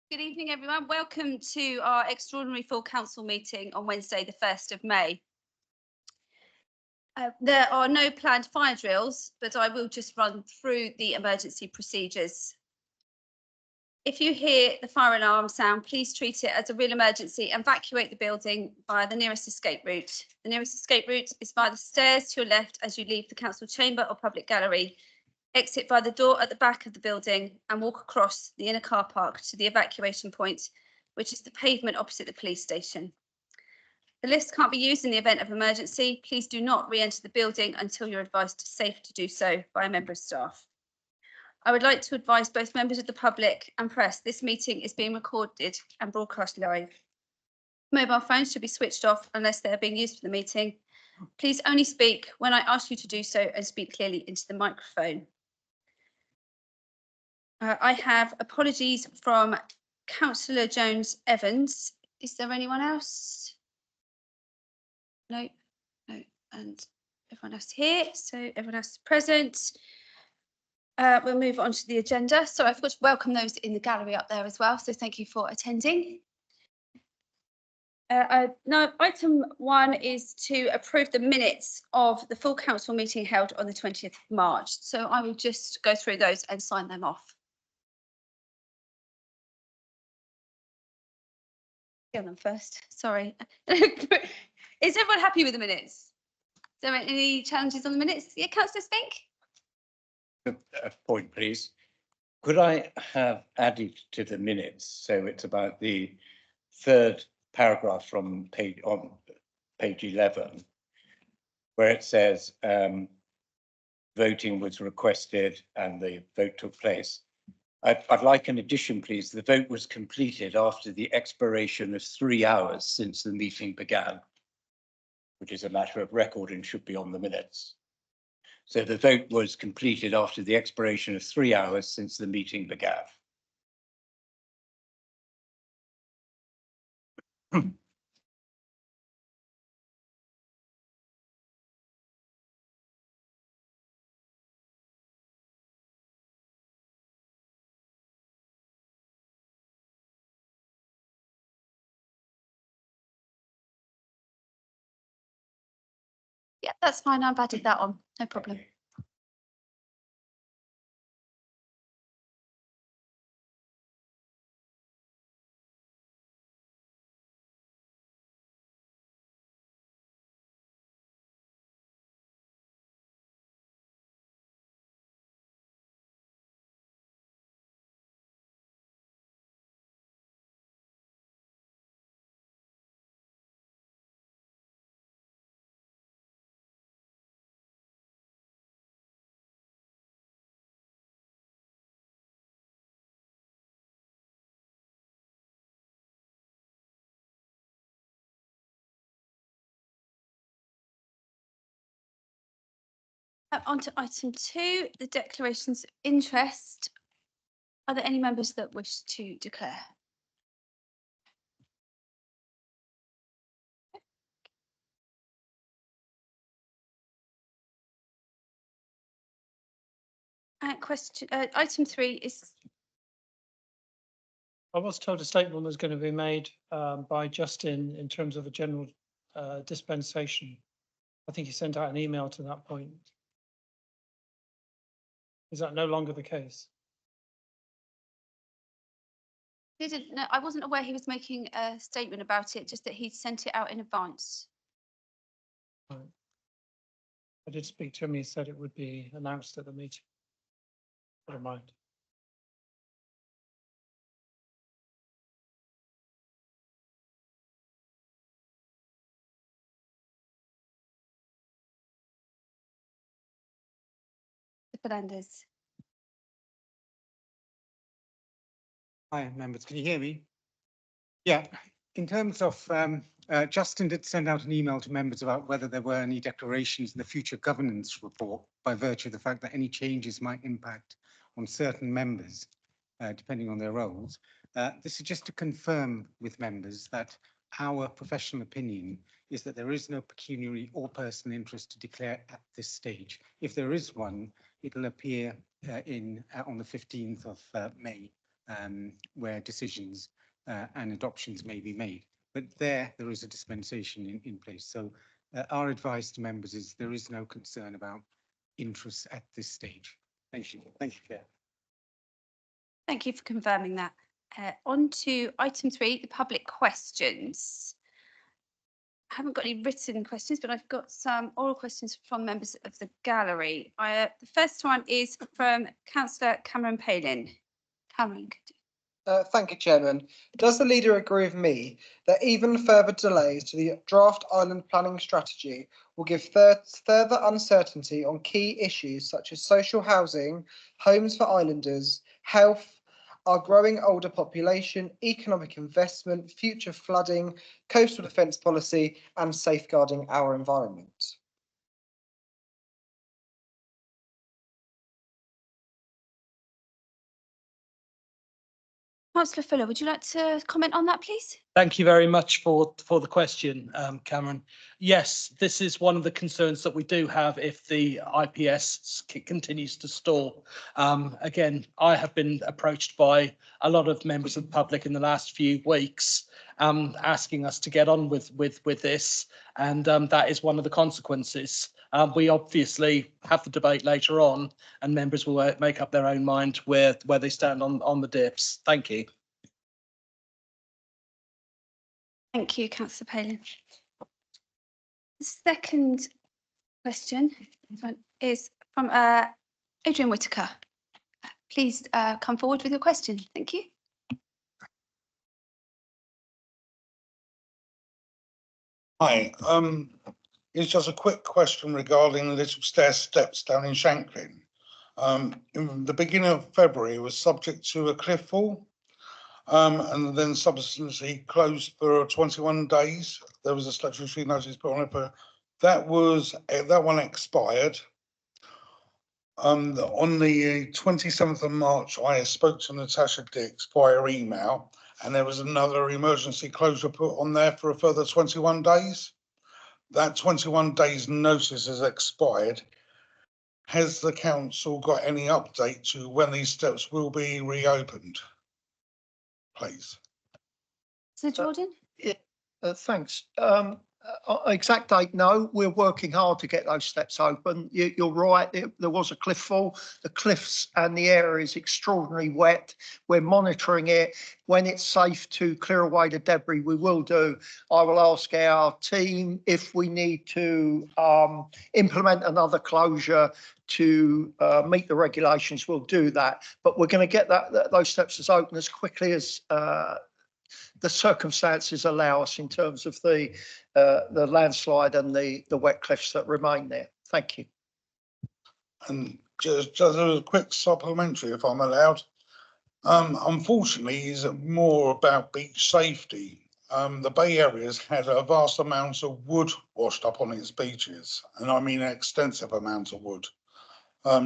Good evening, everyone. Welcome to our extraordinary full council meeting on Wednesday, the 1st of May. There are no planned fire drills, but I will just run through the emergency procedures. If you hear the fire alarm sound, please treat it as a real emergency and evacuate the building via the nearest escape route. The nearest escape route is via the stairs to your left as you leave the council chamber or public gallery. Exit by the door at the back of the building and walk across the inner car park to the evacuation point, which is the pavement opposite the police station. The lifts can't be used in the event of emergency. Please do not re-enter the building until you're advised it's safe to do so by a member of staff. I would like to advise both members of the public and press this meeting is being recorded and broadcast live. Mobile phones should be switched off unless they are being used for the meeting. Please only speak when I ask you to do so and speak clearly into the microphone. I have apologies from Councillor Jones-Evans. Is there anyone else? No, and everyone else here, so everyone else is present. We'll move on to the agenda. So I forgot to welcome those in the gallery up there as well, so thank you for attending. Now, item 1 is to approve the minutes of the full council meeting held on the 20th of March. So I will just go through those and sign them off. Get them first, sorry. Is everyone happy with the minutes? Is there any challenges on the minutes? Yeah, Councillor Spink? A point, please. Could I have added to the minutes, so it's about the third paragraph from page 11, where it says voting was requested and the vote took place. I'd like an addition, please. The vote was completed after the expiration of 3 hours since the meeting began, which is a matter of record and should be on the minutes. So the vote was completed after the expiration of 3 hours since the meeting began. Yeah, that's fine. I've added that on. No problem. On to item 2, the declarations of interest. Are there any members that wish to declare? Item 3 is. I was told a statement was going to be made by Justin in terms of a general dispensation. I think he sent out an email to that point. Is that no longer the case? No, I wasn't aware he was making a statement about it, just that he'd sent it out in advance. Right. I did speak to him. He said it would be announced at the meeting. Never mind. Fernandez. Hi, members. Can you hear me? Yeah. In terms of Justin did send out an email to members about whether there were any declarations in the future governance report by virtue of the fact that any changes might impact on certain members, depending on their roles. This is just to confirm with members that our professional opinion is that there is no pecuniary or personal interest to declare at this stage. If there is one, it will appear on the 15th of May where decisions and adoptions may be made. But there is a dispensation in place. So our advice to members is there is no concern about interest at this stage. Thank you. Thank you, Chair. Thank you for confirming that. On to item 3, the public questions. I haven't got any written questions, but I've got some oral questions from members of the gallery. The first one is from Councillor Cameron Palin. Cameron. Thank you, Chairman. Does the leader agree with me that even further delays to the draft island planning strategy will give further uncertainty on key issues such as social housing, homes for islanders, health, our growing older population, economic investment, future flooding, coastal defence policy, and safeguarding our environment? Councillor Fuller, would you like to comment on that, please? Thank you very much for the question, Cameron. Yes, this is one of the concerns that we do have if the IPS continues to stall. Again, I have been approached by a lot of members of the public in the last few weeks asking us to get on with this, and that is one of the consequences. We obviously have the debate later on, and members will make up their own mind where they stand on the dips. Thank you. Thank you, Councillor Palin. The second question is from Adrian Whitaker. Please come forward with your question. Thank you. Hi, it's just a quick question regarding the Little Stair Steps down in Shanklin. In the beginning of February, it was subject to a cliff fall, and then subsequently closed for 21 days. There was a statutory notice put on it, but that one expired. On the 27th of March, I spoke to Natasha Dix via email, and there was another emergency closure put on there for a further 21 days. That 21 days notice has expired. Has the council got any update to when these steps will be reopened? Please. Sir Jordan? Thanks. Exact date, no. We're working hard to get those steps open. You're right, there was a cliff fall. The cliffs and the area is extraordinarily wet. We're monitoring it. When it's safe to clear away the debris, we will do. I will ask our team if we need to implement another closure to meet the regulations, we'll do that. But we're going to get those steps as open as quickly as the circumstances allow us in terms of the landslide and the wet cliffs that remain there. Thank you. And just a quick supplementary, if I'm allowed. Unfortunately, is more about beach safety. The Bay Area has had a vast amount of wood washed up on its beaches, and I mean an extensive amount of wood.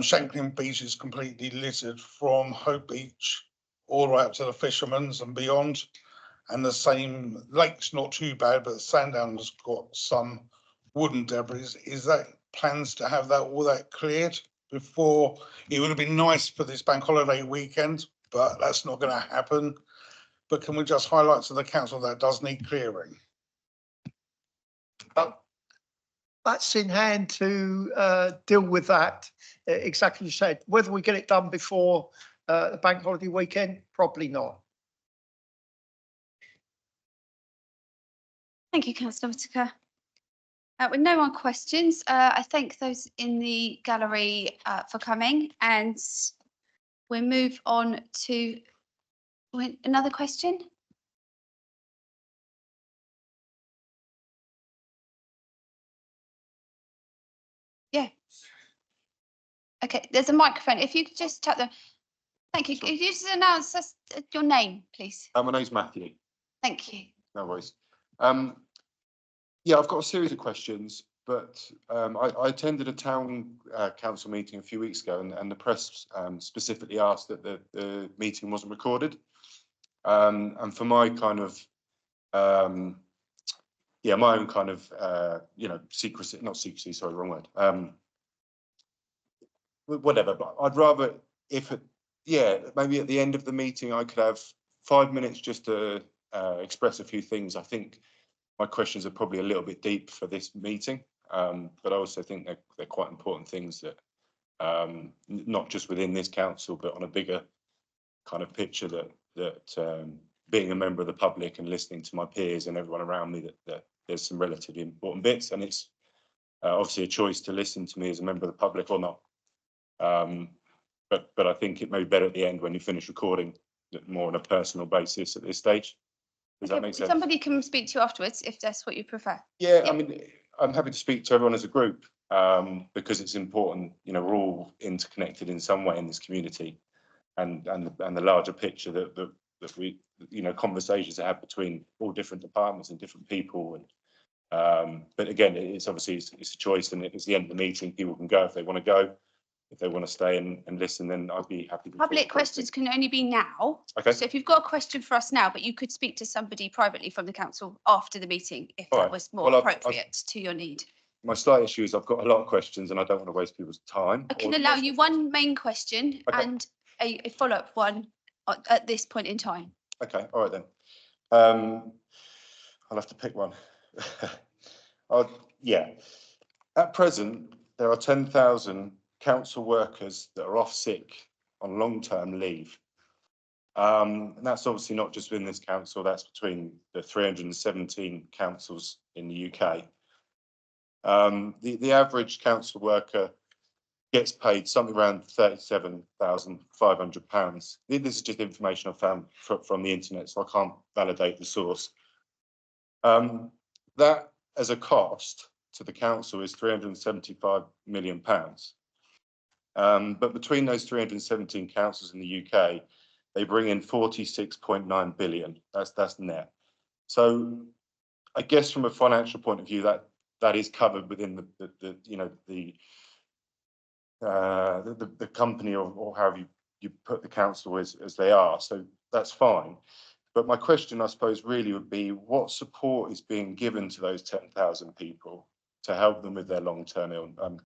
Shanklin Beach is completely littered from Hope Beach all the way up to the Fisherman's and beyond. And the same lake's not too bad, but Sandown's got some wooden debris. Is that plans to have all that cleared before? It would have been nice for this bank holiday weekend, but that's not going to happen. But can we just highlight to the council that does need clearing? That's in hand to deal with that. Exactly as you said. Whether we get it done before the bank holiday weekend, probably not. Thank you, Councillor Whitaker. With no more questions, I thank those in the gallery for coming, and we'll move on to another question. Yeah. Okay, there's a microphone. If you could just tap the. Thank you. Could you just announce your name, please? My name's Matthew. Thank you. No worries. Yeah, I've got a series of questions, but I attended a town council meeting a few weeks ago, and the press specifically asked that the meeting wasn't recorded. And for my kind of, yeah, my own kind of, you know, secrecy, not secrecy, sorry, wrong word. Whatever, but I'd rather, if yeah, maybe at the end of the meeting, I could have 5 minutes just to express a few things. I think my questions are probably a little bit deep for this meeting, but I also think they're quite important things that not just within this council, but on a bigger kind of picture that being a member of the public and listening to my peers and everyone around me, that there's some relatively important bits, and it's obviously a choice to listen to me as a member of the public or not. But I think it may be better at the end when you finish recording, more on a personal basis at this stage. Does that make sense? Somebody can speak to you afterwards if that's what you prefer. Yeah, Yeah. I mean, I'm happy to speak to everyone as a group, because it's important, you know, we're all interconnected in some way in this community, and the larger picture that we, you know, conversations are had between all different departments and different people. And but again, it's obviously it's a choice, and if it's the end of the meeting, people can go if they want to go. If they want to stay and listen, then I'd be happy to. Public questions can only be now. Okay. So if you've got a question for us now, but you could speak to somebody privately from the council after the meeting, if All that right. was more Well, I've- appropriate to your need. My slight issue is I've got a lot of questions and I don't want to waste people's time. I can allow you one main question Okay. and a follow-up one at this point in time. Okay, all right then. I'll have to pick one. Yeah. At present, there are 10,000 council workers that are off sick on long-term leave. And that's obviously not just within this council, that's between the 317 councils in the UK. The average council worker gets paid something around £37,500. This is just information I found from the internet, so I can't validate the source. That as a cost to the council is £375 million. But between those 317 councils in the UK, they bring in 46.9 billion. That's net. So I guess from a financial point of view, that is covered within the you know, the company or however you put the council as they are. So that's fine. But my question, I suppose, really would be what support is being given to those 10,000 people to help them with their long-term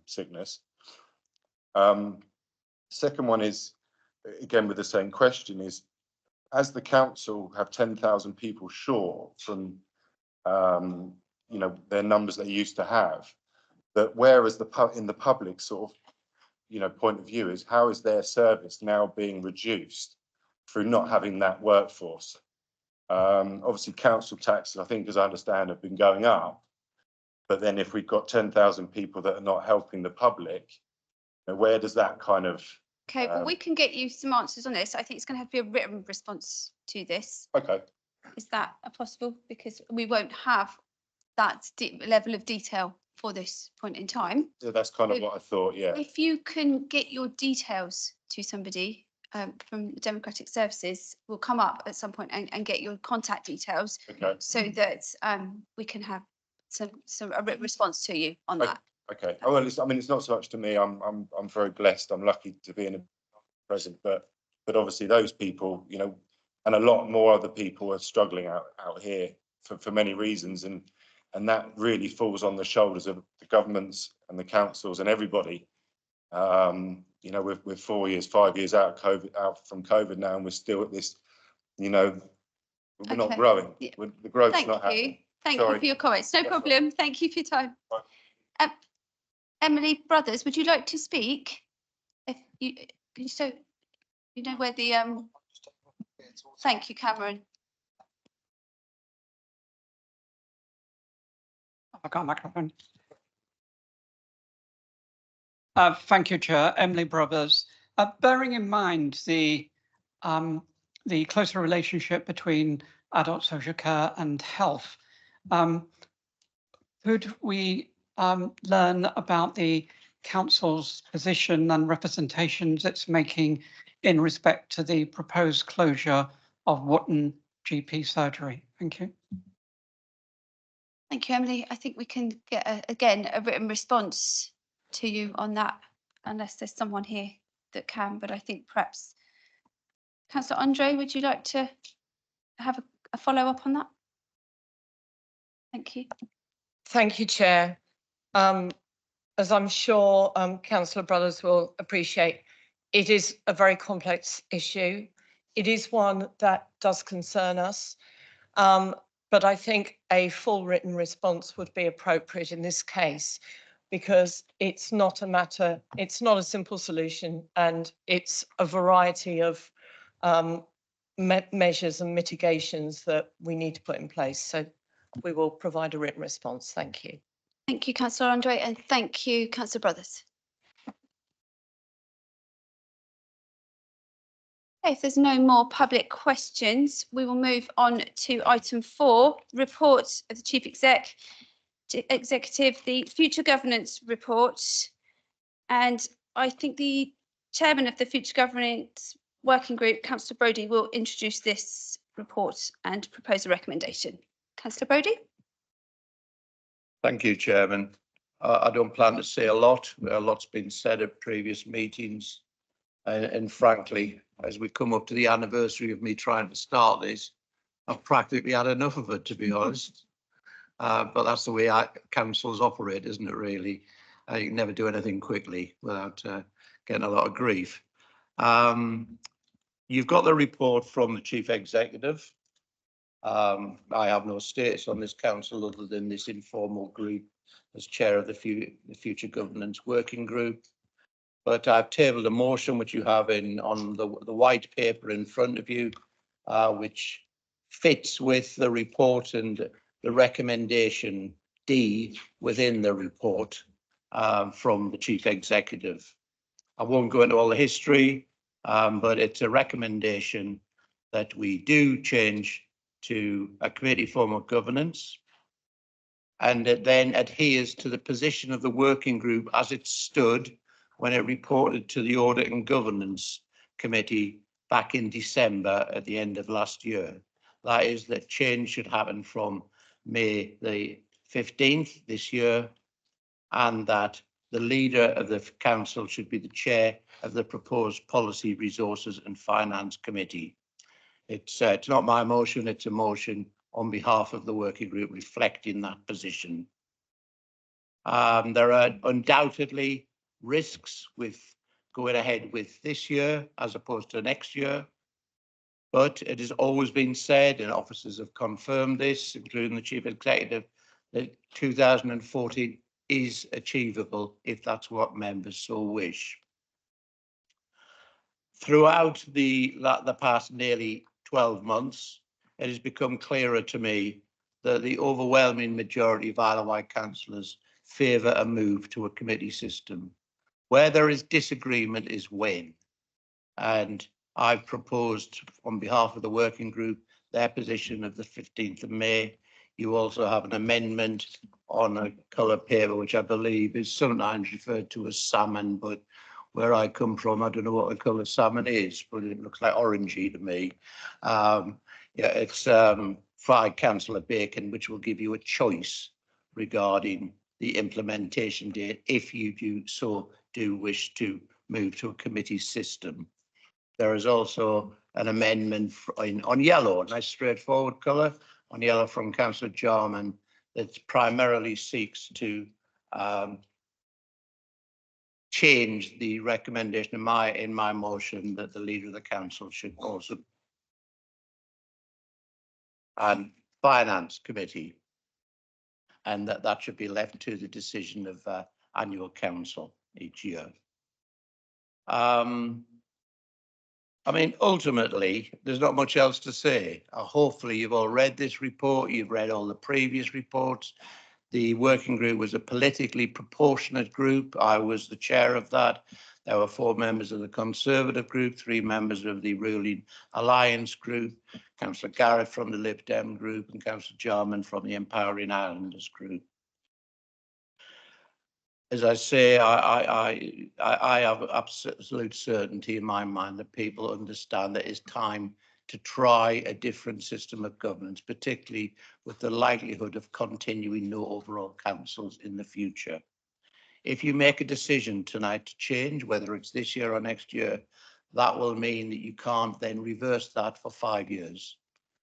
sickness? Second one is, again, with the same question, is as the council have 10,000 people short from, you know, their numbers they used to have, that whereas in the public sort of, you know, point of view is how is their service now being reduced through not having that workforce? Obviously council taxes, I think, as I understand, have been going up. But then if we've got 10,000 people that are not helping the public, where does that kind of... Okay, well, we can get you some answers on this. I think it's going to have to be a written response to this. Okay. Is that possible? Because we won't have that level of detail for this point in time. Yeah, that's kind of what I thought, yeah. If you can get your details to somebody from Democratic Services, we'll come up at some point and get your contact details Okay. so that we can have a written response to you on that. Okay. Oh, well, I mean, it's not so much to me. I'm very blessed. I'm lucky to be in a present, but obviously those people, you know, and a lot more other people are struggling out here for many reasons, and that really falls on the shoulders of the governments and the councils and everybody. You know, we're 4 years, 5 years out from COVID now, and we're still at this, you know, we're not growing. Yeah. The growth's not happening. Thank you for your comments. No problem. Thank you for your time. Right. Emily Brothers, would you like to speak? If you so you know where the thank you, Cameron. I've got a microphone. Thank you, Chair. Emily Brothers. Bearing in mind the closer relationship between adult social care and health, could we learn about the council's position and representations it's making in respect to the proposed closure of Wootton GP surgery? Thank you. Thank you, Emily. I think we can get again a written response to you on that, unless there's someone here that can. But I think perhaps Councillor Andre, would you like to have a follow up on that? Thank you. Thank you, Chair. As I'm sure Councillor Brothers will appreciate, It is a very complex issue. It is one that does concern us. But I think a full written response would be appropriate in this case, because it's not a matter, it's not a simple solution, and it's a variety of measures and mitigations that we need to put in place. So we will provide a written response. Thank you. Thank you, Councillor Andre, and thank you, Councillor Brothers. Okay, if there's no more public questions, we will move on to item 4, report of the Chief Executive, the Future Governance Report. And I think the Chairman of the Future Governance Working Group, Councillor Brodie, will introduce this report and propose a recommendation. Councillor Brodie? Thank you, Chairman. I don't plan to say a lot. A lot's been said at previous meetings. And frankly, as we come up to the anniversary of me trying to start this, I've practically had enough of it, to be honest. But that's the way councils operate, isn't it, really? You can never do anything quickly without getting a lot of grief. You've got the report from the Chief Executive. I have no status on this council other than this informal group as chair of the Future Governance Working Group. But I've tabled a motion which you have on the white paper in front of you, which fits with the report and the recommendation D within the report from the Chief Executive. I won't go into all the history, but it's a recommendation that we do change to a committee form of governance, and it then adheres to the position of the working group as it stood when it reported to the Audit and Governance Committee back in December at the end of last year. That is, that change should happen from May the 15th this year, and that the leader of the council should be the chair of the proposed Policy, Resources and Finance Committee. It's not my motion, it's a motion on behalf of the working group reflecting that position. There are undoubtedly risks with going ahead with this year as opposed to next year, but it has always been said, and officers have confirmed this, including the Chief Executive, that 2014 is achievable if that's what members so wish. Throughout the past nearly 12 months, it has become clearer to me that the overwhelming majority of Isle of Wight councillors favour a move to a committee system. Where there is disagreement is when, and I've proposed on behalf of the working group their position of the 15th of May. You also have an amendment on a colour paper, which I believe is sometimes referred to as salmon, but where I come from, I don't know what the colour salmon is, but it looks like orangey to me. Yeah, it's fried Councillor Bacon, which will give you a choice regarding the implementation date if you do wish to move to a committee system. There is also an amendment on yellow, a nice straightforward colour, on yellow from Councillor Jarman, that primarily seeks to change the recommendation in my motion that the leader of the council should also and finance committee, and that should be left to the decision of annual council each year. I mean, ultimately, there's not much else to say. Hopefully, you've all read this report. You've read all the previous reports. The working group was a politically proportionate group. I was the chair of that. There were 4 members of the Conservative group, 3 members of the ruling Alliance group, Councillor Garrett from the Lib Dem group, and Councillor Jarman from the Empowering Islanders group. As I say, I have absolute certainty in my mind that people understand that it's time to try a different system of governance, particularly with the likelihood of continuing no overall councils in the future. If you make a decision tonight to change, whether it's this year or next year, that will mean that you can't then reverse that for 5 years.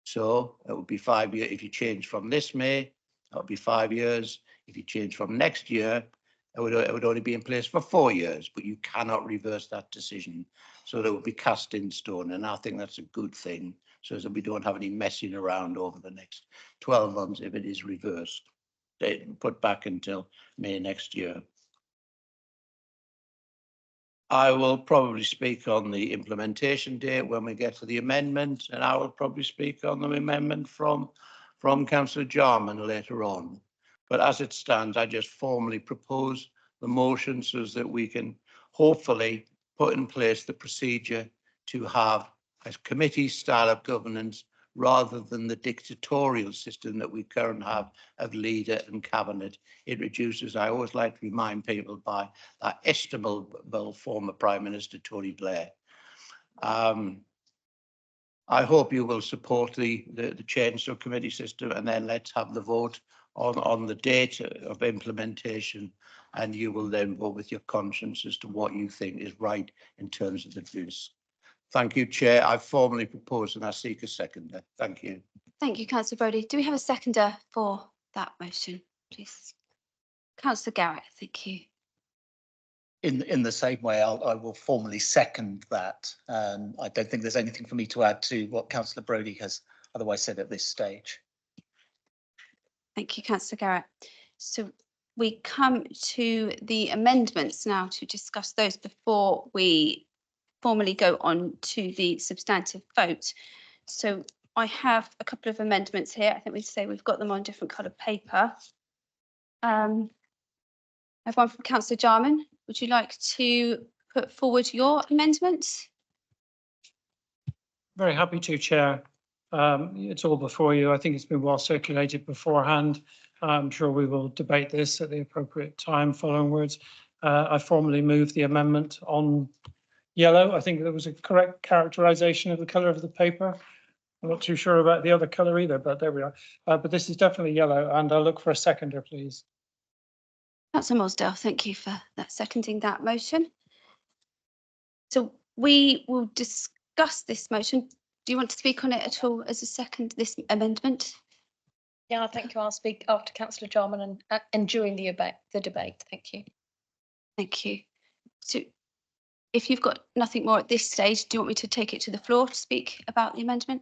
So it would be 5 years. If you change from this May, that would be 5 years. If you change from next year, It would only be in place for 4 years, but you cannot reverse that decision. So it would be cast in stone, and I think that's a good thing, so that we don't have any messing around over the next 12 months if it is reversed. Put back until May next year. I will probably speak on the implementation date when we get to the amendment, and I will probably speak on the amendment from Councillor Jarman later on. But as it stands, I just formally propose the motion so that we can hopefully put in place the procedure to have a committee style of governance rather than the dictatorial system that we currently have of leader and cabinet. It reduces, I always like to remind people, by that estimable former Prime Minister Tony Blair. I hope you will support the change to a committee system, and then let's have the vote on the date of implementation, and you will then vote with your conscience as to what you think is right in terms of the views. Thank you, Chair. I formally propose and I seek a seconder. Thank you. Thank you, Councillor Brodie. Do we have a seconder for that motion, please? Councillor Garrett, thank you. In the same way, I will formally second that. I don't think there's anything for me to add to what Councillor Brodie has otherwise said at this stage. Thank you, Councillor Garrett. So we come to the amendments now to discuss those before we formally go on to the substantive vote. So I have a couple of amendments here. I think we say we've got them on different coloured paper. I have one from Councillor Jarman. Would you like to put forward your amendment? Very happy to, Chair. It's all before you. I think it's been well circulated beforehand. I'm sure we will debate this at the appropriate time following words. I formally move the amendment on yellow. I think there was a correct characterisation of the colour of the paper. I'm not too sure about the other colour either, but there we are. But this is definitely yellow, and I'll look for a seconder, please. Councillor Mosdale, thank you for that, seconding that motion. So we will discuss this motion. Do you want to speak on it at all as a second, this amendment? Yeah, thank you. I'll speak after Councillor Jarman and during the debate. Thank you. Thank you. So if you've got nothing more at this stage, do you want me to take it to the floor to speak about the amendment?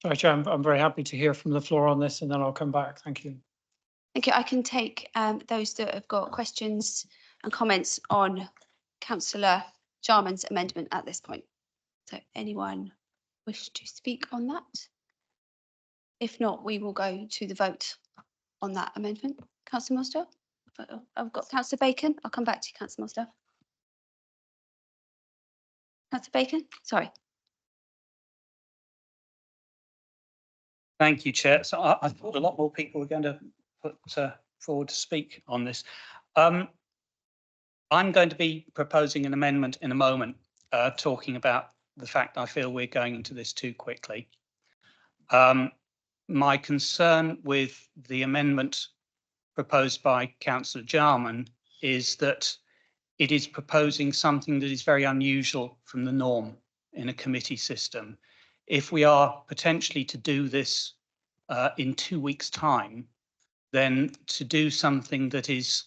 Sorry, Chair, I'm very happy to hear from the floor on this, and then I'll come back. Thank you. Thank you. I can take those that have got questions and comments on Councillor Jarman's amendment at this point. So anyone wish to speak on that? If not, we will go to the vote on that amendment. Councillor Mosdale? I've got Councillor Bacon. I'll come back to you, Councillor Mosdale. Councillor Bacon, sorry. Thank you, Chair. So I thought a lot more people were going to put forward to speak on this. I'm going to be proposing an amendment in a moment, talking about the fact I feel we're going into this too quickly. My concern with the amendment proposed by Councillor Jarman is that it is proposing something that is very unusual from the norm in a committee system. If we are potentially to do this in 2 weeks' time, then to do something that is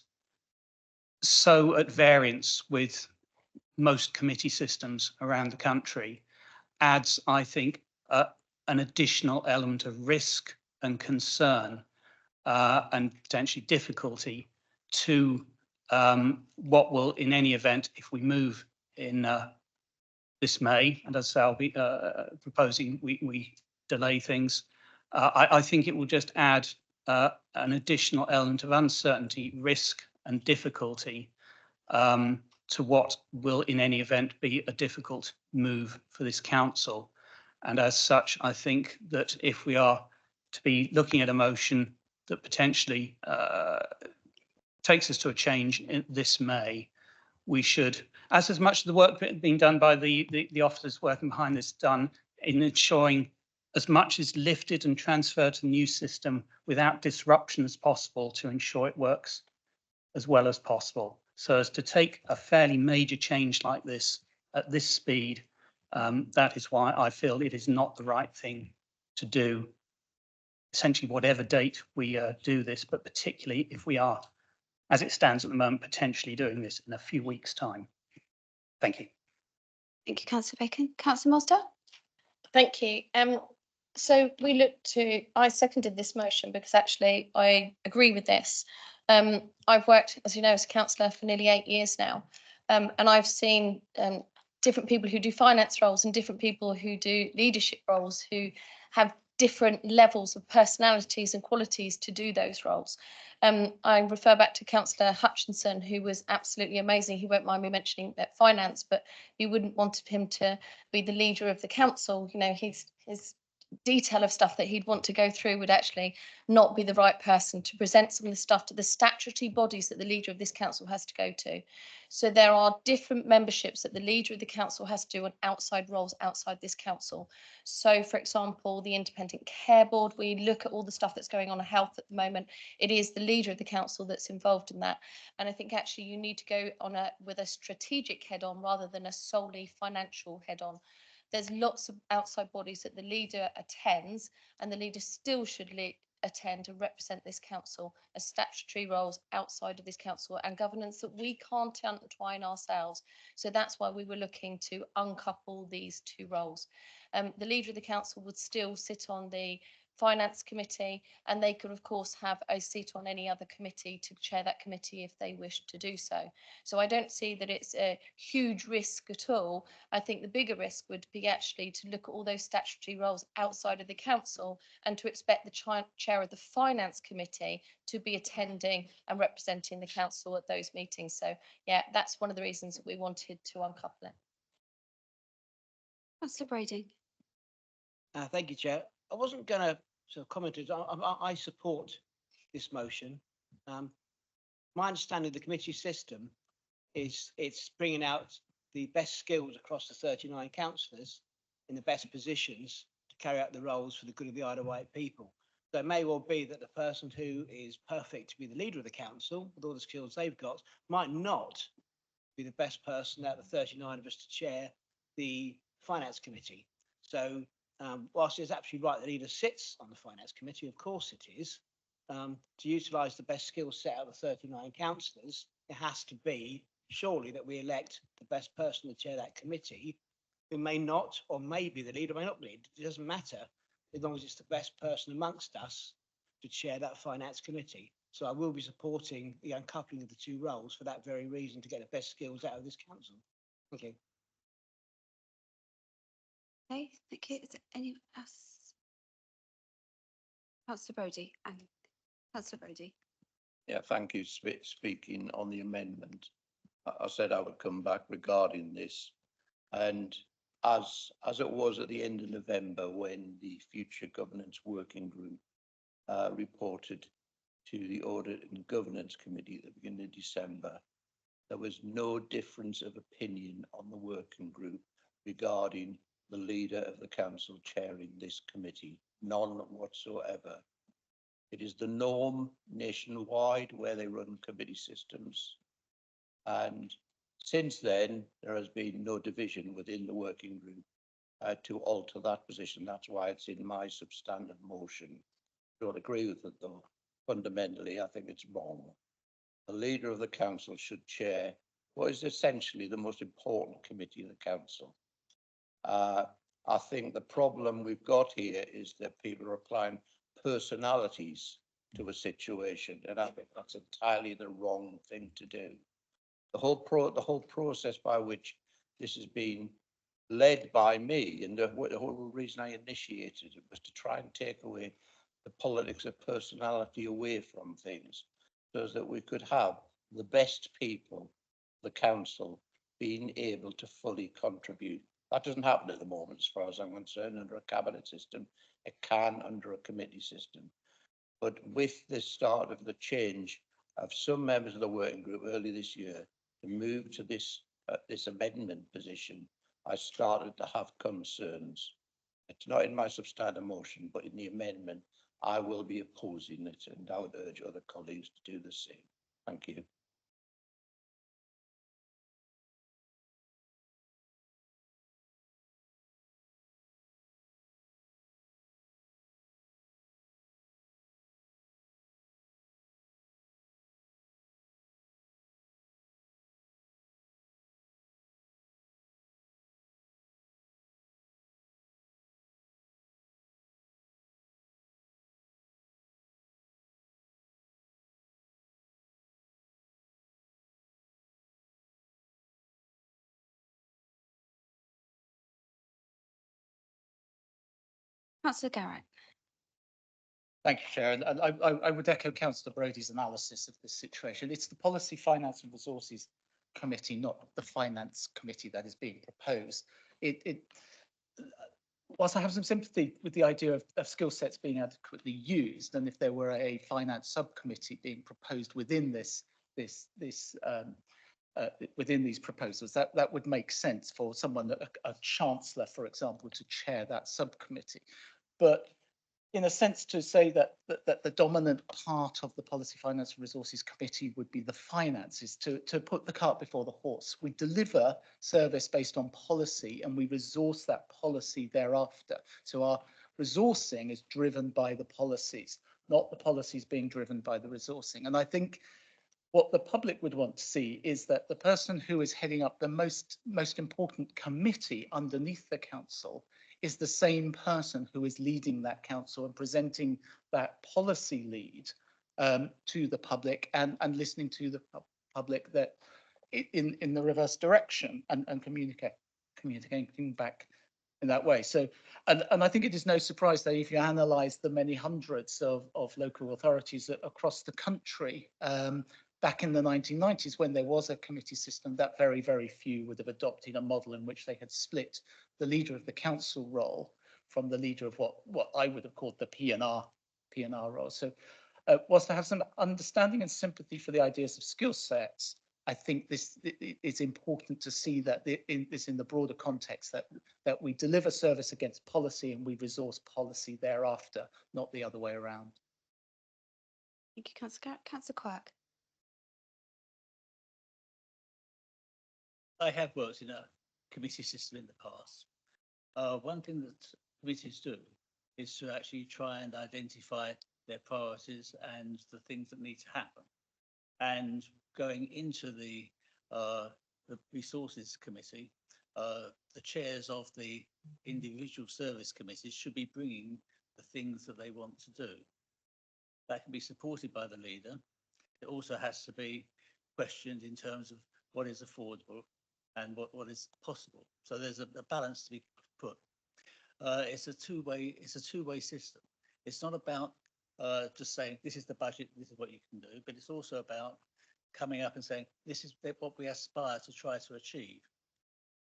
so at variance with most committee systems around the country adds, I think, an additional element of risk and concern and potentially difficulty to what will, in any event, if we move in this May, and as I'll be proposing we delay things, I think it will just add an additional element of uncertainty, risk and difficulty to what will, in any event, be a difficult move for this council. And as such, I think that if we are to be looking at a motion that potentially takes us to a change in this May, we should, as much of the work being done by the officers working behind this done in ensuring as much is lifted and transferred to the new system without disruption as possible to ensure it works as well as possible. So as to take a fairly major change like this at this speed, that is why I feel it is not the right thing to do, essentially whatever date we do this, but particularly if we are as it stands at the moment, potentially doing this in a few weeks' time. Thank you. Thank you, Councillor Bacon. Councillor Moster? Thank you. So I seconded this motion because actually I agree with this. I've worked, as you know, as a councillor for nearly 8 years now, and I've seen different people who do finance roles and different people who do leadership roles who have different levels of personalities and qualities to do those roles. I refer back to Councillor Hutchinson, who was absolutely amazing. He won't mind me mentioning that finance, but you wouldn't want him to be the leader of the council. You know, his detail of stuff that he'd want to go through would actually not be the right person to present some of the stuff to the statutory bodies that the leader of this council has to go to. So there are different memberships that the leader of the council has to do on outside roles outside this council. So, for example, the Independent Care Board, we look at all the stuff that's going on in health at the moment. It is the leader of the council that's involved in that. And I think actually you need to go on with a strategic head on rather than a solely financial head on. There's lots of outside bodies that the leader attends, and the leader still should attend and represent this council as statutory roles outside of this council and governance that we can't intertwine ourselves. So that's why we were looking to uncouple these two roles. The leader of the council would still sit on the finance committee, and they could of course have a seat on any other committee to chair that committee if they wish to do so. So I don't see that it's a huge risk at all. I think the bigger risk would be actually to look at all those statutory roles outside of the council and to expect the chair of the finance committee to be attending and representing the council at those meetings. So yeah, that's one of the reasons that we wanted to uncouple it. Councillor Brady? Thank you, Chair. I wasn't going to sort of comment. I support this motion. My understanding of the committee system is it's bringing out the best skills across the 39 councillors in the best positions to carry out the roles for the good of the Isle of Wight people. So it may well be that the person who is perfect to be the leader of the council with all the skills they've got might not be the best person out of the 39 of us to chair the finance committee. So whilst it's absolutely right that the leader sits on the finance committee, of course it is, to utilise the best skill set out of the 39 councillors, it has to be surely that we elect the best person to chair that committee, who may not, or may be the leader, may not lead. It doesn't matter, as long as it's the best person amongst us to chair that finance committee. So I will be supporting the uncoupling of the two roles for that very reason, to get the best skills out of this council. Thank you. Okay, thank you. Is there anyone else? Councillor Brody and Councillor Brody. Yeah, thank you. Speaking on the amendment, I said I would come back regarding this, and as it was at the end of November when the Future Governance Working Group reported to the Audit and Governance Committee at the beginning of December, there was no difference of opinion on the working group regarding the leader of the council chairing this committee, none whatsoever. It is the norm nationwide where they run committee systems. And since then, there has been no division within the working group to alter that position. That's why it's in my substantive motion. I don't agree with it though. Fundamentally, I think it's wrong. The leader of the council should chair what is essentially the most important committee of the council. I think the problem we've got here is that people are applying personalities to a situation, and I think that's entirely the wrong thing to do. The whole process by which this has been led by me, and the whole reason I initiated it was to try and take away the politics of personality away from things, so that we could have the best people, the council, being able to fully contribute. That doesn't happen at the moment, as far as I'm concerned, under a cabinet system. It can under a committee system. But with the start of the change of some members of the working group early this year to move to this amendment position, I started to have concerns. It's not in my substantive motion, but in the amendment, I will be opposing it, and I would urge other colleagues to do the same. Thank you. Councillor Garrett. Thank you, Chair. And I would echo Councillor Brody's analysis of this situation. It's the Policy, Finance and Resources Committee, not the Finance Committee, that is being proposed. Whilst I have some sympathy with the idea of skill sets being adequately used, and if there were a finance subcommittee being proposed within within these proposals, that would make sense for someone, a chancellor, for example, to chair that subcommittee. But in a sense, to say that the dominant part of the Policy, Finance and Resources Committee would be the finances, to put the cart before the horse. We deliver service based on policy and we resource that policy thereafter. So our resourcing is driven by the policies, not the policies being driven by the resourcing. And I think what the public would want to see is that the person who is heading up the most important committee underneath the council is the same person who is leading that council and presenting that policy lead to the public and listening to the public that in the reverse direction and communicating back in that way. So, and I think it is no surprise that if you analyse the many hundreds of local authorities across the country, back in the 1990s, when there was a committee system, that very, very few would have adopted a model in which they had split the leader of the council role from the leader of what I would have called the P&R role. So whilst I have some understanding and sympathy for the ideas of skill sets, I think it's important to see that in the broader context that we deliver service against policy and we resource policy thereafter, not the other way around. Thank you, Councillor Quirk. I have worked in a committee system in the past. One thing that committees do is to actually try and identify their priorities and the things that need to happen. And going into the resources committee, the chairs of the individual service committees should be bringing the things that they want to do. That can be supported by the leader. It also has to be questioned in terms of what is affordable and what is possible. So there's a balance to be put. It's a two-way system. It's not about just saying this is the budget, this is what you can do, but it's also about coming up and saying this is what we aspire to try to achieve.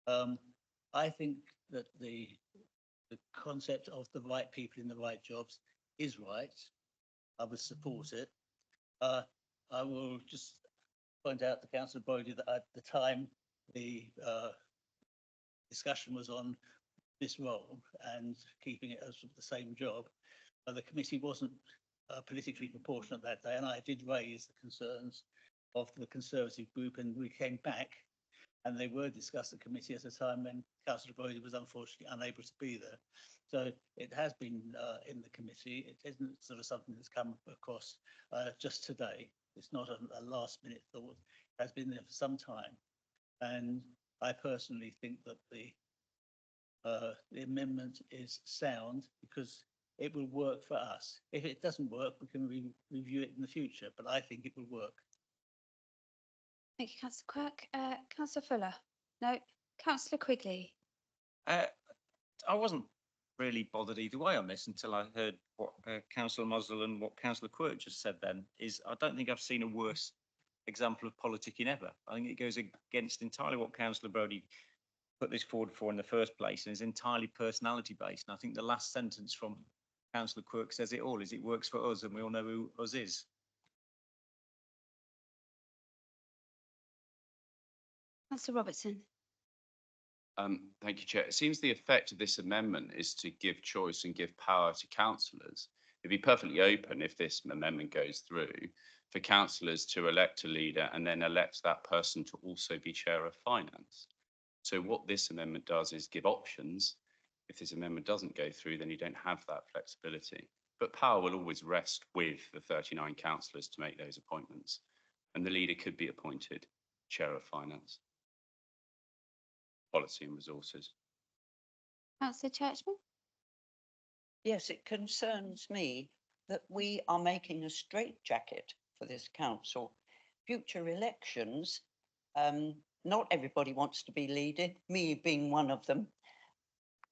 I think that the concept of the right people in the right jobs is right. I would support it. I will just point out to Councillor Brody that at the time the discussion was on this role and keeping it as the same job. The committee wasn't politically proportionate that day, and I did raise the concerns of the Conservative group, and we came back and they were discussed at committee at a time when Councillor Brody was unfortunately unable to be there. So it has been in the committee. It isn't sort of something that's come across just today. It's not a last minute thought. It has been there for some time. And I personally think that the amendment is sound because it will work for us. If it doesn't work, we can review it in the future, but I think it will work. Thank you, Councillor Quirk. Councillor Fuller? No. Councillor Quigley? I wasn't really bothered either way on this until I heard what Councillor Muzzle and what Councillor Quirk just said then. I don't think I've seen a worse example of politicking ever. I think it goes against entirely what Councillor Brody put this forward for in the first place and is entirely personality based. And I think the last sentence from Councillor Quirk says it all, is it works for us and we all know who us is. Councillor Robertson? Thank you, Chair. It seems the effect of this amendment is to give choice and give power to councillors. It'd be perfectly open if this amendment goes through for councillors to elect a leader and then elect that person to also be chair of finance. So what this amendment does is give options. If this amendment doesn't go through, then you don't have that flexibility. But power will always rest with the 39 councillors to make those appointments. And the leader could be appointed chair of finance, policy and resources. Councillor Churchman? Yes, it concerns me that we are making a straitjacket for this council. Future elections, not everybody wants to be leading, me being one of them.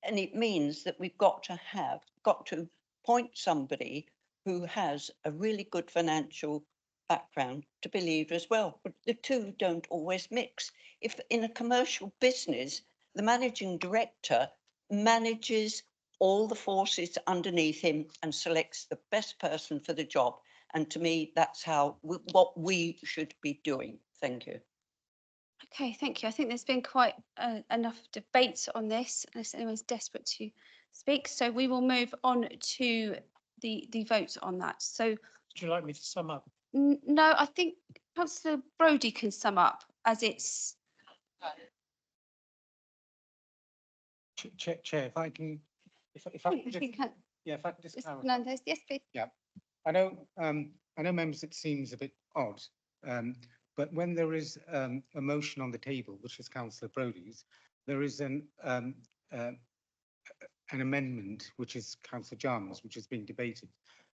And it means that we've got to have got to appoint somebody who has a really good financial background to be leader as well. But the two don't always mix. If in a commercial business, the managing director manages all the forces underneath him and selects the best person for the job. And to me, that's how what we should be doing. Thank you. Okay, thank you. I think there's been quite enough debate on this, unless anyone's desperate to speak. So we will move on to the vote on that. So Would you like me to sum up? no, I think Councillor Brodie can sum up as it's. Chair, if I can, if I can just, yeah, if I can just Mr. clarify. Fernandez, yes, please. Yeah, I know members, it seems a bit odd, but when there is a motion on the table, which is Councillor Brodie's, there is an amendment, which is Councillor Jarman's, which is being debated.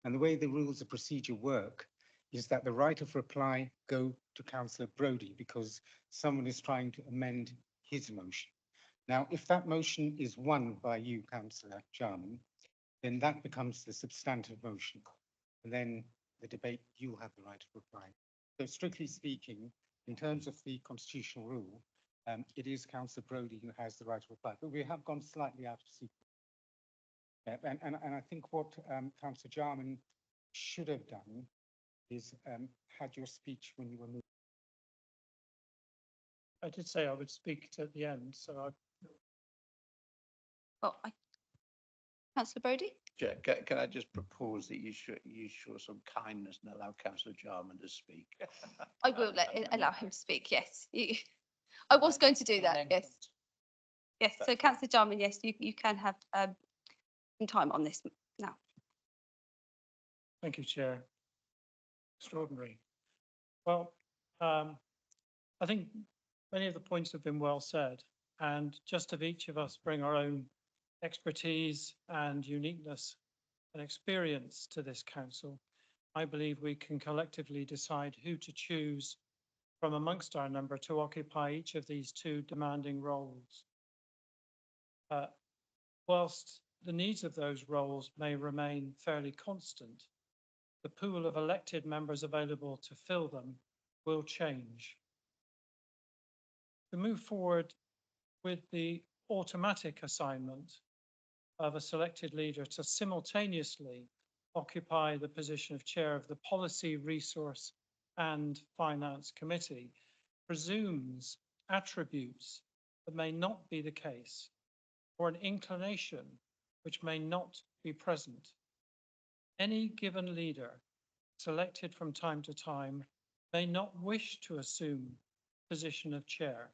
And the way the rules of procedure work is that the right of reply go to Councillor Brodie because someone is trying to amend his motion. Now, if that motion is won by you, Councillor Jarman, then that becomes the substantive motion. And then the debate, you'll have the right of reply. So strictly speaking, in terms of the constitutional rule, it is Councillor Brodie who has the right of reply, but we have gone slightly out of sequence. And I think what Councillor Jarman should have done is had your speech when you were moving. I did say I would speak at the end, so I. Oh, Councillor Brodie? Chair, can I just propose that you show some kindness and allow Councillor Jarman to speak? I will allow him to speak, yes. I was going to do that, yes. Yes, so Councillor Jarman, yes, you can have some time on this now. Thank you, Chair. Extraordinary. Well, I think many of the points have been well said, and just of each of us bring our own expertise and uniqueness and experience to this council. I believe we can collectively decide who to choose from amongst our number to occupy each of these two demanding roles. Whilst the needs of those roles may remain fairly constant, the pool of elected members available to fill them will change. To move forward with the automatic assignment of a selected leader to simultaneously occupy the position of chair of the Policy, Resource and Finance Committee presumes attributes that may not be the case, or an inclination which may not be present. Any given leader selected from time to time may not wish to assume position of chair,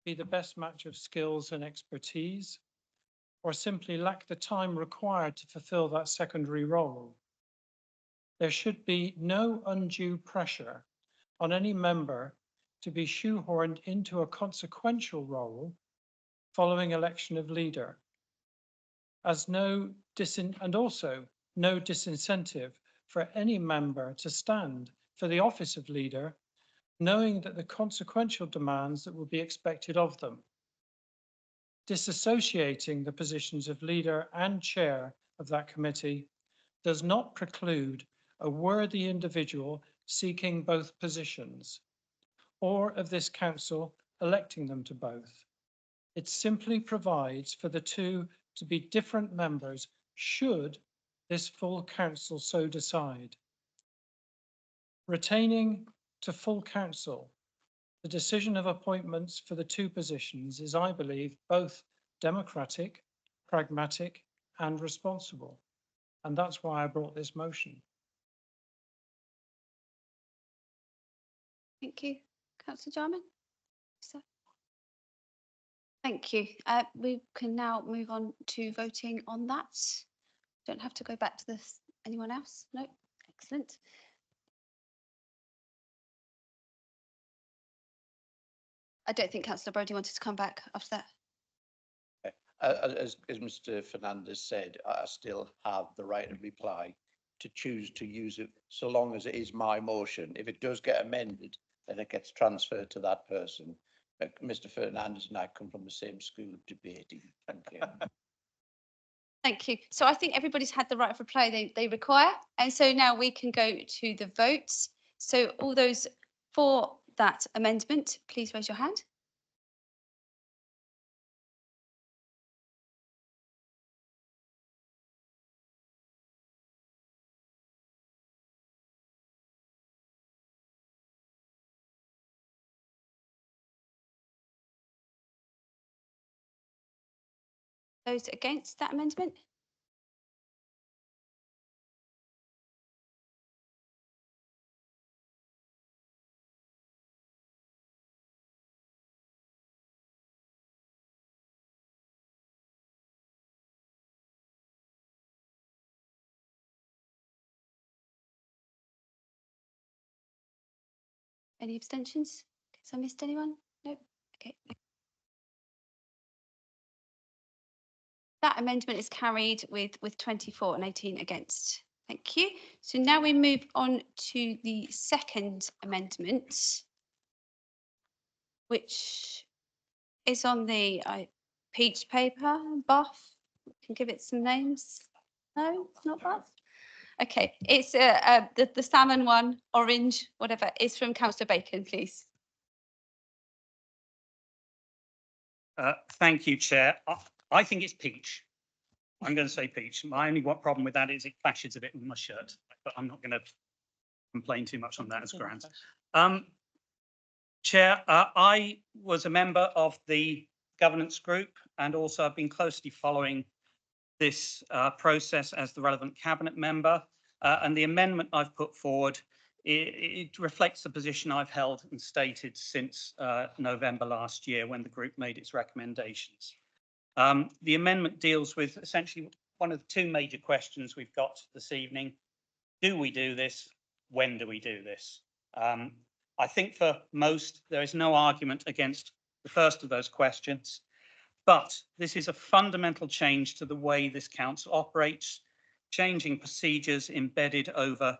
be the best match of skills and expertise, or simply lack the time required to fulfill that secondary role. There should be no undue pressure on any member to be shoehorned into a consequential role following election of leader, as and also no disincentive for any member to stand for the office of leader, knowing that the consequential demands that will be expected of them. Disassociating the positions of leader and chair of that committee does not preclude a worthy individual seeking both positions, or of this council electing them to both. It simply provides for the two to be different members should this full council so decide. Retaining to full council the decision of appointments for the two positions is, I believe, both democratic, pragmatic and responsible. And that's why I brought this motion. Thank you. Councillor Jarman? Thank you. We can now move on to voting on that. Don't have to go back to this. Anyone else? No? Excellent. I don't think Councillor Brodie wanted to come back after that. As Mr. Fernandez said, I still have the right of reply to choose to use it so long as it is my motion. If it does get amended, then it gets transferred to that person. Mr. Fernandez and I come from the same school of debating. Thank you. Thank you. So I think everybody's had the right of reply they require. And so now we can go to the votes. So all those for that amendment, please raise your hand. Those against that amendment? Any abstentions? Has I missed anyone? No? Okay. That amendment is carried with 24 and 18 against. Thank you. So now we move on to the second amendment, which is on the peach paper, buff. Can give it some names. No, not buff. Okay, it's the salmon one, orange, whatever, is from Councillor Bacon, please. Thank you, Chair. I think it's peach. I'm going to say peach. My only problem with that is it clashes a bit with my shirt, but I'm not going to complain too much on that as Grant. Chair, I was a member of the governance group, and also I've been closely following this process as the relevant cabinet member. And the amendment I've put forward, it reflects the position I've held and stated since November last year when the group made its recommendations. The amendment deals with essentially one of the two major questions we've got this evening. Do we do this? When do we do this? I think for most, there is no argument against the first of those questions, but this is a fundamental change to the way this council operates, changing procedures embedded over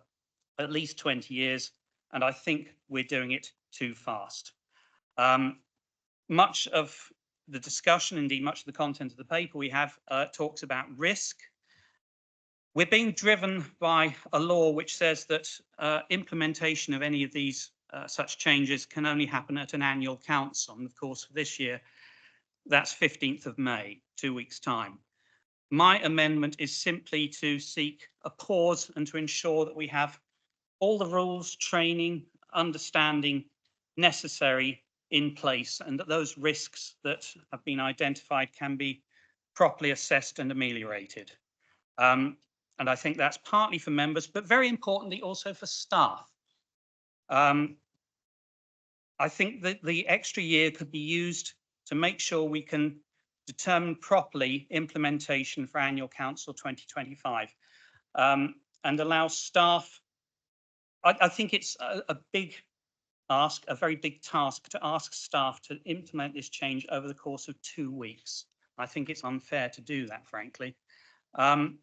at least 20 years, and I think we're doing it too fast. Much of the discussion, indeed much of the content of the paper we have talks about risk. We're being driven by a law which says that implementation of any of these such changes can only happen at an annual council. And of course, for this year, that's 15th of May, 2 weeks' time. My amendment is simply to seek a pause and to ensure that we have all the rules, training, understanding necessary in place, and that those risks that have been identified can be properly assessed and ameliorated. And I think that's partly for members, but very importantly also for staff. I think that the extra year could be used to make sure we can determine properly implementation for annual council 2025 and allow staff. I think it's a big ask, a very big task to ask staff to implement this change over the course of 2 weeks. I think it's unfair to do that, frankly. In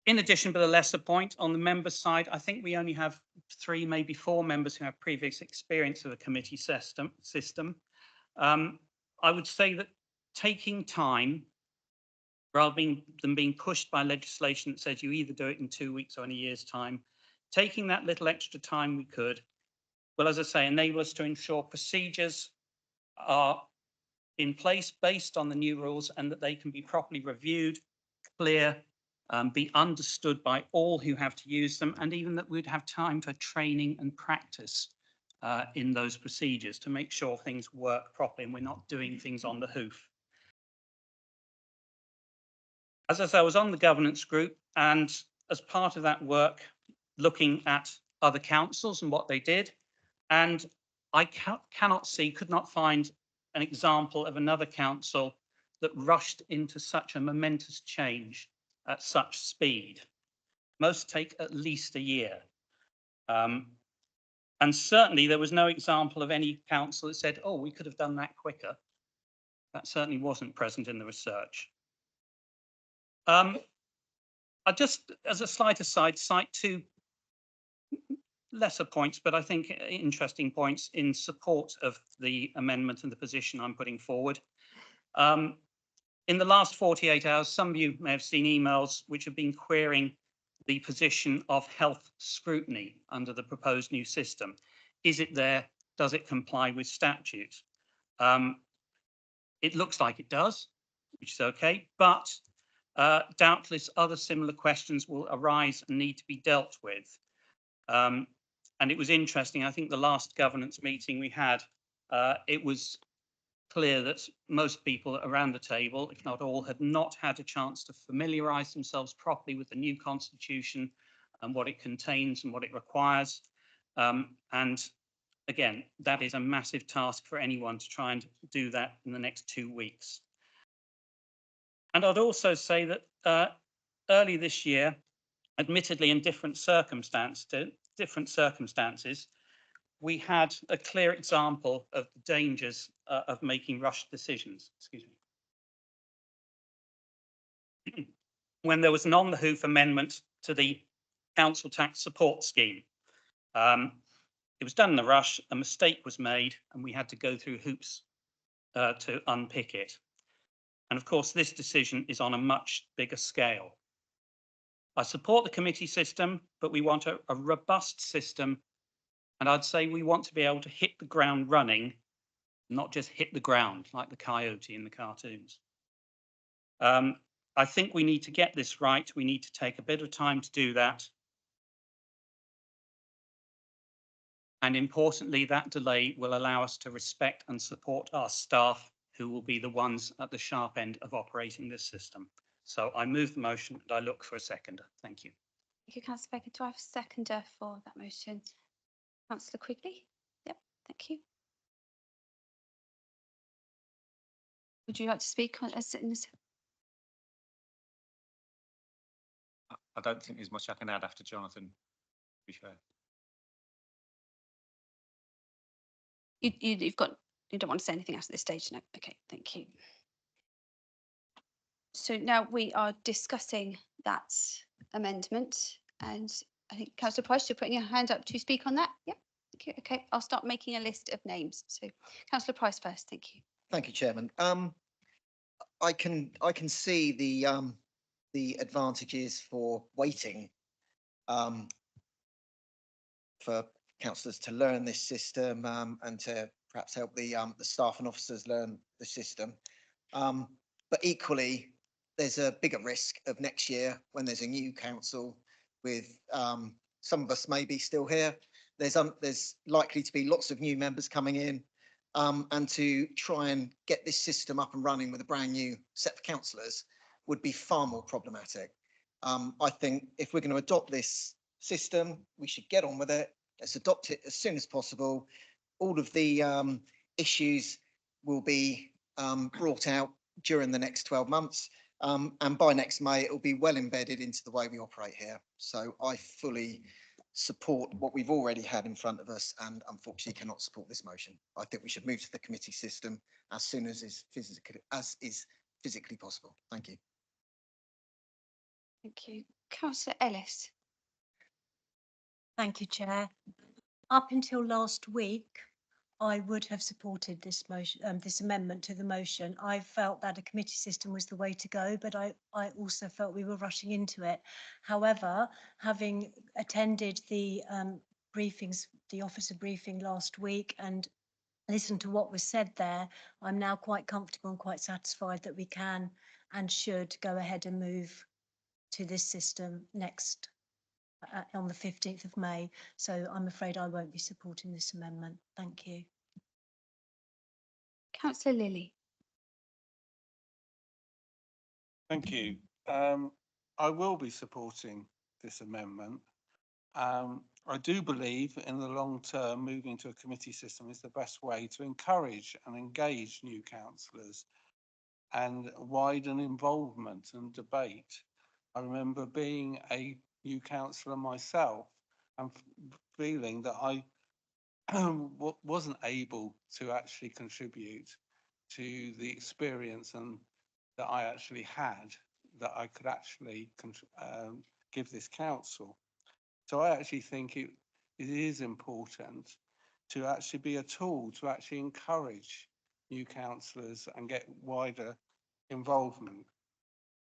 addition, but a lesser point, on the member side, I think we only have 3, maybe 4 members who have previous experience of a committee system. I would say that taking time, rather than being pushed by legislation that says you either do it in 2 weeks or in a year's time, taking that little extra time we could, will, as I say, enable us to ensure procedures are in place based on the new rules and that they can be properly reviewed, clear, be understood by all who have to use them, and even that we'd have time for training and practice in those procedures to make sure things work properly and we're not doing things on the hoof. As I say, I was on the governance group, and as part of that work, looking at other councils and what they did, and I could not find an example of another council that rushed into such a momentous change at such speed. Most take at least a year. And certainly there was no example of any council that said, oh, we could have done that quicker. That certainly wasn't present in the research. I just, as a slight aside, cite 2 lesser points, but I think interesting points in support of the amendment and the position I'm putting forward. In the last 48 hours, some of you may have seen emails which have been querying the position of health scrutiny under the proposed new system. Is it there? Does it comply with statute? It looks like it does, which is okay, but doubtless other similar questions will arise and need to be dealt with. And it was interesting, I think the last governance meeting we had, it was clear that most people around the table, if not all, had not had a chance to familiarise themselves properly with the new constitution and what it contains and what it requires. And again, that is a massive task for anyone to try and do that in the next 2 weeks. And I'd also say that early this year, admittedly in different circumstances, we had a clear example of the dangers of making rushed decisions. Excuse me. When there was an on the hoof amendment to the council tax support scheme. It was done in a rush, a mistake was made, and we had to go through hoops to unpick it. And of course, this decision is on a much bigger scale. I support the committee system, but we want a robust system. And I'd say we want to be able to hit the ground running, not just hit the ground like the coyote in the cartoons. I think we need to get this right. We need to take a bit of time to do that. And importantly, that delay will allow us to respect and support our staff, who will be the ones at the sharp end of operating this system. So I move the motion and I look for a seconder. Thank you. Thank you, Councillor Baker. Do I have a seconder for that motion? Councillor Quigley? Yep, thank you. Would you like to speak on as I don't think there's much I can add after Jonathan, to be fair. you don't want to say anything else at this stage? No. Okay, thank you. So now we are discussing that amendment, and I think Councillor Price, you're putting your hand up to speak on that. Yep. Thank you. Okay, I'll start making a list of names. So Councillor Price first. Thank you. Thank you, Chairman. I can see the advantages for waiting for councillors to learn this system and to perhaps help the staff and officers learn the system. But equally, there's a bigger risk of next year when there's a new council with some of us maybe still here. There's likely to be lots of new members coming in, and to try and get this system up and running with a brand new set of councillors would be far more problematic. I think if we're going to adopt this system, we should get on with it. Let's adopt it as soon as possible. All of the issues will be brought out during the next 12 months. And by next May, it will be well embedded into the way we operate here. So I fully support what we've already had in front of us, and unfortunately cannot support this motion. I think we should move to the committee system as soon as is physically possible. Thank you. Thank you. Councillor Ellis. Thank you, Chair. Up until last week, I would have supported this motion, this amendment to the motion. I felt that a committee system was the way to go, but I also felt we were rushing into it. However, having attended the briefings, the officer briefing last week, and listened to what was said there, I'm now quite comfortable and quite satisfied that we can and should go ahead and move to this system next on the 15th of May. So I'm afraid I won't be supporting this amendment. Thank you. Councillor Lilly. Thank you. I will be supporting this amendment. I do believe in the long term, moving to a committee system is the best way to encourage and engage new councillors and widen involvement and debate. I remember being a new councillor myself and feeling that I wasn't able to actually contribute to the experience and that I actually had, that I could actually give this council. So I actually think it is important to actually be a tool to actually encourage new councillors and get wider involvement.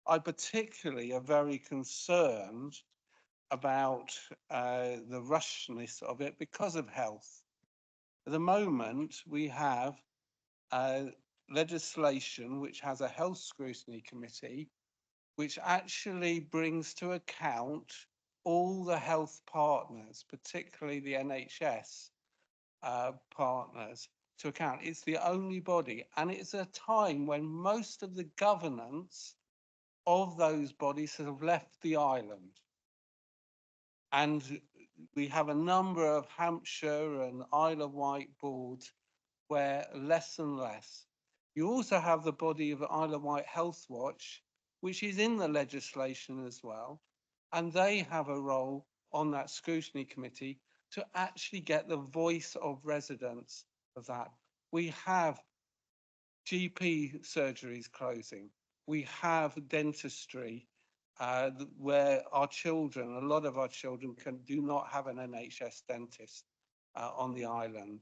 I particularly are very concerned about the rushness of it because of health. At the moment, we have legislation which has a health scrutiny committee, which actually brings to account all the health partners, particularly the NHS partners, to account. It's the only body, and it's a time when most of the governance of those bodies have left the island. And we have a number of Hampshire and Isle of Wight boards where less and less. You also have the body of Isle of Wight Health Watch, which is in the legislation as well. And they have a role on that scrutiny committee to actually get the voice of residents of that. We have GP surgeries closing. We have dentistry where our children, a lot of our children do not have an NHS dentist on the island.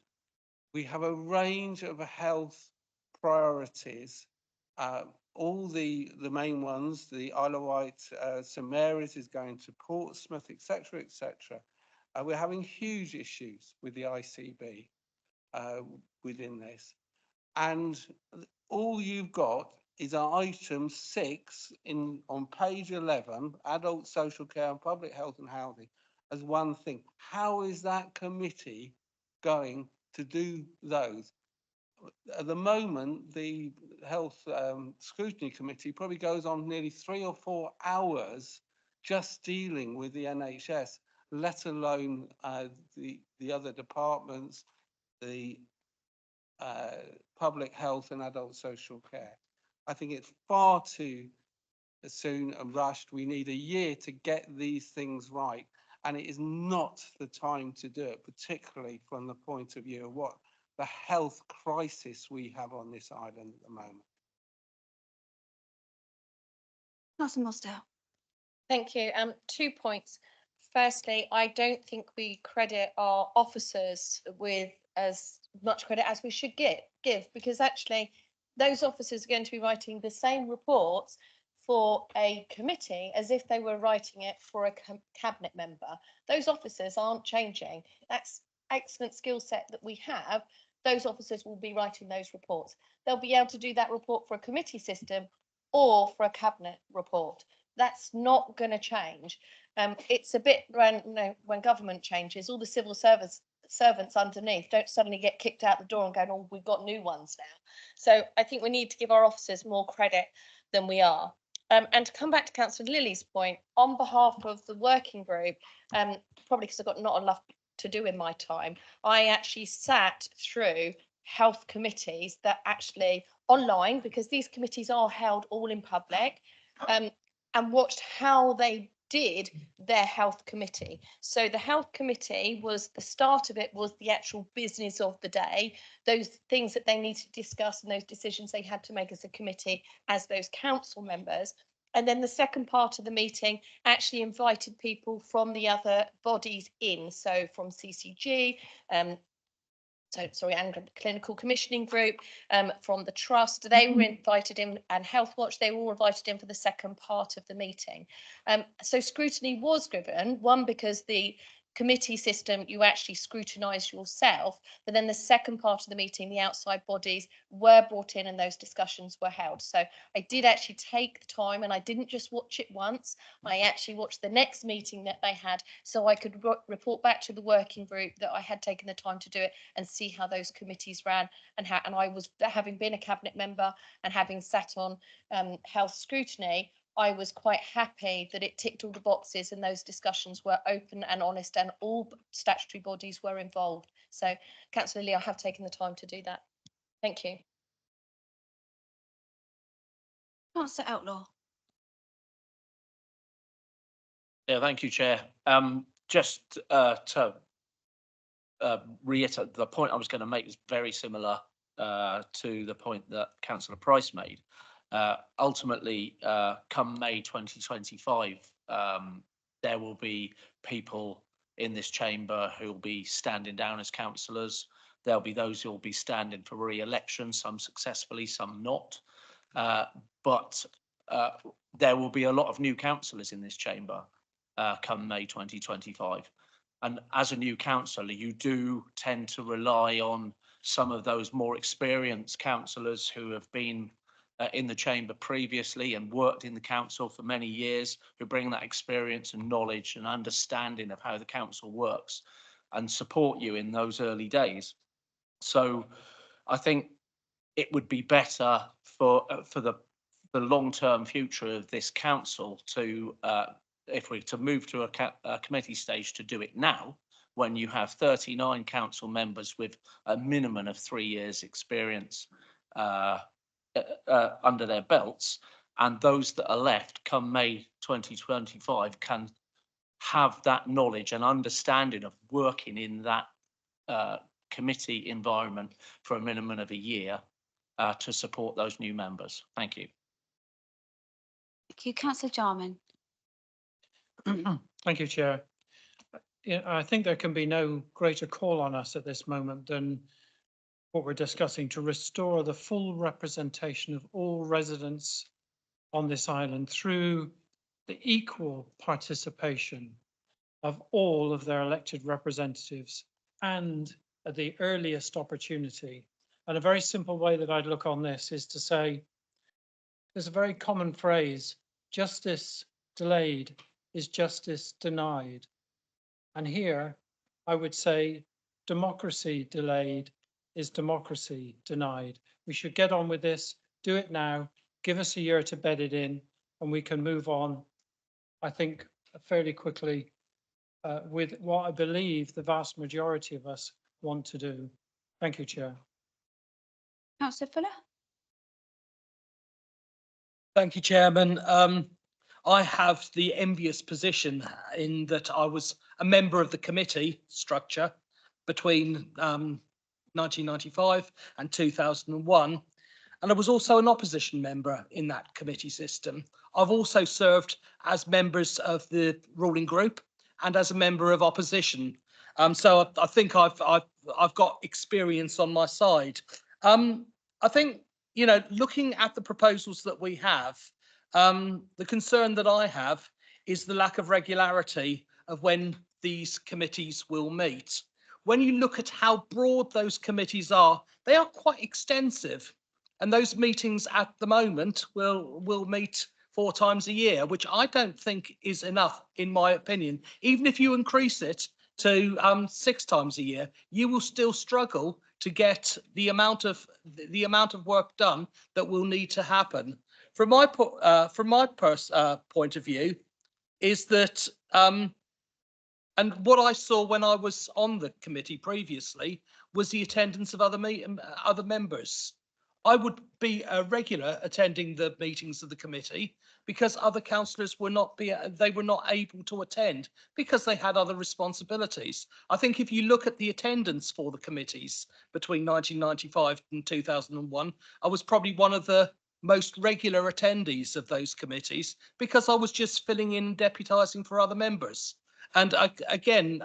We have a range of health priorities. All the main ones, the Isle of Wight, St Mary's is going to Portsmouth, etc., etc. We're having huge issues with the ICB within this. And all you've got is item 6 on page 11, adult social care and public health and housing, as one thing. How is that committee going to do those? At the moment, the health scrutiny committee probably goes on nearly 3 or 4 hours just dealing with the NHS, let alone the other departments, the public health and adult social care. I think it's far too soon and rushed. We need a year to get these things right. And it is not the time to do it, particularly from the point of view of what the health crisis we have on this island at the moment. Councillor Mosdale. Thank you. 2 points. Firstly, I don't think we credit our officers with as much credit as we should give, because actually those officers are going to be writing the same reports for a committee as if they were writing it for a cabinet member. Those officers aren't changing. That's excellent skill set that we have. Those officers will be writing those reports. They'll be able to do that report for a committee system or for a cabinet report. That's not going to change. It's a bit when government changes, all the civil servants underneath don't suddenly get kicked out the door and go, oh, we've got new ones now. So I think we need to give our officers more credit than we are. And to come back to Councillor Lilly's point, on behalf of the working group, probably because I've got not enough to do in my time, I actually sat through health committees that actually online, because these committees are held all in public, and watched how they did their health committee. So the health committee was, the start of it was the actual business of the day, those things that they needed to discuss and those decisions they had to make as a committee, as those council members. And then the second part of the meeting actually invited people from the other bodies in, so from CCG, and Clinical Commissioning Group, from the Trust, they were invited in, and Health Watch, they were all invited in for the second part of the meeting. So scrutiny was given, one, because the committee system, you actually scrutinise yourself, but then the second part of the meeting, the outside bodies were brought in and those discussions were held. So I did actually take the time, and I didn't just watch it once, I actually watched the next meeting that they had, so I could report back to the working group that I had taken the time to do it and see how those committees ran, and I was, having been a cabinet member and having sat on health scrutiny, I was quite happy that it ticked all the boxes and those discussions were open and honest and all statutory bodies were involved. So, Councillor Lee, I have taken the time to do that. Thank you. Councillor Outlaw. Yeah, thank you, Chair. Just to reiterate, the point I was going to make is very similar to the point that Councillor Price made. Ultimately, come May 2025, there will be people in this chamber who will be standing down as councillors. There'll be those who will be standing for re-election, some successfully, some not. But there will be a lot of new councillors in this chamber come May 2025. And as a new councillor, you do tend to rely on some of those more experienced councillors who have been in the chamber previously and worked in the council for many years, who bring that experience and knowledge and understanding of how the council works and support you in those early days. So I think it would be better for the long-term future of this council to, if we're to move to a committee stage, to do it now, when you have 39 council members with a minimum of 3 years experience under their belts, and those that are left come May 2025 can have that knowledge and understanding of working in that committee environment for a minimum of a year to support those new members. Thank you. Thank you, Councillor Jarman. Thank you, Chair. Yeah, I think there can be no greater call on us at this moment than what we're discussing, to restore the full representation of all residents on this island through the equal participation of all of their elected representatives and at the earliest opportunity. And a very simple way that I'd look on this is to say, there's a very common phrase, justice delayed is justice denied. And here I would say democracy delayed is democracy denied. We should get on with this, do it now, give us a year to bed it in, and we can move on, I think, fairly quickly with what I believe the vast majority of us want to do. Thank you, Chair. Councillor Fuller. Thank you, Chairman. I have the envious position in that I was a member of the committee structure between 1995 and 2001, and I was also an opposition member in that committee system. I've also served as members of the ruling group and as a member of opposition. So I think I've got experience on my side. I think, you know, looking at the proposals that we have, the concern that I have is the lack of regularity of when these committees will meet. When you look at how broad those committees are, they are quite extensive. And those meetings at the moment will meet 4 times a year, which I don't think is enough, in my opinion. Even if you increase it to 6 times a year, you will still struggle to get the amount of work done that will need to happen. From my point of view, is that and what I saw when I was on the committee previously was the attendance of other members. I would be a regular attending the meetings of the committee because other councillors were not able to attend because they had other responsibilities. I think if you look at the attendance for the committees between 1995 and 2001, I was probably one of the most regular attendees of those committees because I was just filling in, deputising for other members. And again,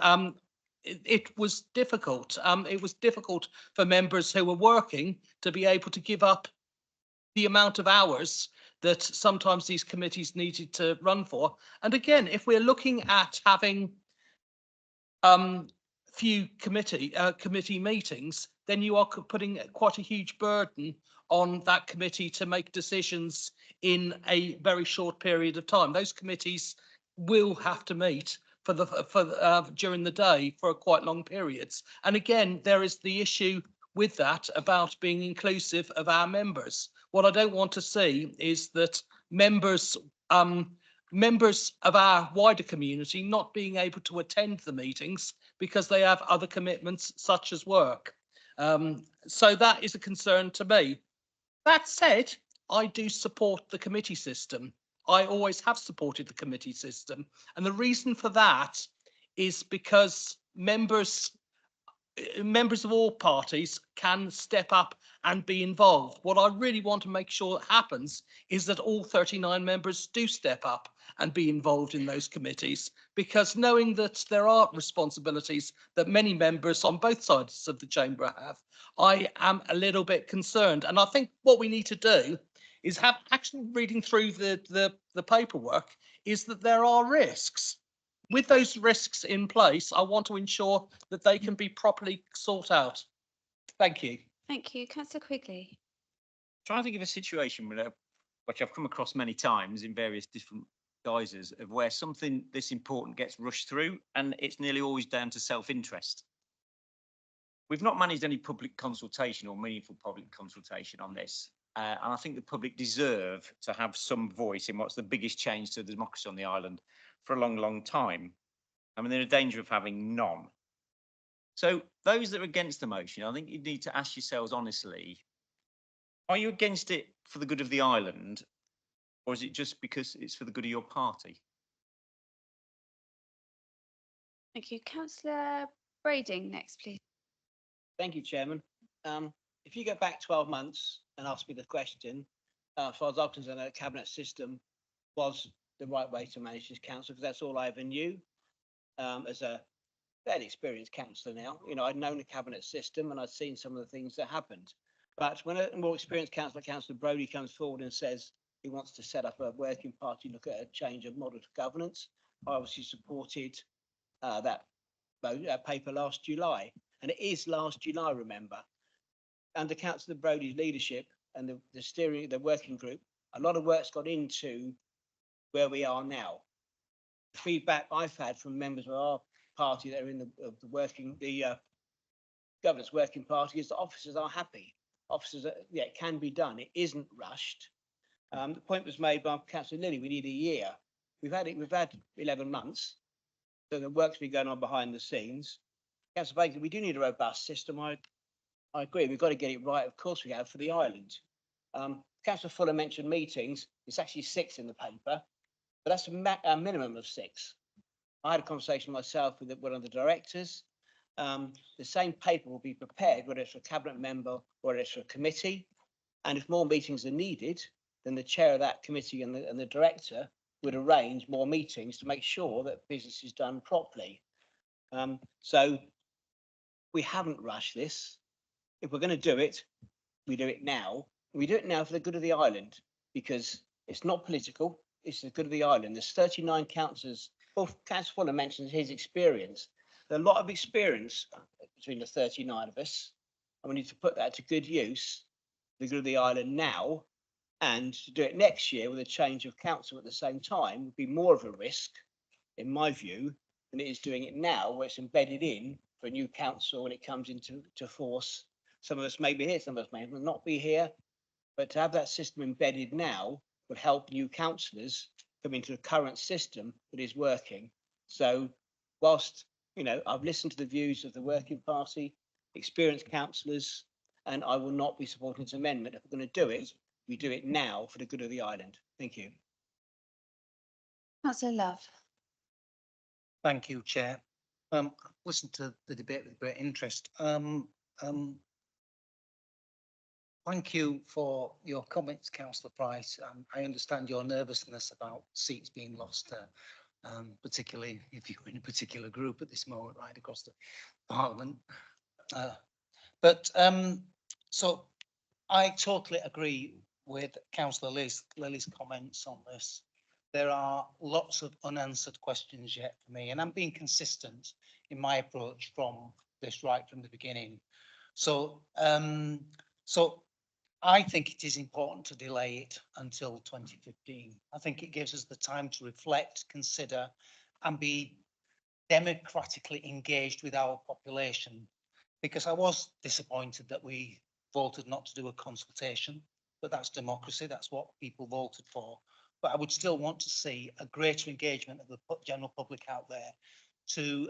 it was difficult. It was difficult for members who were working to be able to give up the amount of hours that sometimes these committees needed to run for. And again, if we're looking at having few committee meetings, then you are putting quite a huge burden on that committee to make decisions in a very short period of time. Those committees will have to meet during the day for quite long periods. And again, there is the issue with that about being inclusive of our members. What I don't want to see is that members of our wider community not being able to attend the meetings because they have other commitments such as work. So that is a concern to me. That said, I do support the committee system. I always have supported the committee system. And the reason for that is because members of all parties can step up and be involved. What I really want to make sure happens is that all 39 members do step up and be involved in those committees, because knowing that there are responsibilities that many members on both sides of the chamber have, I am a little bit concerned. And I think what we need to do is actually reading through the paperwork is that there are risks. With those risks in place, I want to ensure that they can be properly sought out. Thank you. Thank you. Councillor Quigley. Trying to think of a situation which I've come across many times in various different guises of where something this important gets rushed through and it's nearly always down to self-interest. We've not managed any public consultation or meaningful public consultation on this. And I think the public deserve to have some voice in what's the biggest change to democracy on the island for a long, long time. I mean, they're in danger of having none. So those that are against the motion, I think you need to ask yourselves honestly, are you against it for the good of the island, or is it just because it's for the good of your party? Thank you. Councillor Brading next, please. Thank you, Chairman. If you go back 12 months and ask me the question, as far as I'm concerned, a cabinet system was the right way to manage this council, because that's all I ever knew. As a fairly experienced councillor now, you know, I'd known the cabinet system and I'd seen some of the things that happened. But when a more experienced councillor, Councillor Brodie, comes forward and says he wants to set up a working party, look at a change of model to governance, I obviously supported that paper last July. And it is last July, remember. Under Councillor Brodie's leadership and the working group, a lot of work's got into where we are now. The feedback I've had from members of our party that are in the governance working party is that officers are happy. Officers, yeah, it can be done. It isn't rushed. The point was made by Councillor Lilly. We need a year. We've had 11 months. So the work's been going on behind the scenes. Councillor Baker, we do need a robust system. I agree. We've got to get it right. Of course we have, for the island. Councillor Fuller mentioned meetings. It's actually 6 in the paper, but that's a minimum of 6. I had a conversation myself with one of the directors. The same paper will be prepared, whether it's for a cabinet member or whether it's for a committee. And if more meetings are needed, then the chair of that committee and the director would arrange more meetings to make sure that business is done properly. So we haven't rushed this. If we're going to do it, we do it now. We do it now for the good of the island, because it's not political. It's the good of the island. There's 39 councillors. Well, Councillor Fuller mentions his experience. There's a lot of experience between the 39 of us, and we need to put that to good use, the good of the island now, and to do it next year with a change of council at the same time would be more of a risk, in my view, than it is doing it now, where it's embedded in for a new council when it comes into force. Some of us may be here, some of us may not be here, but to have that system embedded now would help new councillors come into the current system that is working. So whilst, you know, I've listened to the views of the working party, experienced councillors, and I will not be supporting this amendment. If we're going to do it, we do it now for the good of the island. Thank you. Councillor Love. Thank you, Chair. Listened to the debate with great interest. Thank you for your comments, Councillor Price. I understand your nervousness about seats being lost, particularly if you're in a particular group at this moment right across the Parliament. So I totally agree with Councillor Lilly's comments on this. There are lots of unanswered questions yet for me, and I'm being consistent in my approach from this right from the beginning. So I think it is important to delay it until 2015. I think it gives us the time to reflect, consider, and be democratically engaged with our population. Because I was disappointed that we voted not to do a consultation, but that's democracy. That's what people voted for. But I would still want to see a greater engagement of the general public out there to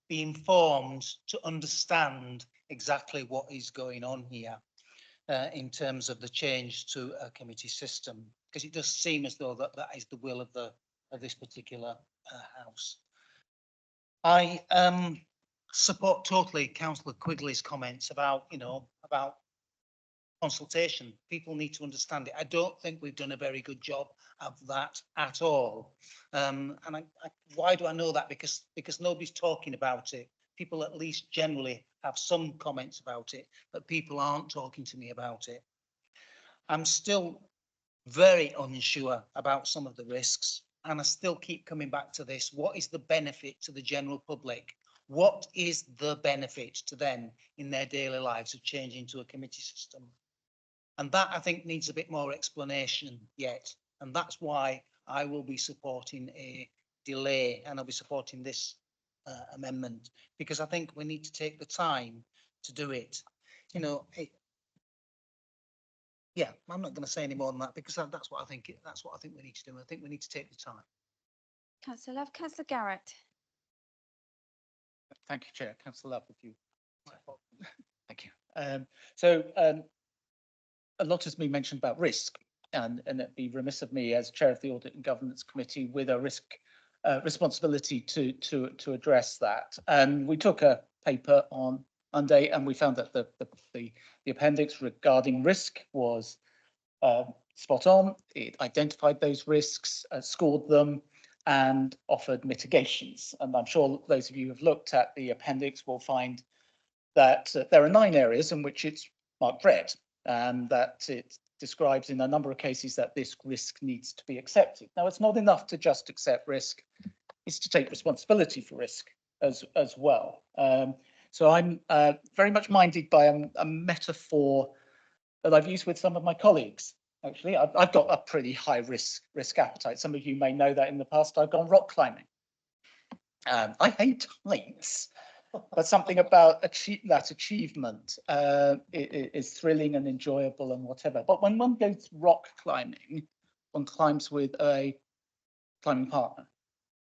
be informed, to understand exactly what is going on here. In terms of the change to a committee system, because it does seem as though that is the will of this particular House. I support totally Councillor Quigley's comments about, you know, about consultation. People need to understand it. I don't think we've done a very good job of that at all. And why do I know that? Because nobody's talking about it. People at least generally have some comments about it, but people aren't talking to me about it. I'm still very unsure about some of the risks. And I still keep coming back to this. What is the benefit to the general public? What is the benefit to them in their daily lives of changing to a committee system? And that I think needs a bit more explanation yet. And that's why I will be supporting a delay, and I'll be supporting this amendment, because I think we need to take the time to do it. You know, yeah, I'm not going to say any more than that, because that's what I think. That's what I think we need to do. I think we need to take the time. Councillor Love, Councillor Garrett. Thank you, Chair. Councillor Love, with you. Thank you. A lot has been mentioned about risk, and it'd be remiss of me as Chair of the Audit and Governance Committee with a risk responsibility to address that. And we took a paper on Monday, and we found that the appendix regarding risk was spot on. It identified those risks, scored them, and offered mitigations. And I'm sure those of you who have looked at the appendix will find that there are 9 areas in which it's marked red, and that it describes in a number of cases that this risk needs to be accepted. Now, it's not enough to just accept risk, it's to take responsibility for risk as well. So I'm very much minded by a metaphor that I've used with some of my colleagues. Actually, I've got a pretty high risk appetite. Some of you may know that in the past I've gone rock climbing. I hate heights, but something about that achievement is thrilling and enjoyable and whatever. But when one goes rock climbing, one climbs with a climbing partner.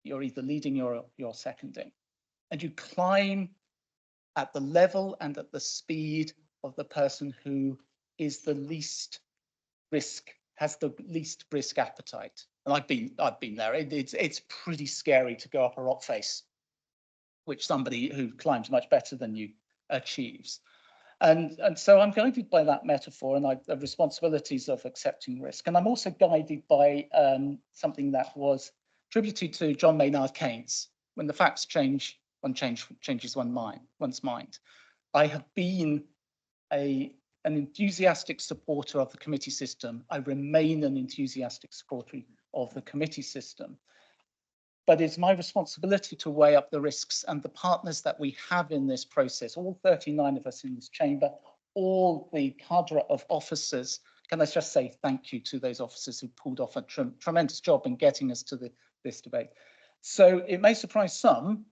You're either leading or you're seconding, and you climb at the level and at the speed of the person who is the least risk, has the least risk appetite. And I've been there. It's pretty scary to go up a rock face, which somebody who climbs much better than you achieves. And so I'm guided by that metaphor and the responsibilities of accepting risk. And I'm also guided by something that was attributed to John Maynard Keynes: when the facts change, one changes one's mind. I have been an enthusiastic supporter of the committee system. I remain an enthusiastic supporter of the committee system. But it's my responsibility to weigh up the risks, and the partners that we have in this process, all 39 of us in this chamber, all the cadre of officers. Can I just say thank you to those officers who pulled off a tremendous job in getting us to this debate. So it may surprise some,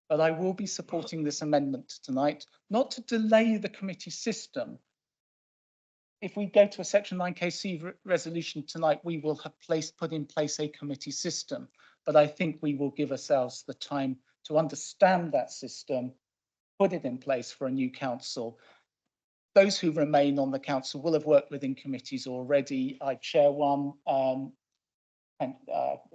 but I will be supporting this amendment tonight, not to delay the committee system. If we go to a Section 9KC resolution tonight, we will have put in place a committee system. But I think we will give ourselves the time to understand that system, put it in place for a new council. Those who remain on the council will have worked within committees already. I chair one, and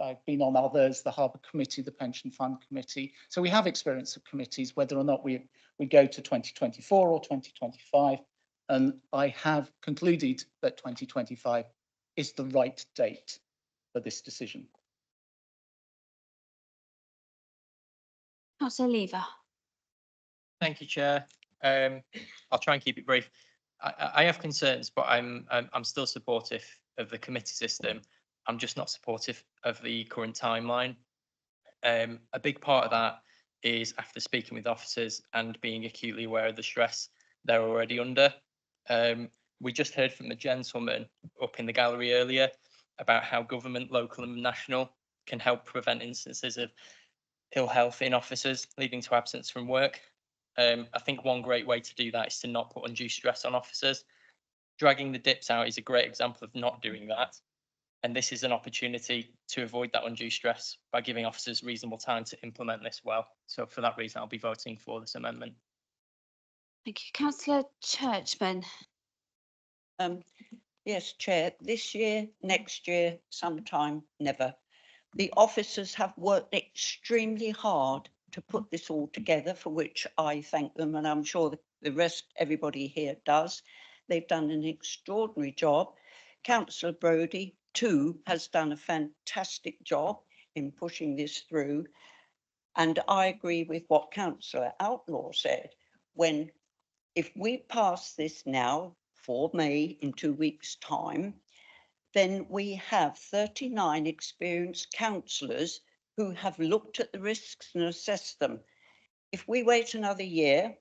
I've been on others, the Harbour Committee, the Pension Fund Committee. So we have experience of committees, whether or not we go to 2024 or 2025. And I have concluded that 2025 is the right date for this decision. Councillor Lever. Thank you, Chair. I'll try and keep it brief. I have concerns, but I'm still supportive of the committee system. I'm just not supportive of the current timeline. A big part of that is after speaking with officers and being acutely aware of the stress they're already under. We just heard from the gentleman up in the gallery earlier about how government, local and national, can help prevent instances of ill health in officers leading to absence from work. I think one great way to do that is to not put undue stress on officers. Dragging the dips out is a great example of not doing that. And this is an opportunity to avoid that undue stress by giving officers reasonable time to implement this well. So for that reason, I'll be voting for this amendment. Thank you. Councillor Churchman. Yes, Chair, this year, next year, sometime, never. The officers have worked extremely hard to put this all together, for which I thank them, and I'm sure the rest, everybody here does. They've done an extraordinary job. Councillor Brodie, too, has done a fantastic job in pushing this through. And I agree with what Councillor Outlaw said. If we pass this now for May in 2 weeks' time, then we have 39 experienced councillors who have looked at the risks and assessed them. If we wait another year,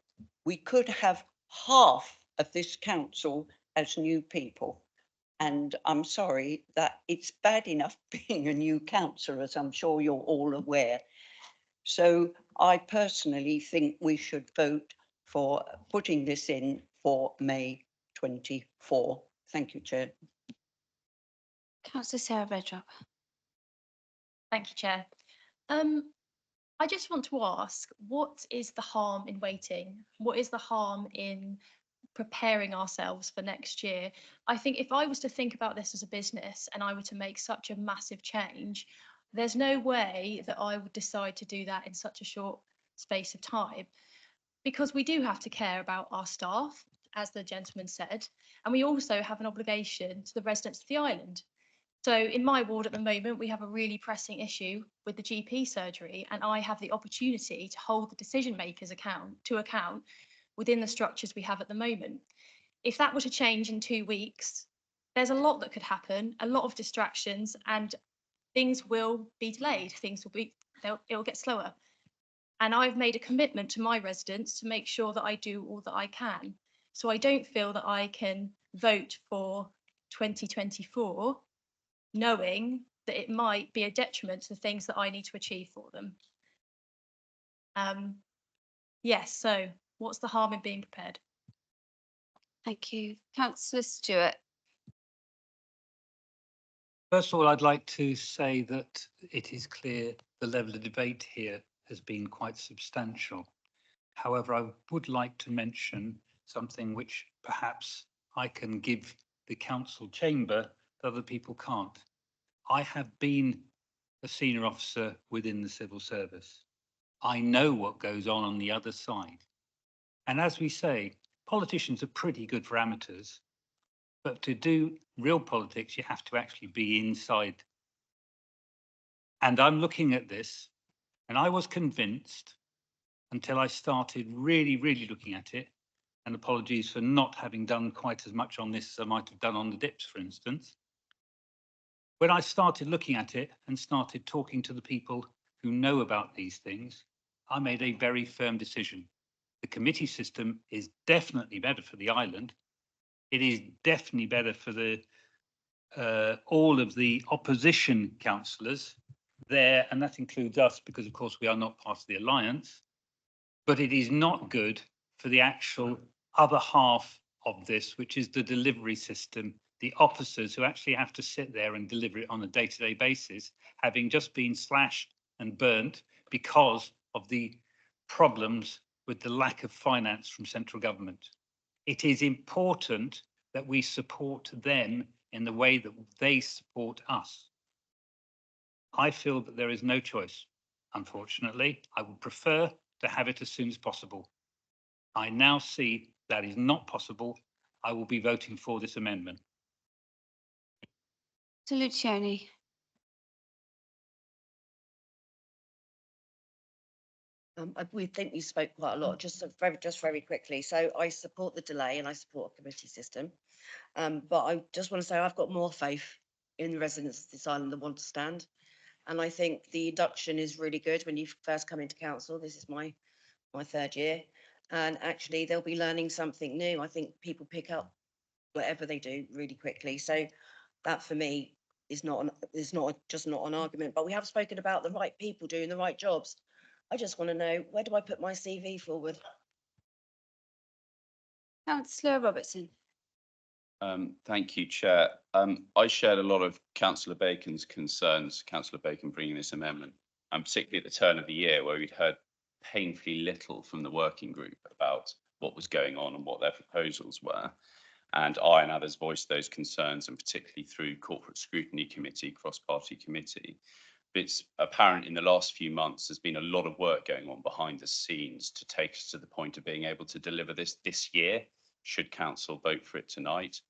we could have half of this council as new people. And I'm sorry that it's bad enough being a new councillor, as I'm sure you're all aware. So I personally think we should vote for putting this in for May 24. Thank you, Chair. Councillor Sarah Bedrock. Thank you, Chair. I just want to ask, what is the harm in waiting? What is the harm in preparing ourselves for next year? I think if I was to think about this as a business and I were to make such a massive change, there's no way that I would decide to do that in such a short space of time, because we do have to care about our staff, as the gentleman said, and we also have an obligation to the residents of the island. So in my ward at the moment, we have a really pressing issue with the GP surgery, and I have the opportunity to hold the decision makers to account within the structures we have at the moment. If that were to change in 2 weeks, there's a lot that could happen, a lot of distractions, and things will be delayed. It'll get slower. And I've made a commitment to my residents to make sure that I do all that I can. So I don't feel that I can vote for 2024 knowing that it might be a detriment to the things that I need to achieve for them. Yes, so what's the harm in being prepared? Thank you. Councillor Stewart. First of all, I'd like to say that it is clear the level of debate here has been quite substantial. However, I would like to mention something which perhaps I can give the council chamber that other people can't. I have been a senior officer within the civil service. I know what goes on the other side. And as we say, politicians are pretty good for amateurs, but to do real politics, you have to actually be inside. And I'm looking at this, and I was convinced until I started really, really looking at it, and apologies for not having done quite as much on this as I might have done on the dips, for instance. When I started looking at it and started talking to the people who know about these things, I made a very firm decision. The committee system is definitely better for the island. It is definitely better for the all of the opposition councillors there, and that includes us because, of course, we are not part of the alliance. But it is not good for the actual other half of this, which is the delivery system, the officers who actually have to sit there and deliver it on a day-to-day basis, having just been slashed and burnt because of the problems with the lack of finance from central government. It is important that we support them in the way that they support us. I feel that there is no choice. Unfortunately, I would prefer to have it as soon as possible. I now see that is not possible. I will be voting for this amendment. To Luciani. We think we spoke quite a lot, just very quickly. So I support the delay and I support a committee system. But I just want to say I've got more faith in the residents of this island than want to stand. And I think the induction is really good when you first come into council. This is my third year. And actually they'll be learning something new. I think people pick up whatever they do really quickly. So that for me is just not an argument. But we have spoken about the right people doing the right jobs. I just want to know, where do I put my CV forward? Councillor Robertson. Thank you, Chair. I shared a lot of Councillor Bacon's concerns, Councillor Bacon bringing this amendment, and particularly at the turn of the year where we'd heard painfully little from the working group about what was going on and what their proposals were. And I and others voiced those concerns, and particularly through Corporate Scrutiny Committee, cross-party committee. But it's apparent in the last few months there's been a lot of work going on behind the scenes to take us to the point of being able to deliver this year, should council vote for it tonight.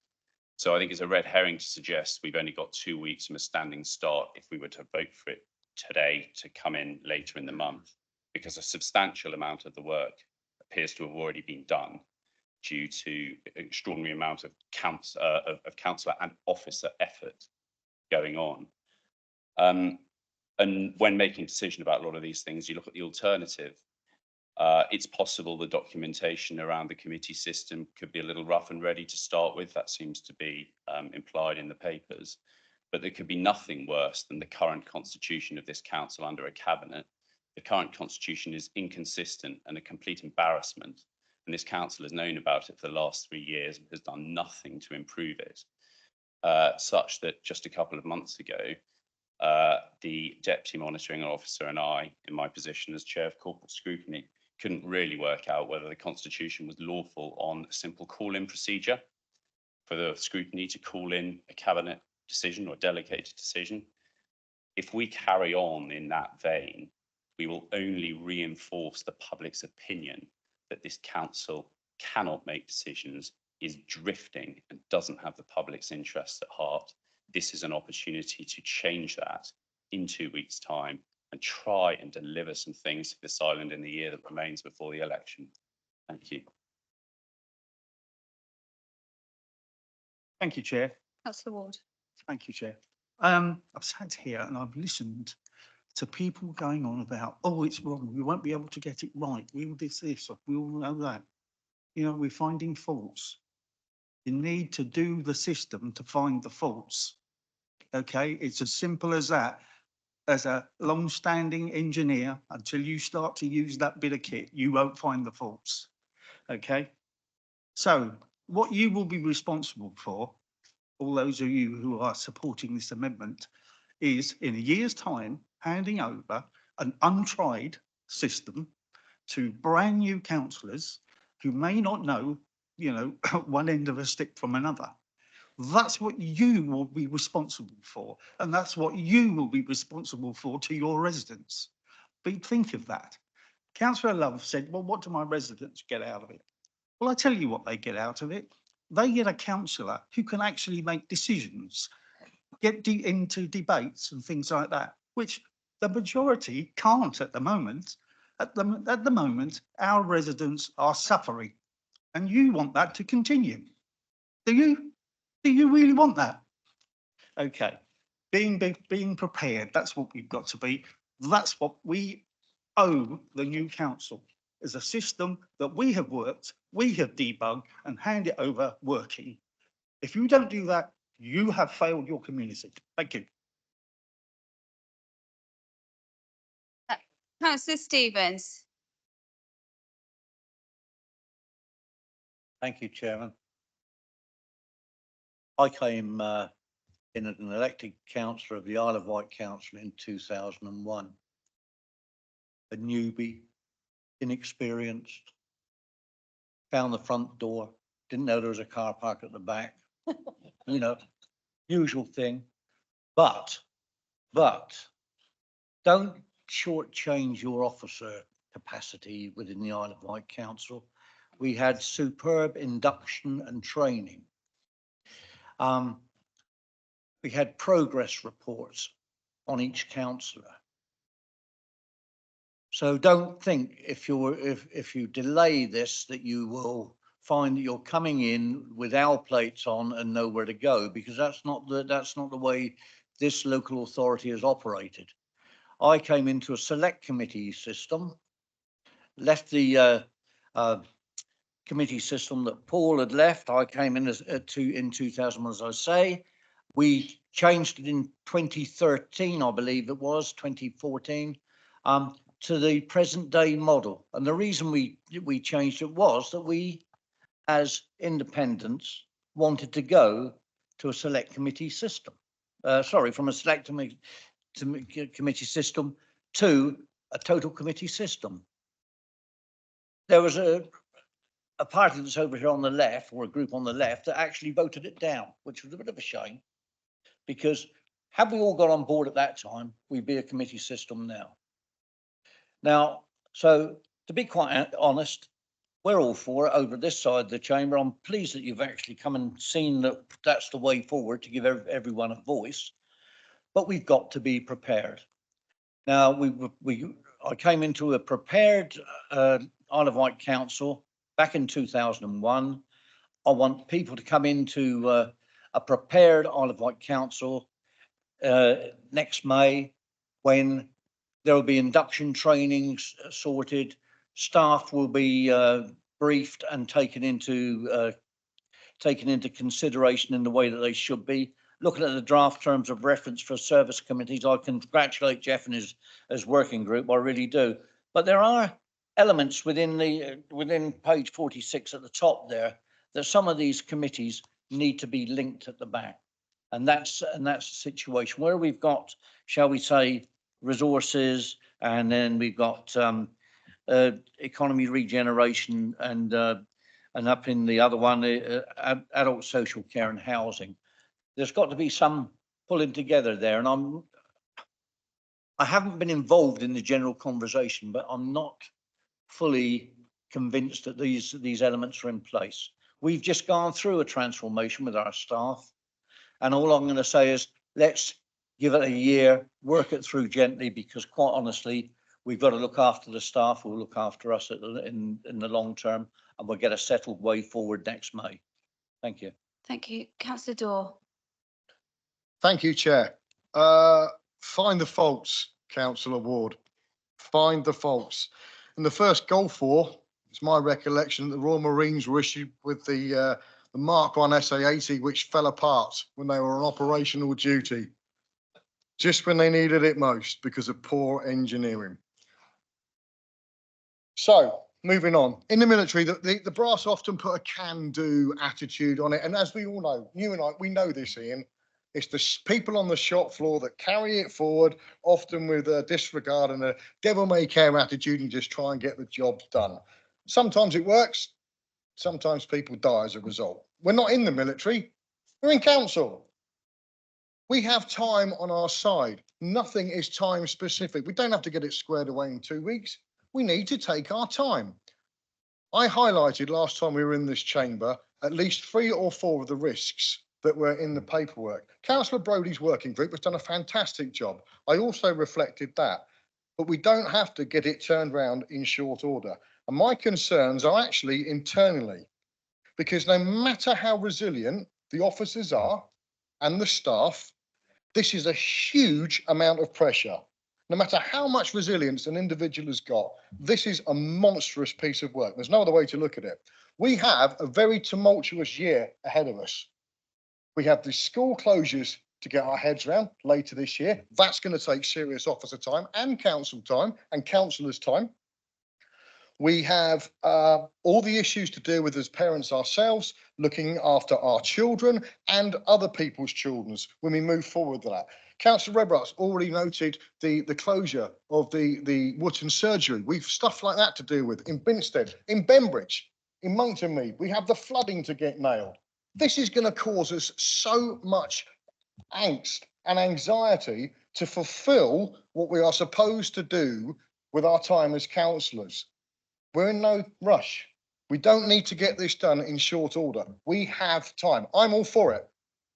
So I think it's a red herring to suggest we've only got 2 weeks from a standing start if we were to vote for it today to come in later in the month, because a substantial amount of the work appears to have already been done due to an extraordinary amount of councillor and officer effort going on. And when making a decision about a lot of these things, you look at the alternative. It's possible the documentation around the committee system could be a little rough and ready to start with. That seems to be implied in the papers. But there could be nothing worse than the current constitution of this council under a cabinet. The current constitution is inconsistent and a complete embarrassment. And this council has known about it for the last 3 years and has done nothing to improve it. Such that just a couple of months ago, the deputy monitoring officer and I, in my position as chair of corporate scrutiny, couldn't really work out whether the constitution was lawful on a simple call-in procedure for the scrutiny to call in a cabinet decision or delegated decision. If we carry on in that vein, we will only reinforce the public's opinion that this council cannot make decisions, is drifting and doesn't have the public's interests at heart. This is an opportunity to change that in 2 weeks' time and try and deliver some things to this island in the year that remains before the election. Thank you. Thank you, Chair. Councillor Ward. Thank you, Chair. I've sat here and I've listened to people going on about, oh, it's wrong, we won't be able to get it right, we will do this, or we will know that. You know, we're finding faults. You need to do the system to find the faults. Okay, it's as simple as that. As a long-standing engineer, until you start to use that bit of kit, you won't find the faults. Okay, so what you will be responsible for, all those of you who are supporting this amendment, is in a year's time handing over an untried system to brand new councillors who may not know, you know, one end of a stick from another. That's what you will be responsible for, and that's what you will be responsible for to your residents. But think of that. Councillor Love said, well, what do my residents get out of it? Well, I tell you what they get out of it. They get a councillor who can actually make decisions, get into debates and things like that, which the majority can't at the moment. At the moment, our residents are suffering, and you want that to continue. Do you? Do you really want that? Okay, being prepared, that's what we've got to be. That's what we owe the new council, is a system that we have worked, we have debugged and hand it over working. If you don't do that, you have failed your community. Thank you. Councillor Stevens. Thank you, Chairman. I came in as an elected councillor of the Isle of Wight Council in 2001. A newbie, inexperienced, found the front door, didn't know there was a car park at the back, you know, usual thing. But don't shortchange your officer capacity within the Isle of Wight Council. We had superb induction and training. We had progress reports on each councillor. So don't think if you delay this that you will find that you're coming in with our plates on and know where to go, because that's not the way this local authority has operated. I came into a select committee system, left the committee system that Paul had left. I came in in 2000, as I say. We changed it in 2013, I believe it was, 2014, to the present day model. And the reason we changed it was that we, as independents, wanted to go to a select committee system. From a select committee system to a total committee system. There was a party that's over here on the left, or a group on the left, that actually voted it down, which was a bit of a shame, because had we all got on board at that time, we'd be a committee system now. Now, so to be quite honest, we're all for it over this side of the chamber. I'm pleased that you've actually come and seen that that's the way forward to give everyone a voice, but we've got to be prepared. Now, I came into a prepared Isle of Wight Council back in 2001. I want people to come into a prepared Isle of Wight Council next May, when there will be induction trainings sorted, staff will be briefed and taken into consideration in the way that they should be. Looking at the draft terms of reference for service committees, I congratulate Jeff and his working group. I really do. But there are elements within page 46 at the top there that some of these committees need to be linked at the back, and that's the situation where we've got, shall we say, resources, and then we've got economy regeneration, and up in the other one, adult social care and housing. There's got to be some pulling together there, and I haven't been involved in the general conversation, but I'm not fully convinced that these elements are in place. We've just gone through a transformation with our staff, and all I'm going to say is let's give it a year, work it through gently, because quite honestly, we've got to look after the staff who will look after us in the long term, and we'll get a settled way forward next May. Thank you. Thank you. Councillor Dorr. Thank you, Chair. Find the faults, Councillor Ward. Find the faults. In the first Gulf War, it's my recollection that the Royal Marines were issued with the Mark 1 SA-80, which fell apart when they were on operational duty, just when they needed it most because of poor engineering. So, moving on. In the military, the brass often put a can-do attitude on it. And as we all know, you and I, we know this, Ian, it's the people on the shop floor that carry it forward, often with a disregard and a devil-may-care attitude, and just try and get the job done. Sometimes it works. Sometimes people die as a result. We're not in the military. We're in council. We have time on our side. Nothing is time specific. We don't have to get it squared away in 2 weeks. We need to take our time. I highlighted last time we were in this chamber at least 3 or 4 of the risks that were in the paperwork. Councillor Brodie's working group has done a fantastic job. I also reflected that, but we don't have to get it turned around in short order. And my concerns are actually internally, because no matter how resilient the officers are and the staff, this is a huge amount of pressure. No matter how much resilience an individual has got, this is a monstrous piece of work. There's no other way to look at it. We have a very tumultuous year ahead of us. We have the school closures to get our heads around later this year. That's going to take serious officer time and council time and councillors' time. We have all the issues to deal with as parents ourselves, looking after our children and other people's children when we move forward with that. Councillor Redbrught's already noted the closure of the Wootton surgery. We've stuff like that to deal with in Binstead, in Bembridge, in Monkton Mead. We have the flooding to get nailed. This is going to cause us so much angst and anxiety to fulfil what we are supposed to do with our time as councillors. We're in no rush. We don't need to get this done in short order. We have time. I'm all for it.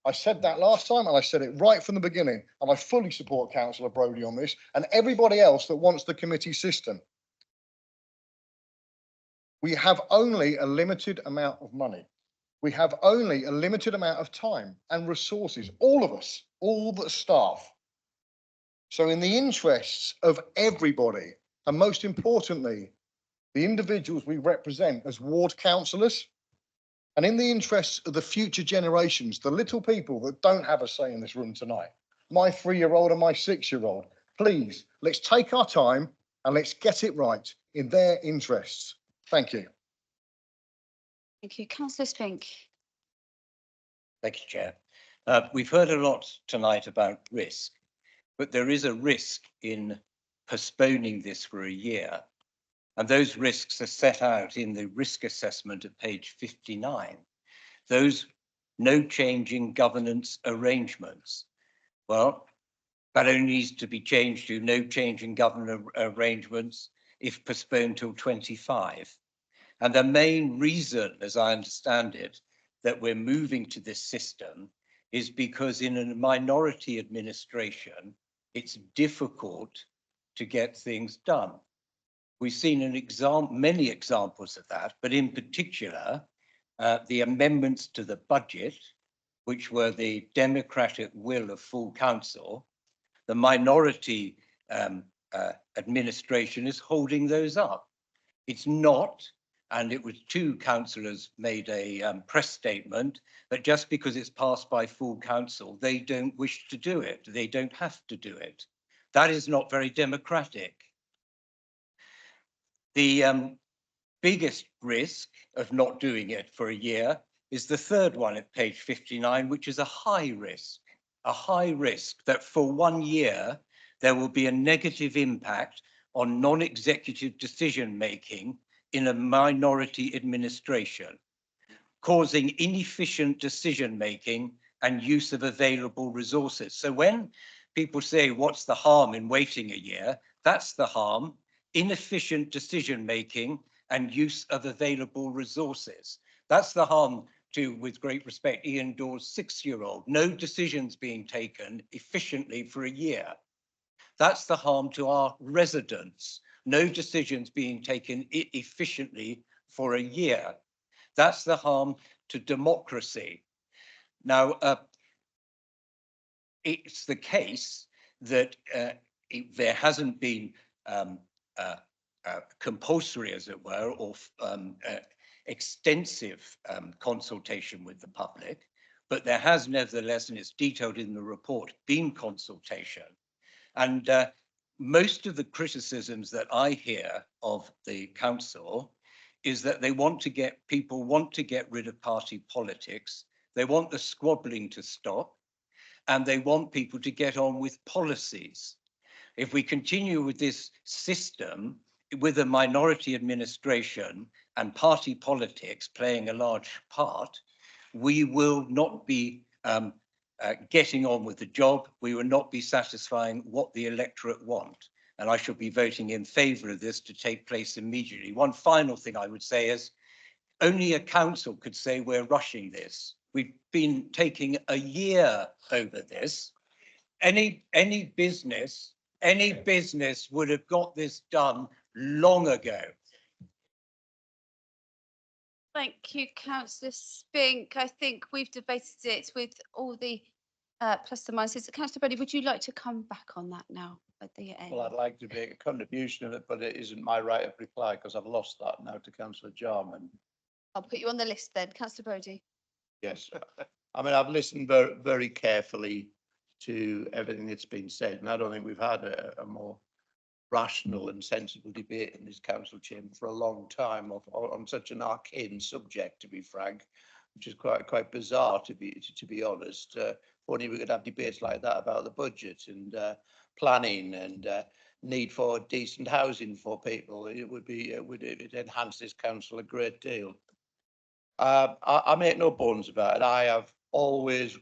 I said that last time, and I said it right from the beginning, and I fully support Councillor Brodie on this and everybody else that wants the committee system. We have only a limited amount of money. We have only a limited amount of time and resources, all of us, all the staff. So in the interests of everybody, and most importantly, the individuals we represent as ward councillors, and in the interests of the future generations, the little people that don't have a say in this room tonight, my 3-year-old and my 6-year-old, please, let's take our time and let's get it right in their interests. Thank you. Thank you. Councillor Spink. Thank you, Chair. We've heard a lot tonight about risk, but there is a risk in postponing this for a year. And those risks are set out in the risk assessment at page 59. Those no change in governance arrangements. Well, that only needs to be changed to no change in governance arrangements if postponed till 25. And the main reason, as I understand it, that we're moving to this system is because in a minority administration, it's difficult to get things done. We've seen many examples of that, but in particular, the amendments to the budget, which were the democratic will of full council, the minority administration is holding those up. It's not, and it was two councillors made a press statement that just because it's passed by full council, they don't wish to do it. They don't have to do it. That is not very democratic. The biggest risk of not doing it for a year is the third one at page 59, which is a high risk that for 1 year, there will be a negative impact on non-executive decision-making in a minority administration, causing inefficient decision-making and use of available resources. So when people say, what's the harm in waiting a year? That's the harm, inefficient decision-making and use of available resources. That's the harm to, with great respect, Ian Dawes' 6-year-old. No decisions being taken efficiently for a year. That's the harm to our residents. No decisions being taken efficiently for a year. That's the harm to democracy. Now, it's the case that there hasn't been compulsory, as it were, or extensive consultation with the public, but there has nevertheless, and it's detailed in the report, been consultation. And most of the criticisms that I hear of the council is that they want to get, people want to get rid of party politics. They want the squabbling to stop, and they want people to get on with policies. If we continue with this system, with a minority administration and party politics playing a large part, we will not be getting on with the job. We will not be satisfying what the electorate want. And I shall be voting in favour of this to take place immediately. One final thing I would say is only a council could say we're rushing this. We've been taking a year over this. Any business would have got this done long ago. Thank you, Councillor Spink. I think we've debated it with all the plus and minuses. Councillor Bodie, would you like to come back on that now at the end? Well, I'd like to make a contribution of it, but it isn't my right of reply because I've lost that now to Councillor Jarman. I'll put you on the list then, Councillor Bodie. Yes, I mean, I've listened very, very carefully to everything that's been said, and I don't think we've had a more rational and sensible debate in this council chamber for a long time on such an arcane subject, to be frank, which is quite bizarre to be honest. Only we could have debates like that about the budget and planning and need for decent housing for people. It would enhance this council a great deal. I make no bones about it. I have always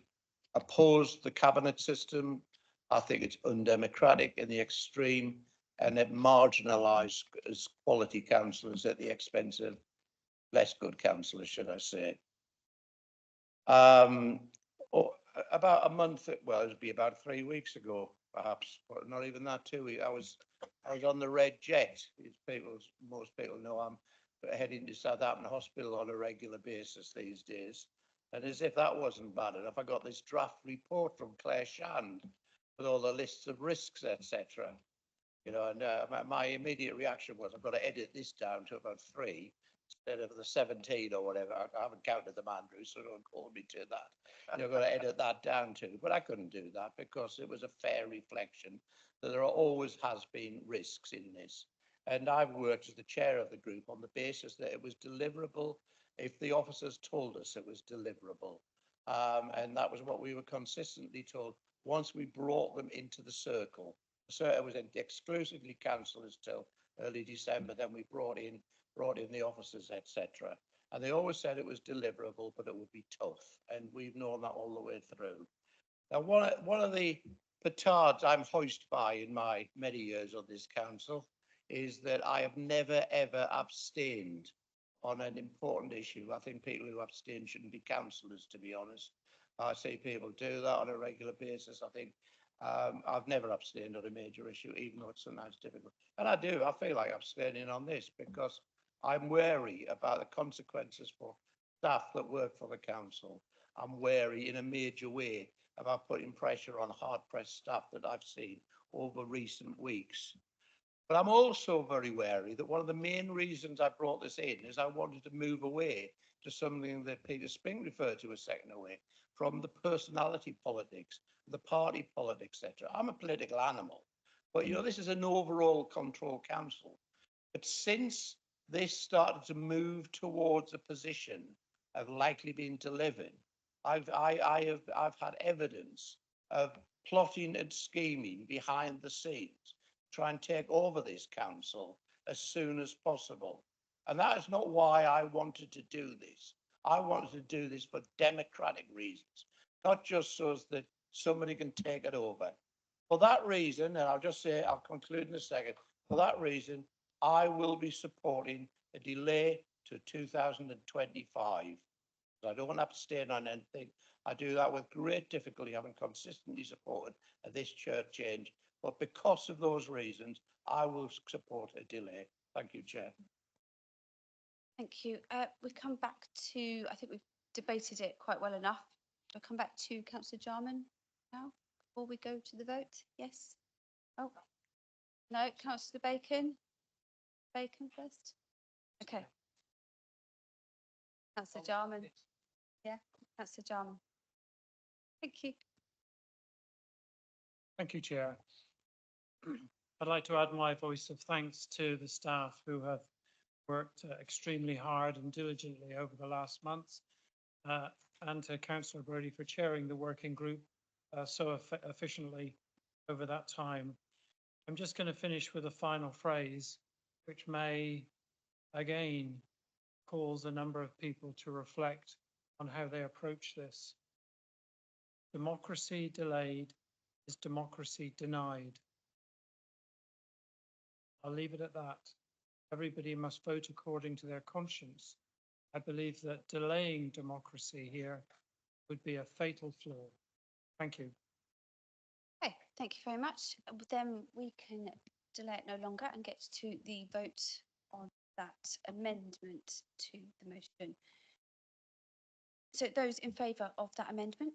opposed the cabinet system. I think it's undemocratic in the extreme, and it marginalised quality councillors at the expense of less good councillors, should I say. About a month, well, it would be about 3 weeks ago, perhaps, but not even that, 2 weeks. I was on the Red Jet. Most people know I'm heading to Southampton Hospital on a regular basis these days. And as if that wasn't bad enough, I got this draft report from Claire Shand with all the lists of risks, etc. You know, and my immediate reaction was, I've got to edit this down to about 3 instead of the 17 or whatever. I haven't counted them, Andrew, so don't call me to that. You've got to edit that down too. But I couldn't do that because it was a fair reflection that there always has been risks in this. And I've worked as the chair of the group on the basis that it was deliverable if the officers told us it was deliverable. And that was what we were consistently told once we brought them into the circle. So it was exclusively councillors till early December. Then we brought in the officers, etc. And they always said it was deliverable, but it would be tough. And we've known that all the way through. Now, one of the petards I'm hoisted by in my many years on this council is that I have never, ever abstained on an important issue. I think people who abstain shouldn't be councillors, to be honest. I see people do that on a regular basis. I think I've never abstained on a major issue, even though it's sometimes difficult. And I feel like abstaining on this because I'm wary about the consequences for staff that work for the council. I'm wary in a major way about putting pressure on hard-pressed staff that I've seen over recent weeks. But I'm also very wary that one of the main reasons I brought this in is I wanted to move away to something that Peter Spink referred to a second away, from the personality politics, the party politics, etc. I'm a political animal, but this is an overall control council. But since this started to move towards a position of likely being delivered, I've had evidence of plotting and scheming behind the scenes, try and take over this council as soon as possible. And that is not why I wanted to do this. I wanted to do this for democratic reasons, not just so that somebody can take it over. For that reason, and I'll conclude in a second, for that reason, I will be supporting a delay to 2025. I don't abstain on anything. I do that with great difficulty, having consistently supported this church change. But because of those reasons, I will support a delay. Thank you, Chair. Thank you. We come back to, I think we've debated it quite well enough. We'll come back to Councillor Jarman now, before we go to the vote. Yes? Oh, no, Councillor Bacon? Bacon first? Okay. Councillor Jarman. Yeah, Councillor Jarman. Thank you. Thank you, Chair. I'd like to add my voice of thanks to the staff who have worked extremely hard and diligently over the last months, and to Councillor Brodie for chairing the working group so efficiently over that time. I'm just going to finish with a final phrase, which may again cause a number of people to reflect on how they approach this. Democracy delayed is democracy denied. I'll leave it at that. Everybody must vote according to their conscience. I believe that delaying democracy here would be a fatal flaw. Thank you. Okay, thank you very much. Then we can delay it no longer and get to the vote on that amendment to the motion. So those in favour of that amendment?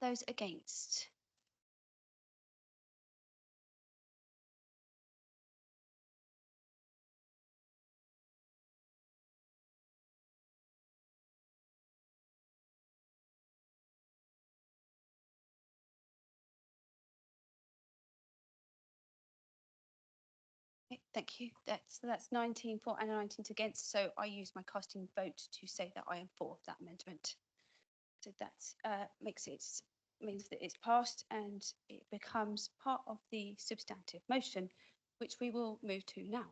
Those against? Okay, thank you. That's 19 for and 19 against. So I use my casting vote to say that I am for that amendment. So that means that it's passed and it becomes part of the substantive motion, which we will move to now.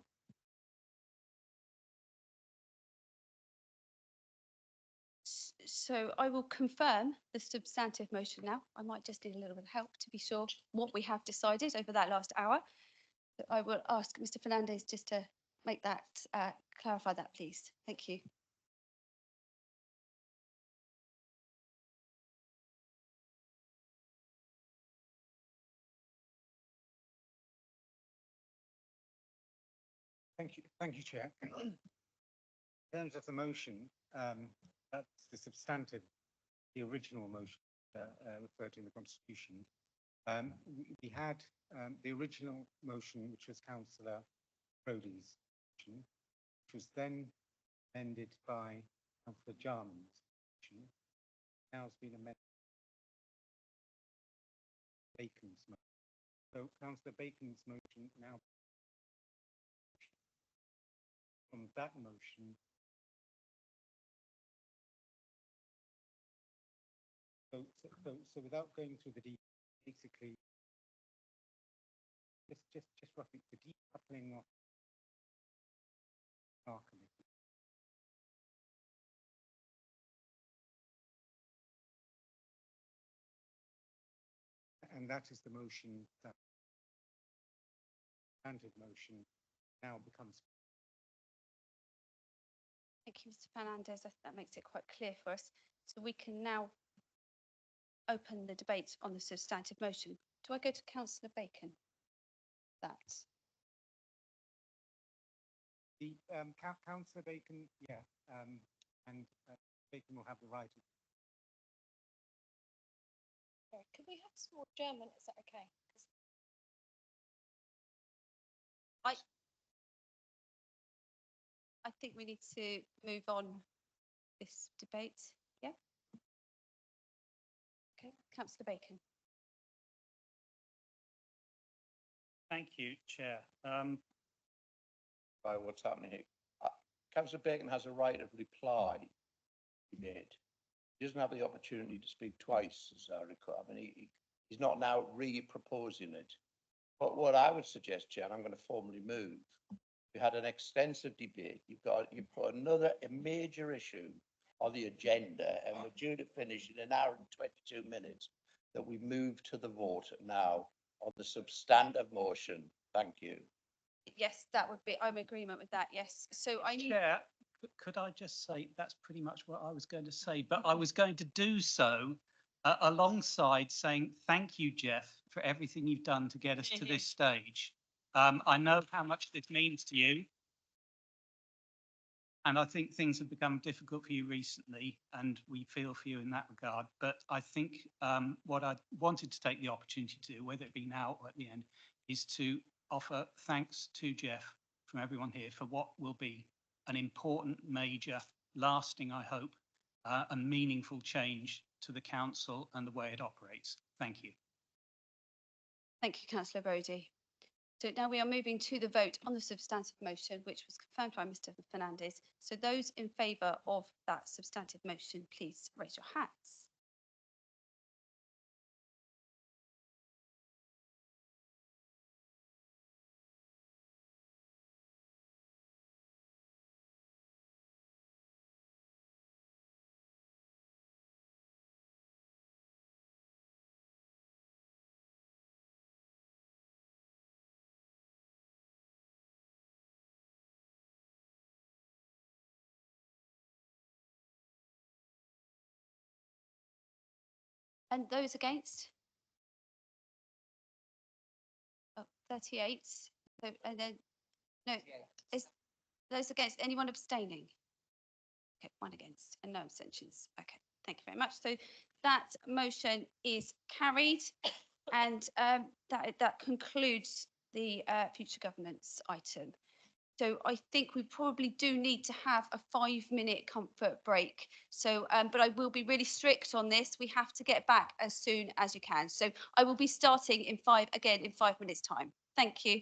So I will confirm the substantive motion now. I might just need a little bit of help to be sure what we have decided over that last hour. So I will ask Mr. Fernandez just to make that, clarify that, please. Thank you. Thank you, Chair. In terms of the motion, that's the substantive, the original motion referred to in the Constitution. We had the original motion, which was Councillor Brodie's motion, which was then amended by Councillor Jarman's motion. Now has been amended by Bacon's motion. So Councillor Bacon's motion now from that motion. So without going through the details, basically, just roughly the decoupling of our committee. And that is the motion, that standard motion now becomes. Thank you, Mr. Fernandez. I think that makes it quite clear for us. So we can now open the debate on the substantive motion. Do I go to Councillor Bacon? That. The Councillor Bacon, yeah, and Bacon will have the right. Could we have some more German? Is that okay? I think we need to move on this debate. Yeah. Okay, Councillor Bacon. Thank you, Chair. By what's happening here. Councillor Bacon has a right of reply. He made. He doesn't have the opportunity to speak twice, as I recall. I mean, he's not now re-proposing it. But what I would suggest, Chair, and I'm going to formally move, we had an extensive debate. You put another major issue on the agenda, and we're due to finish in an hour and 22 minutes. That we move to the vote now on the substantive motion. Thank you. Yes, that would be, I'm in agreement with that, yes. So I need. Chair, could I just say, that's pretty much what I was going to say, but I was going to do so alongside saying, thank you, Jeff, for everything you've done to get us to this stage. I know how much this means to you. And I think things have become difficult for you recently, and we feel for you in that regard. But I think what I wanted to take the opportunity to do, whether it be now or at the end, is to offer thanks to Jeff from everyone here for what will be an important, major, lasting, I hope, and meaningful change to the council and the way it operates. Thank you. Thank you, Councillor Brodie. So now we are moving to the vote on the substantive motion, which was confirmed by Mr. Fernandez. So those in favour of that substantive motion, please raise your hands. And those against? Oh, 38. So, and then, no, is those against, anyone abstaining? Okay, one against and no abstentions. Okay, thank you very much. So that motion is carried and that concludes the future governance item. So I think we probably do need to have a 5-minute comfort break. So, but I will be really strict on this. We have to get back as soon as you can. So I will be starting in 5 minutes time. Thank you.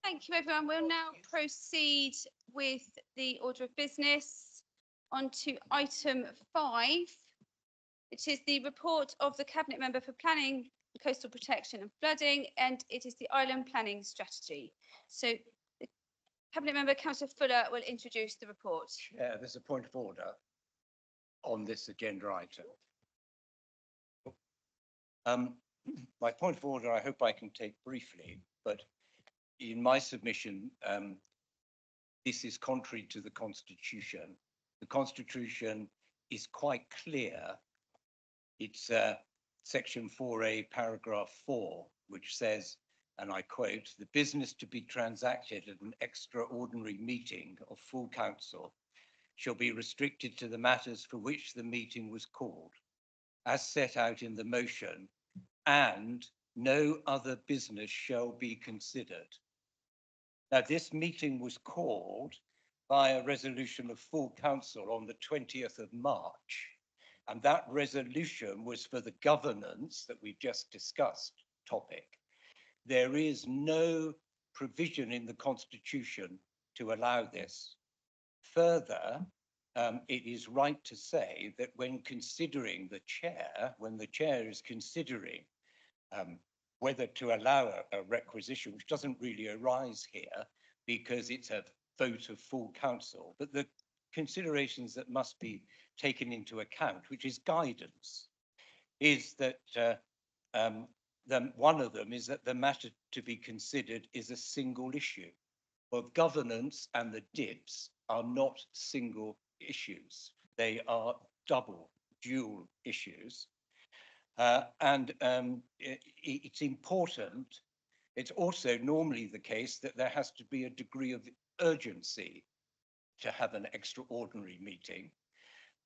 Thank you, everyone. We'll now proceed with the order of business. On to item 5, which is the report of the Cabinet Member for Planning, Coastal Protection and Flooding, and it is the Island Planning Strategy. So the Cabinet Member, Councillor Fuller, will introduce the report. Chair, there's a point of order on this agenda item. My point of order, I hope I can take briefly, but in my submission, this is contrary to the Constitution. The Constitution is quite clear. It's section 4A, paragraph 4, which says, and I quote, "The business to be transacted at an extraordinary meeting of full council shall be restricted to the matters for which the meeting was called, as set out in the motion, and no other business shall be considered." Now, this meeting was called by a resolution of full council on the 20th of March. And that resolution was for the governance that we've just discussed topic. There is no provision in the Constitution to allow this. Further, it is right to say that when considering the chair, when the chair is considering whether to allow a requisition, which doesn't really arise here because it's a vote of full council, but the considerations that must be taken into account, which is guidance, is that one of them is that the matter to be considered is a single issue. Well, governance and the DIPS are not single issues. They are dual issues. It's important. It's also normally the case that there has to be a degree of urgency to have an extraordinary meeting.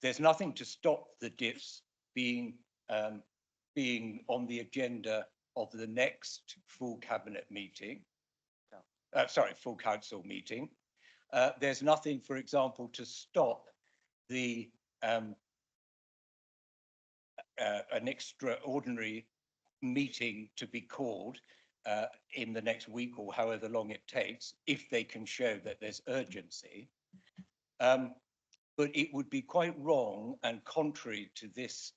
There's nothing to stop the DIPS being on the agenda of the next full cabinet meeting. Full council meeting. There's nothing, for example, to stop the an extraordinary meeting to be called in the next week or however long it takes, if they can show that there's urgency. But it would be quite wrong and contrary to this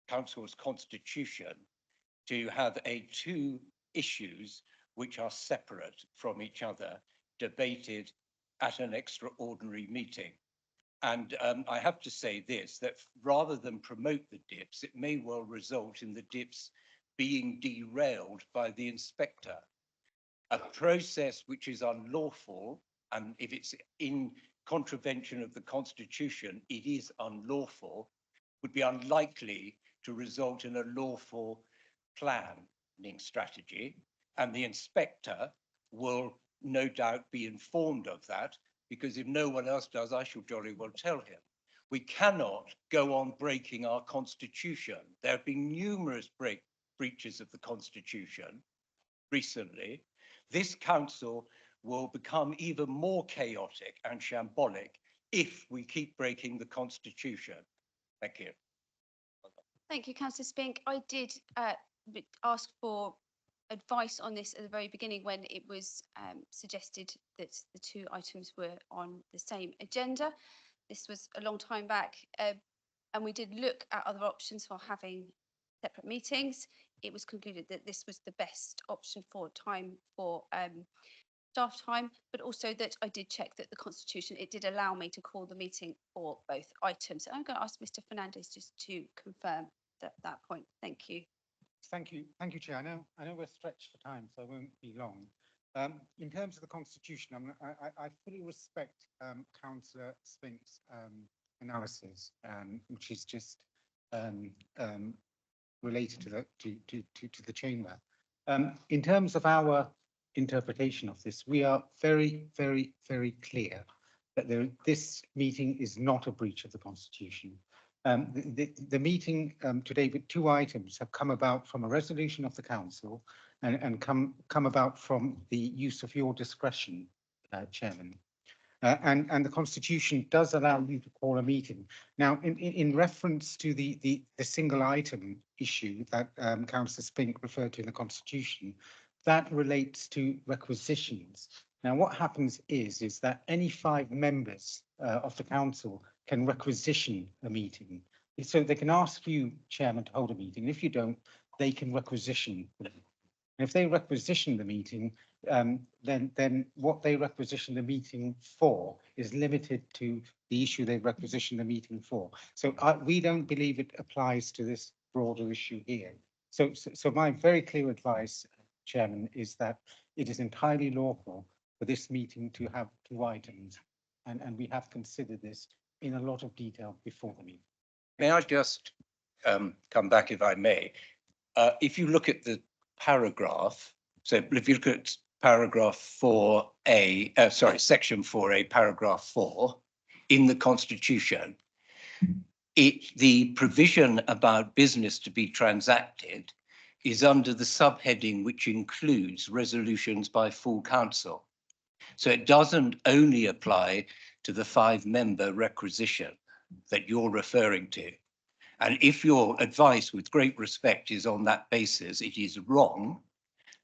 council's constitution to have two issues which are separate from each other debated at an extraordinary meeting. And I have to say this, that rather than promote the DIPS, it may well result in the DIPS being derailed by the inspector. A process which is unlawful, and if it's in contravention of the Constitution, it is unlawful, would be unlikely to result in a lawful planning strategy. And the inspector will no doubt be informed of that, because if no one else does, I shall jolly well tell him. We cannot go on breaking our Constitution. There have been numerous breaches of the Constitution recently. This council will become even more chaotic and shambolic if we keep breaking the Constitution. Thank you. Thank you, Councillor Spink. I did ask for advice on this at the very beginning when it was suggested that the two items were on the same agenda. This was a long time back, and we did look at other options for having separate meetings. It was concluded that this was the best option for time for staff time, but also that I did check that the Constitution, it did allow me to call the meeting for both items. I'm going to ask Mr. Fernandez just to confirm that point. Thank you. Thank you, Chair. I know we're stretched for time, so I won't be long. In terms of the Constitution, I fully respect Councillor Spink's analysis, which is just related to the chamber. In terms of our interpretation of this, we are very, very, very clear that this meeting is not a breach of the Constitution. The meeting today with two items have come about from a resolution of the council and come about from the use of your discretion, Chairman. And the Constitution does allow you to call a meeting. Now, in reference to the single item issue that Councillor Spink referred to in the Constitution, that relates to requisitions. Now, what happens is that any 5 members of the council can requisition a meeting. So they can ask you, Chairman, to hold a meeting. If you don't, they can requisition. And if they requisition the meeting, then what they requisition the meeting for is limited to the issue they requisition the meeting for. So we don't believe it applies to this broader issue here. So my very clear advice, Chairman, is that it is entirely lawful for this meeting to have 2 items, and we have considered this in a lot of detail before the meeting. May I just come back, if I may? If you look at the paragraph, so if you look at paragraph 4A, section 4A, paragraph 4 in the Constitution, the provision about business to be transacted is under the subheading which includes resolutions by full council. So it doesn't only apply to the 5-member requisition that you're referring to. And if your advice, with great respect, is on that basis, it is wrong,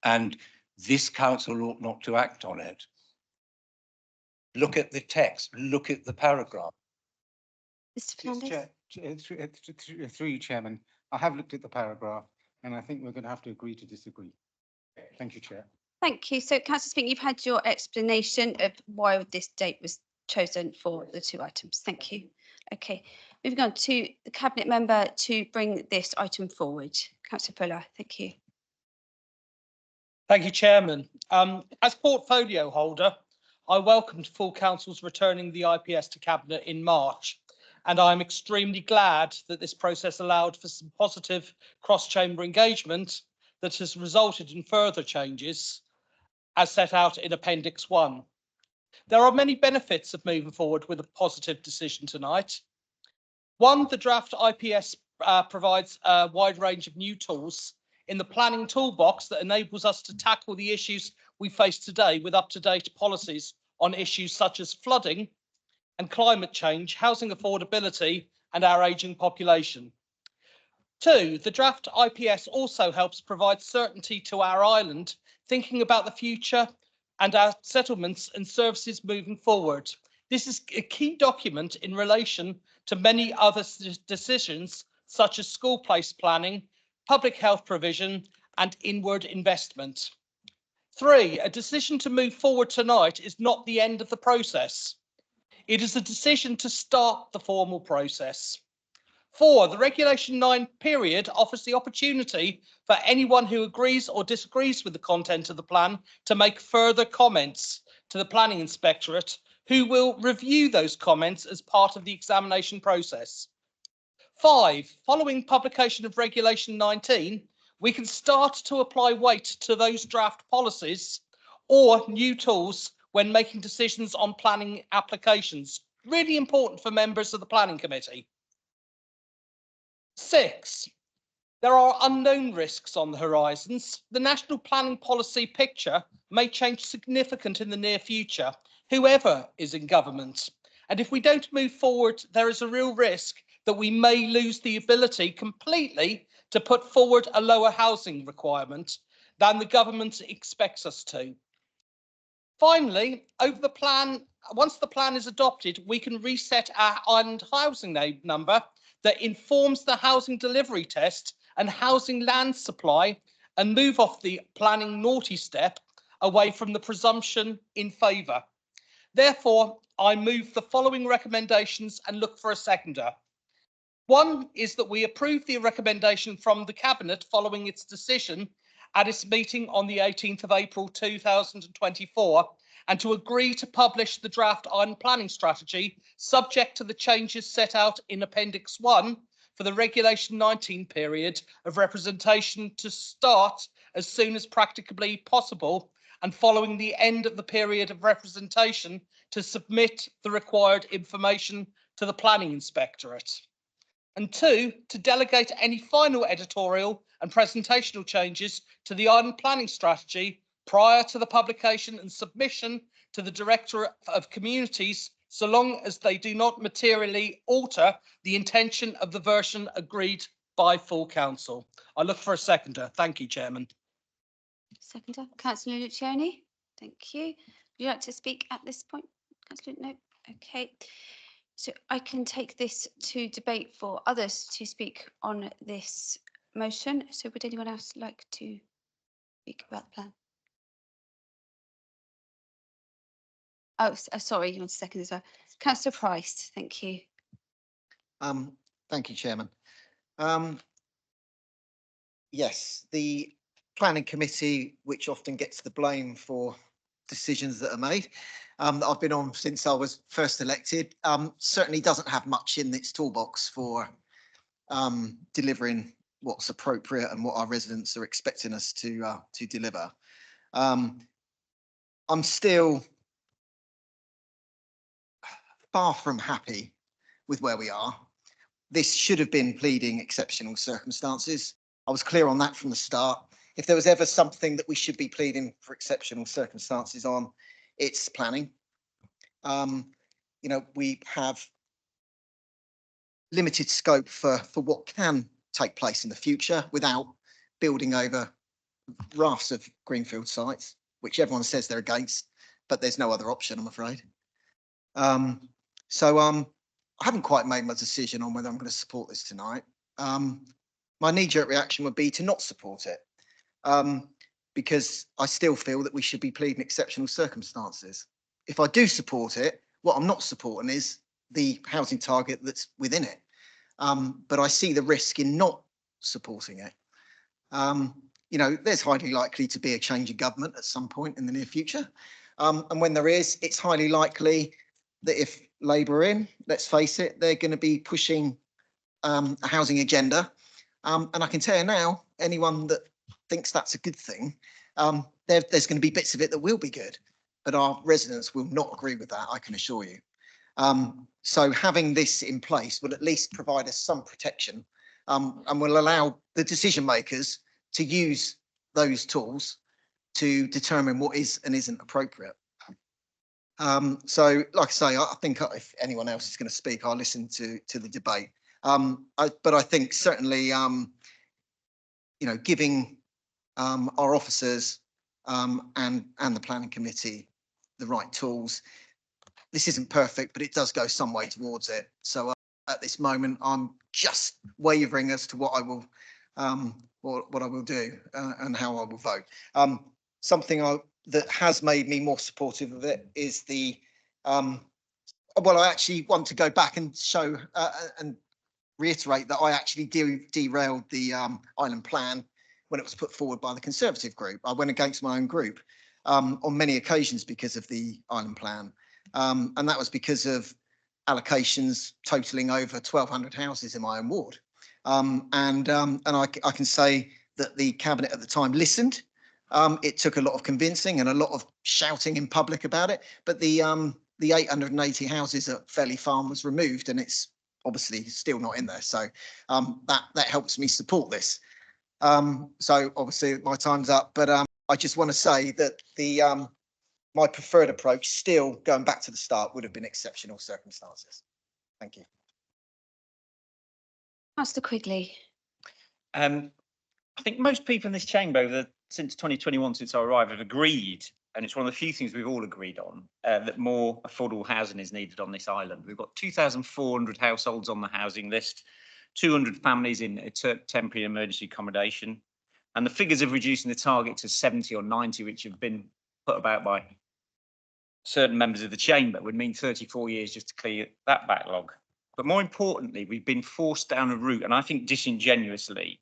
and this council ought not to act on it. Look at the text, look at the paragraph. Mr. Fernandez? Through you, Chairman, I have looked at the paragraph, and I think we're going to have to agree to disagree. Thank you, Chair. Thank you. So, Councillor Spink, you've had your explanation of why this date was chosen for the 2 items. Thank you. Okay, moving on to the Cabinet Member to bring this item forward. Councillor Fuller, thank you. Thank you, Chairman. As portfolio holder, I welcomed full council's returning the IPS to Cabinet in March, and I'm extremely glad that this process allowed for some positive cross-chamber engagement that has resulted in further changes as set out in Appendix 1. There are many benefits of moving forward with a positive decision tonight. 1, the draft IPS provides a wide range of new tools in the planning toolbox that enables us to tackle the issues we face today with up-to-date policies on issues such as flooding and climate change, housing affordability, and our ageing population. 2, the draft IPS also helps provide certainty to our island, thinking about the future and our settlements and services moving forward. This is a key document in relation to many other decisions, such as school place planning, public health provision, and inward investment. 3, a decision to move forward tonight is not the end of the process. It is a decision to start the formal process. 4, the Regulation 9 period offers the opportunity for anyone who agrees or disagrees with the content of the plan to make further comments to the Planning Inspectorate, who will review those comments as part of the examination process. 5, following publication of Regulation 19, we can start to apply weight to those draft policies or new tools when making decisions on planning applications. Really important for members of the Planning Committee. 6, there are unknown risks on the horizons. The national planning policy picture may change significantly in the near future, whoever is in government. And if we don't move forward, there is a real risk that we may lose the ability completely to put forward a lower housing requirement than the government expects us to. Finally, once the plan is adopted, we can reset our island housing number that informs the housing delivery test and housing land supply, and move off the planning naughty step away from the presumption in favour. Therefore, I move the following recommendations and look for a seconder. 1 is that we approve the recommendation from the Cabinet following its decision at its meeting on the 18th of April 2024, and to agree to publish the draft island planning strategy subject to the changes set out in Appendix 1 for the Regulation 19 period of representation to start as soon as practicably possible, and following the end of the period of representation to submit the required information to the Planning Inspectorate. And 2, to delegate any final editorial and presentational changes to the island planning strategy prior to the publication and submission to the Director of Communities, so long as they do not materially alter the intention of the version agreed by full council. I look for a seconder. Thank you, Chairman. Seconder, Councillor Luciani. Thank you. Would you like to speak at this point? Councillor, no. Okay. So I can take this to debate for others to speak on this motion. So would anyone else like to speak about the plan? Oh, sorry, you want a second as well. Councillor Price, thank you. Thank you, Chairman. Yes, the planning committee, which often gets the blame for decisions that are made, that I've been on since I was first elected, certainly doesn't have much in its toolbox for delivering what's appropriate and what our residents are expecting us to deliver. I'm still far from happy with where we are. This should have been pleading exceptional circumstances. I was clear on that from the start. If there was ever something that we should be pleading for exceptional circumstances on, it's planning. You know, we have limited scope for what can take place in the future without building over rafts of greenfield sites, which everyone says they're against, but there's no other option, I'm afraid. I haven't quite made my decision on whether I'm going to support this tonight. My knee-jerk reaction would be to not support it, because I still feel that we should be pleading exceptional circumstances. If I do support it, what I'm not supporting is the housing target that's within it. But I see the risk in not supporting it. You know, there's highly likely to be a change of government at some point in the near future. And when there is, it's highly likely that if Labour are in, let's face it, they're going to be pushing a housing agenda. And I can tell you now, anyone that thinks that's a good thing, there's going to be bits of it that will be good, but our residents will not agree with that, I can assure you. So having this in place will at least provide us some protection, and will allow the decision makers to use those tools to determine what is and isn't appropriate. So like I say, I think if anyone else is going to speak, I'll listen to the debate. But I think certainly, you know, giving our officers and the planning committee the right tools. This isn't perfect, but it does go some way towards it. So at this moment, I'm just wavering as to what I will what I will do and how I will vote. Something that has made me more supportive of it is the well, I actually want to go back and show and reiterate that I actually derailed the island plan when it was put forward by the Conservative group. I went against my own group on many occasions because of the island plan. And that was because of allocations totaling over 1,200 houses in my own ward. And I can say that the cabinet at the time listened. It took a lot of convincing and a lot of shouting in public about it, but the 880 houses at Fairley Farm was removed, and it's obviously still not in there. So that helps me support this. So obviously my time's up, but I just want to say that the my preferred approach, still going back to the start, would have been exceptional circumstances. Thank you. Councillor Quigley. I think most people in this chamber, since 2021, since I arrived, have agreed, and it's one of the few things we've all agreed on, that more affordable housing is needed on this island. We've got 2,400 households on the housing list, 200 families in temporary emergency accommodation, and the figures of reducing the target to 70 or 90, which have been put about by certain members of the chamber, would mean 34 years just to clear that backlog. But more importantly, we've been forced down a route, and I think disingenuously,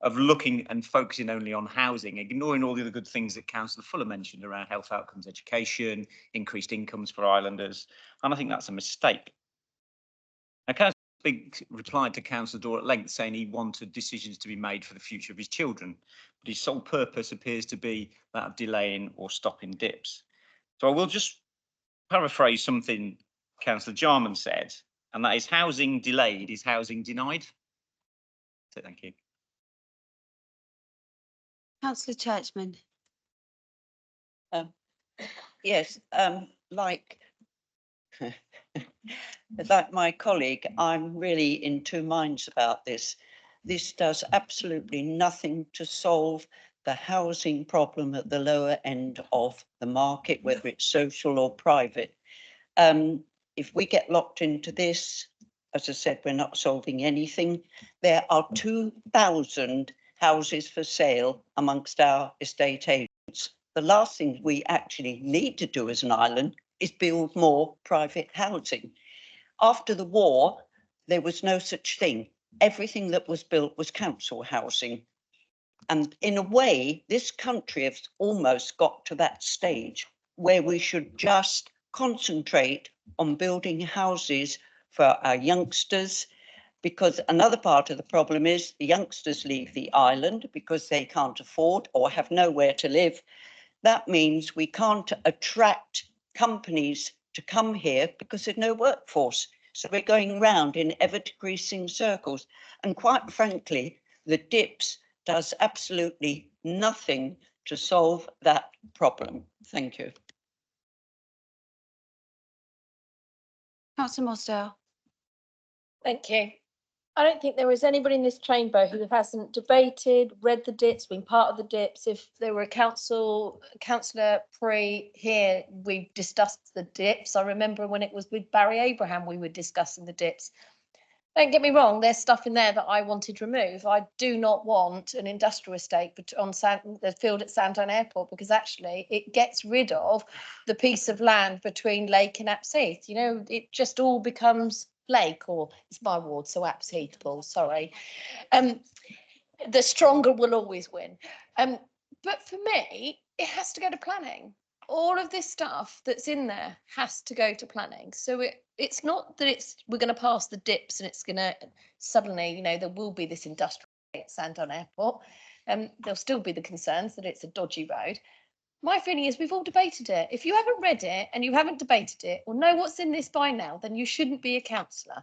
of looking and focusing only on housing, ignoring all the other good things that Councillor Fuller mentioned around health outcomes, education, increased incomes for islanders, and I think that's a mistake. Now, Councillor Bigg replied to Councillor Dore at length, saying he wanted decisions to be made for the future of his children, but his sole purpose appears to be that of delaying or stopping dips. So I will just paraphrase something Councillor Jarman said, and that is housing delayed is housing denied. So thank you. Councillor Churchman. Yes, like my colleague, I'm really in two minds about this. This does absolutely nothing to solve the housing problem at the lower end of the market, whether it's social or private. If we get locked into this, as I said, we're not solving anything. There are 2,000 houses for sale amongst our estate agents. The last thing we actually need to do as an island is build more private housing. After the war, there was no such thing. Everything that was built was council housing. And in a way, this country has almost got to that stage where we should just concentrate on building houses for our youngsters, because another part of the problem is the youngsters leave the island because they can't afford or have nowhere to live. That means we can't attract companies to come here because there's no workforce. So we're going round in ever decreasing circles. And quite frankly, the DIPS does absolutely nothing to solve that problem. Thank you. Councillor Mosdale. Thank you. I don't think there is anybody in this chamber who hasn't debated, read the DIPS, been part of the DIPS. If there were a councillor pre here, we discussed the DIPS. I remember when it was with Barry Abraham, we were discussing the DIPS. Don't get me wrong, there's stuff in there that I wanted to remove. I do not want an industrial estate on the field at Sandown Airport, because actually it gets rid of the piece of land between Lake and Apps Heath. You know, it just all becomes Lake, or it's my ward, so Apps Heath, Paul, sorry. The stronger will always win. But for me, it has to go to planning. All of this stuff that's in there has to go to planning. So it's not that we're going to pass the DIPS and it's going to suddenly, you know, there will be this industrial at Sandown Airport. There'll still be the concerns that it's a dodgy road. My feeling is we've all debated it. If you haven't read it and you haven't debated it or know what's in this by now, then you shouldn't be a councillor.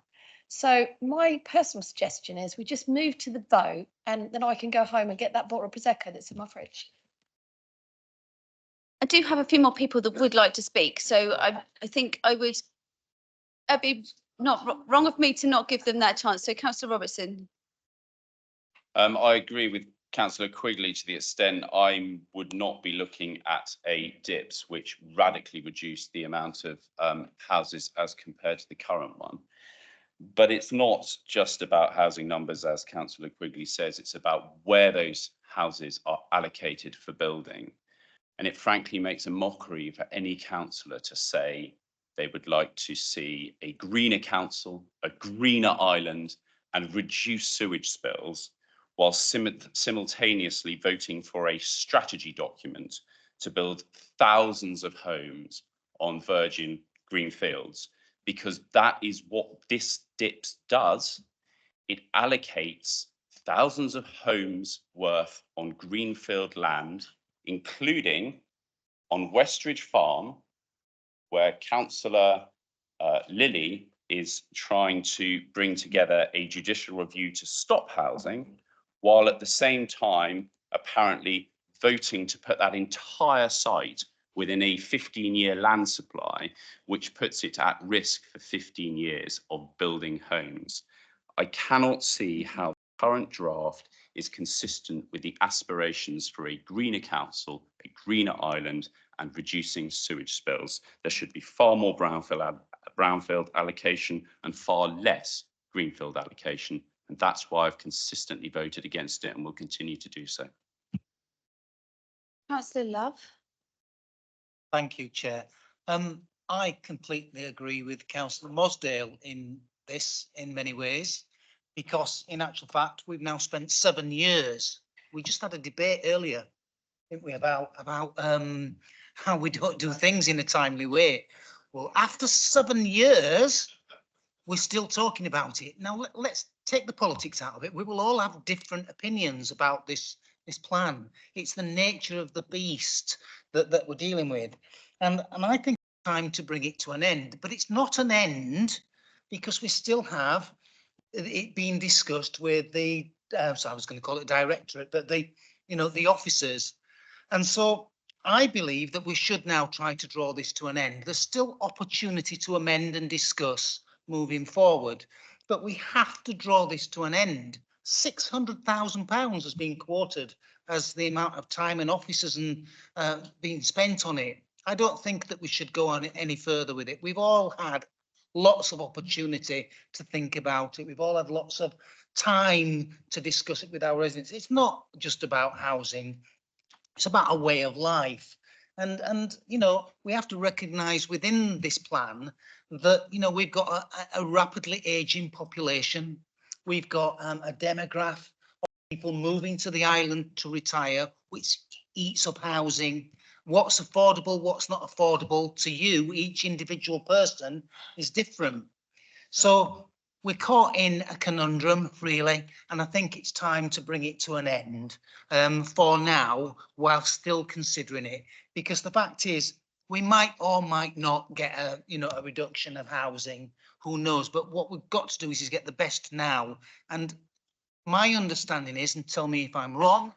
So my personal suggestion is we just move to the vote, and then I can go home and get that bottle of Prosecco that's in my fridge. I do have a few more people that would like to speak, so I think it'd be not wrong of me to not give them that chance. So Councillor Robertson. I agree with Councillor Quigley to the extent I would not be looking at a DIPS which radically reduced the amount of houses as compared to the current one. But it's not just about housing numbers, as Councillor Quigley says, it's about where those houses are allocated for building. And it frankly makes a mockery for any councillor to say they would like to see a greener council, a greener island, and reduce sewage spills, while simultaneously voting for a strategy document to build thousands of homes on virgin green fields, because that is what this DIPS does. It allocates thousands of homes worth on greenfield land, including on Westridge Farm, where Councillor Lilly is trying to bring together a judicial review to stop housing, while at the same time apparently voting to put that entire site within a 15-year land supply, which puts it at risk for 15 years of building homes. I cannot see how the current draft is consistent with the aspirations for a greener council, a greener island, and reducing sewage spills. There should be far more brownfield allocation and far less greenfield allocation. And that's why I've consistently voted against it and will continue to do so. Councillor Love. Thank you, Chair. I completely agree with Councillor Mosdale in this in many ways, because in actual fact, we've now spent 7 years. We just had a debate earlier, didn't we, about how we don't do things in a timely way. Well, after 7 years, we're still talking about it. Now, let's take the politics out of it. We will all have different opinions about this plan. It's the nature of the beast that we're dealing with. And I think it's time to bring it to an end. But it's not an end, because we still have it being discussed with the, so I was going to call it directorate, but the officers. And so I believe that we should now try to draw this to an end. There's still opportunity to amend and discuss moving forward, but we have to draw this to an end. £600,000 has been quoted as the amount of time and officers and being spent on it. I don't think that we should go on any further with it. We've all had lots of opportunity to think about it. We've all had lots of time to discuss it with our residents. It's not just about housing. It's about a way of life. And you know, we have to recognise within this plan that, you know, we've got a rapidly ageing population. We've got a demograph of people moving to the island to retire, which eats up housing. What's affordable, what's not affordable to you, each individual person, is different. So we're caught in a conundrum, really, and I think it's time to bring it to an end for now, while still considering it. Because the fact is, we might or might not get a, you know, a reduction of housing. Who knows? But what we've got to do is get the best now. And my understanding is, and tell me if I'm wrong,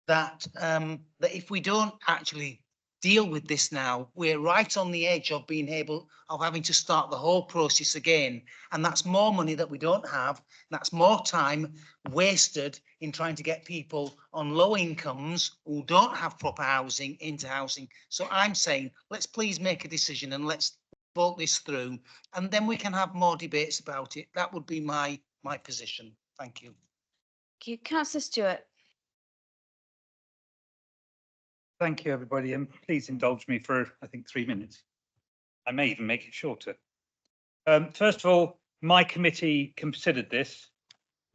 that that if we don't actually deal with this now, we're right on the edge of being able of having to start the whole process again. And that's more money that we don't have. That's more time wasted in trying to get people on low incomes who don't have proper housing into housing. So I'm saying, let's please make a decision and let's vote this through, and then we can have more debates about it. That would be my position. Thank you. Thank you. Councillor Stewart. Thank you, everybody, and please indulge me for, I think, 3 minutes. I may even make it shorter. First of all, my committee considered this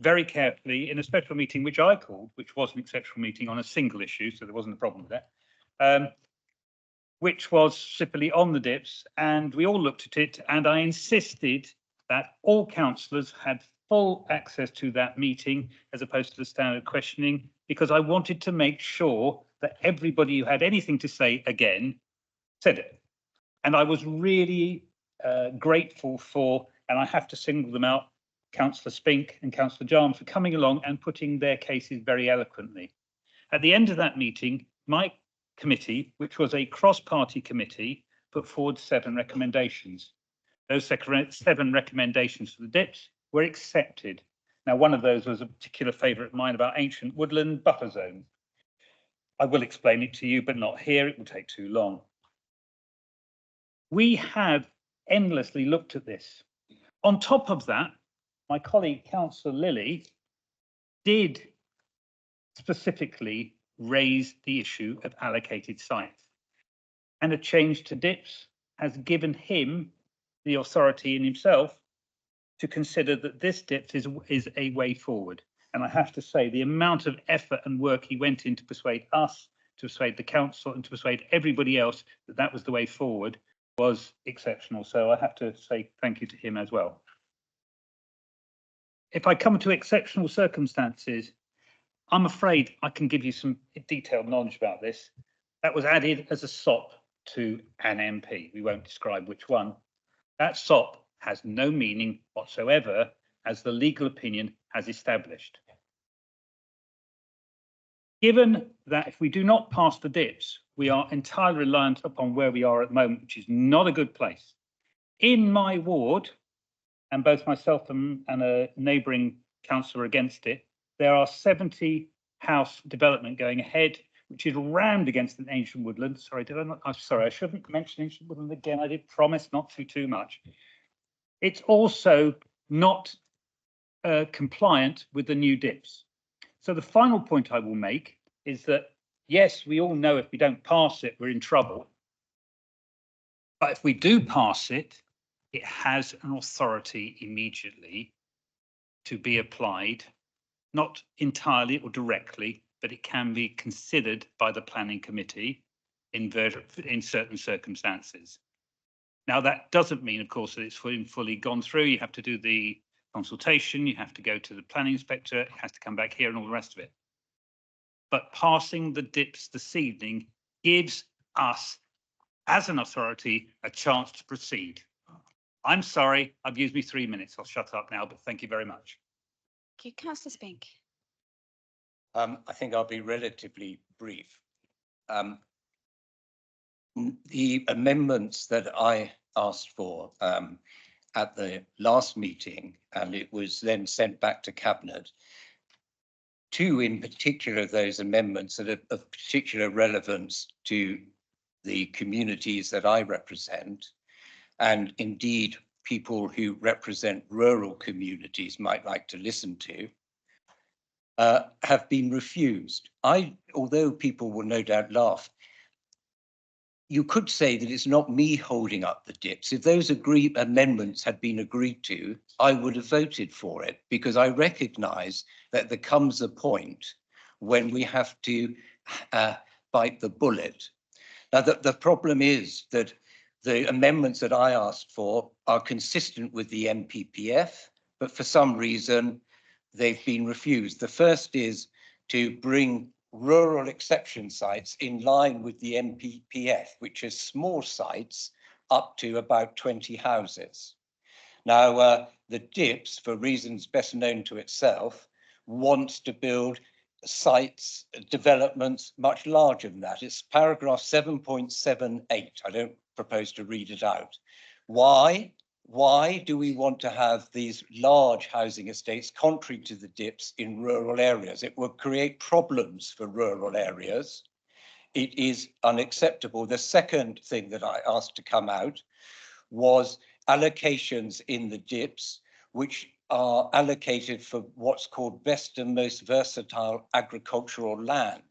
very carefully in a special meeting, which I called, which was an exceptional meeting on a single issue, so there wasn't a problem with that, which was simply on the dips, and we all looked at it, and I insisted that all councillors had full access to that meeting as opposed to the standard questioning, because I wanted to make sure that everybody who had anything to say again said it. And I was really grateful for, and I have to single them out, Councillor Spink and Councillor Jarman for coming along and putting their cases very eloquently. At the end of that meeting, my committee, which was a cross-party committee, put forward 7 recommendations. Those 7 recommendations for the dips were accepted. Now, one of those was a particular favourite of mine about ancient woodland buffer zones. I will explain it to you, but not here. It will take too long. We have endlessly looked at this. On top of that, my colleague, Councillor Lilly, did specifically raise the issue of allocated sites. And a change to dips has given him the authority in himself to consider that this dips is a way forward. And I have to say, the amount of effort and work he went in to persuade us, to persuade the council, and to persuade everybody else that that was the way forward was exceptional. So I have to say thank you to him as well. If I come to exceptional circumstances, I'm afraid I can give you some detailed knowledge about this. That was added as a SOP to an MP. We won't describe which one. That SOP has no meaning whatsoever, as the legal opinion has established. Given that if we do not pass the dips, we are entirely reliant upon where we are at the moment, which is not a good place. In my ward, and both myself and a neighbouring councillor against it, there are 70 house development going ahead, which is rammed against an ancient woodland. Sorry, did I not? I'm sorry, I shouldn't mention ancient woodland again. I did promise not to too much. It's also not compliant with the new dips. So the final point I will make is that, yes, we all know if we don't pass it, we're in trouble. But if we do pass it, it has an authority immediately to be applied, not entirely or directly, but it can be considered by the planning committee in certain circumstances. Now, that doesn't mean, of course, that it's fully gone through. You have to do the consultation, you have to go to the planning inspector, it has to come back here and all the rest of it. But passing the dips this evening gives us, as an authority, a chance to proceed. I'm sorry, I've used me 3 minutes. I'll shut up now, but thank you very much. Thank you. Councillor Spink. I think I'll be relatively brief. The amendments that I asked for at the last meeting, and it was then sent back to Cabinet, two in particular of those amendments that are of particular relevance to the communities that I represent, and indeed people who represent rural communities might like to listen to, have been refused. Although people will no doubt laugh, you could say that it's not me holding up the dips. If those amendments had been agreed to, I would have voted for it, because I recognise that there comes a point when we have to bite the bullet. Now, the problem is that the amendments that I asked for are consistent with the NPPF, but for some reason they've been refused. The first is to bring rural exception sites in line with the NPPF, which is small sites up to about 20 houses. Now, the DIPS, for reasons best known to itself, wants to build sites, developments much larger than that. It's paragraph 7.78. I don't propose to read it out. Why? Why do we want to have these large housing estates contrary to the DIPS in rural areas? It will create problems for rural areas. It is unacceptable. The second thing that I asked to come out was allocations in the DIPS, which are allocated for what's called best and most versatile agricultural land.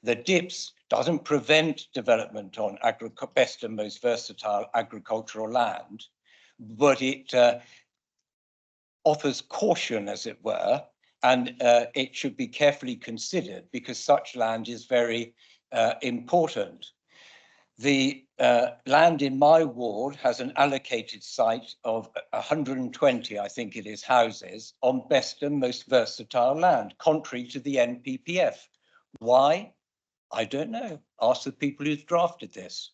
The DIPS doesn't prevent development on best and most versatile agricultural land, but it offers caution, as it were, and it should be carefully considered because such land is very important. The land in my ward has an allocated site of 120, I think it is, houses on best and most versatile land, contrary to the NPPF. Why? I don't know. Ask the people who've drafted this.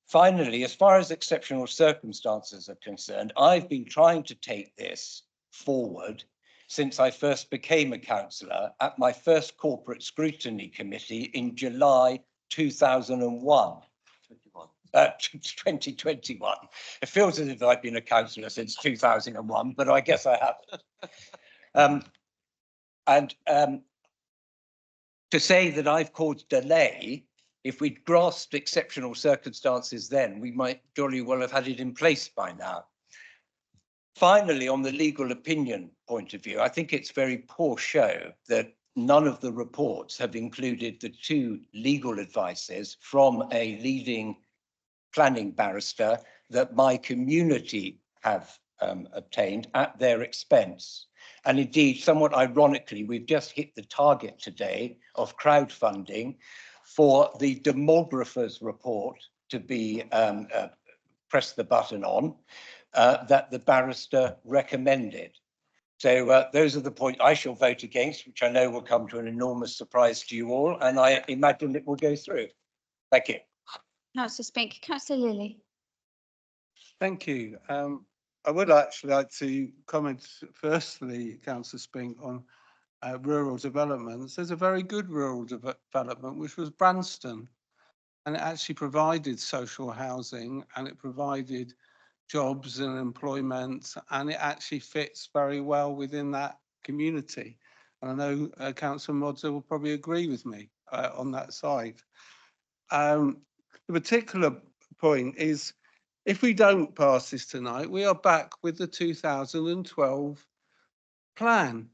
Finally, as far as exceptional circumstances are concerned, I've been trying to take this forward since I first became a councillor at my first corporate scrutiny committee in July 2001. 2021. It feels as if I've been a councillor since 2001, but I guess I haven't. To say that I've caused delay, if we'd grasped exceptional circumstances then, we might jolly well have had it in place by now. Finally, on the legal opinion point of view, I think it's very poor show that none of the reports have included the two legal advices from a leading planning barrister that my community have obtained at their expense. And indeed, somewhat ironically, we've just hit the target today of crowdfunding for the demographer's report to be press the button on that the barrister recommended. So those are the points I shall vote against, which I know will come to an enormous surprise to you all, and I imagine it will go through. Thank you. Councillor Spink. Councillor Lilly. Thank you. I would actually like to comment firstly, Councillor Spink, on rural developments. There's a very good rural development, which was Branston, and it actually provided social housing and it provided jobs and employment, and it actually fits very well within that community. And I know Councillor Modser will probably agree with me on that side. The particular point is, if we don't pass this tonight, we are back with the 2012 plan,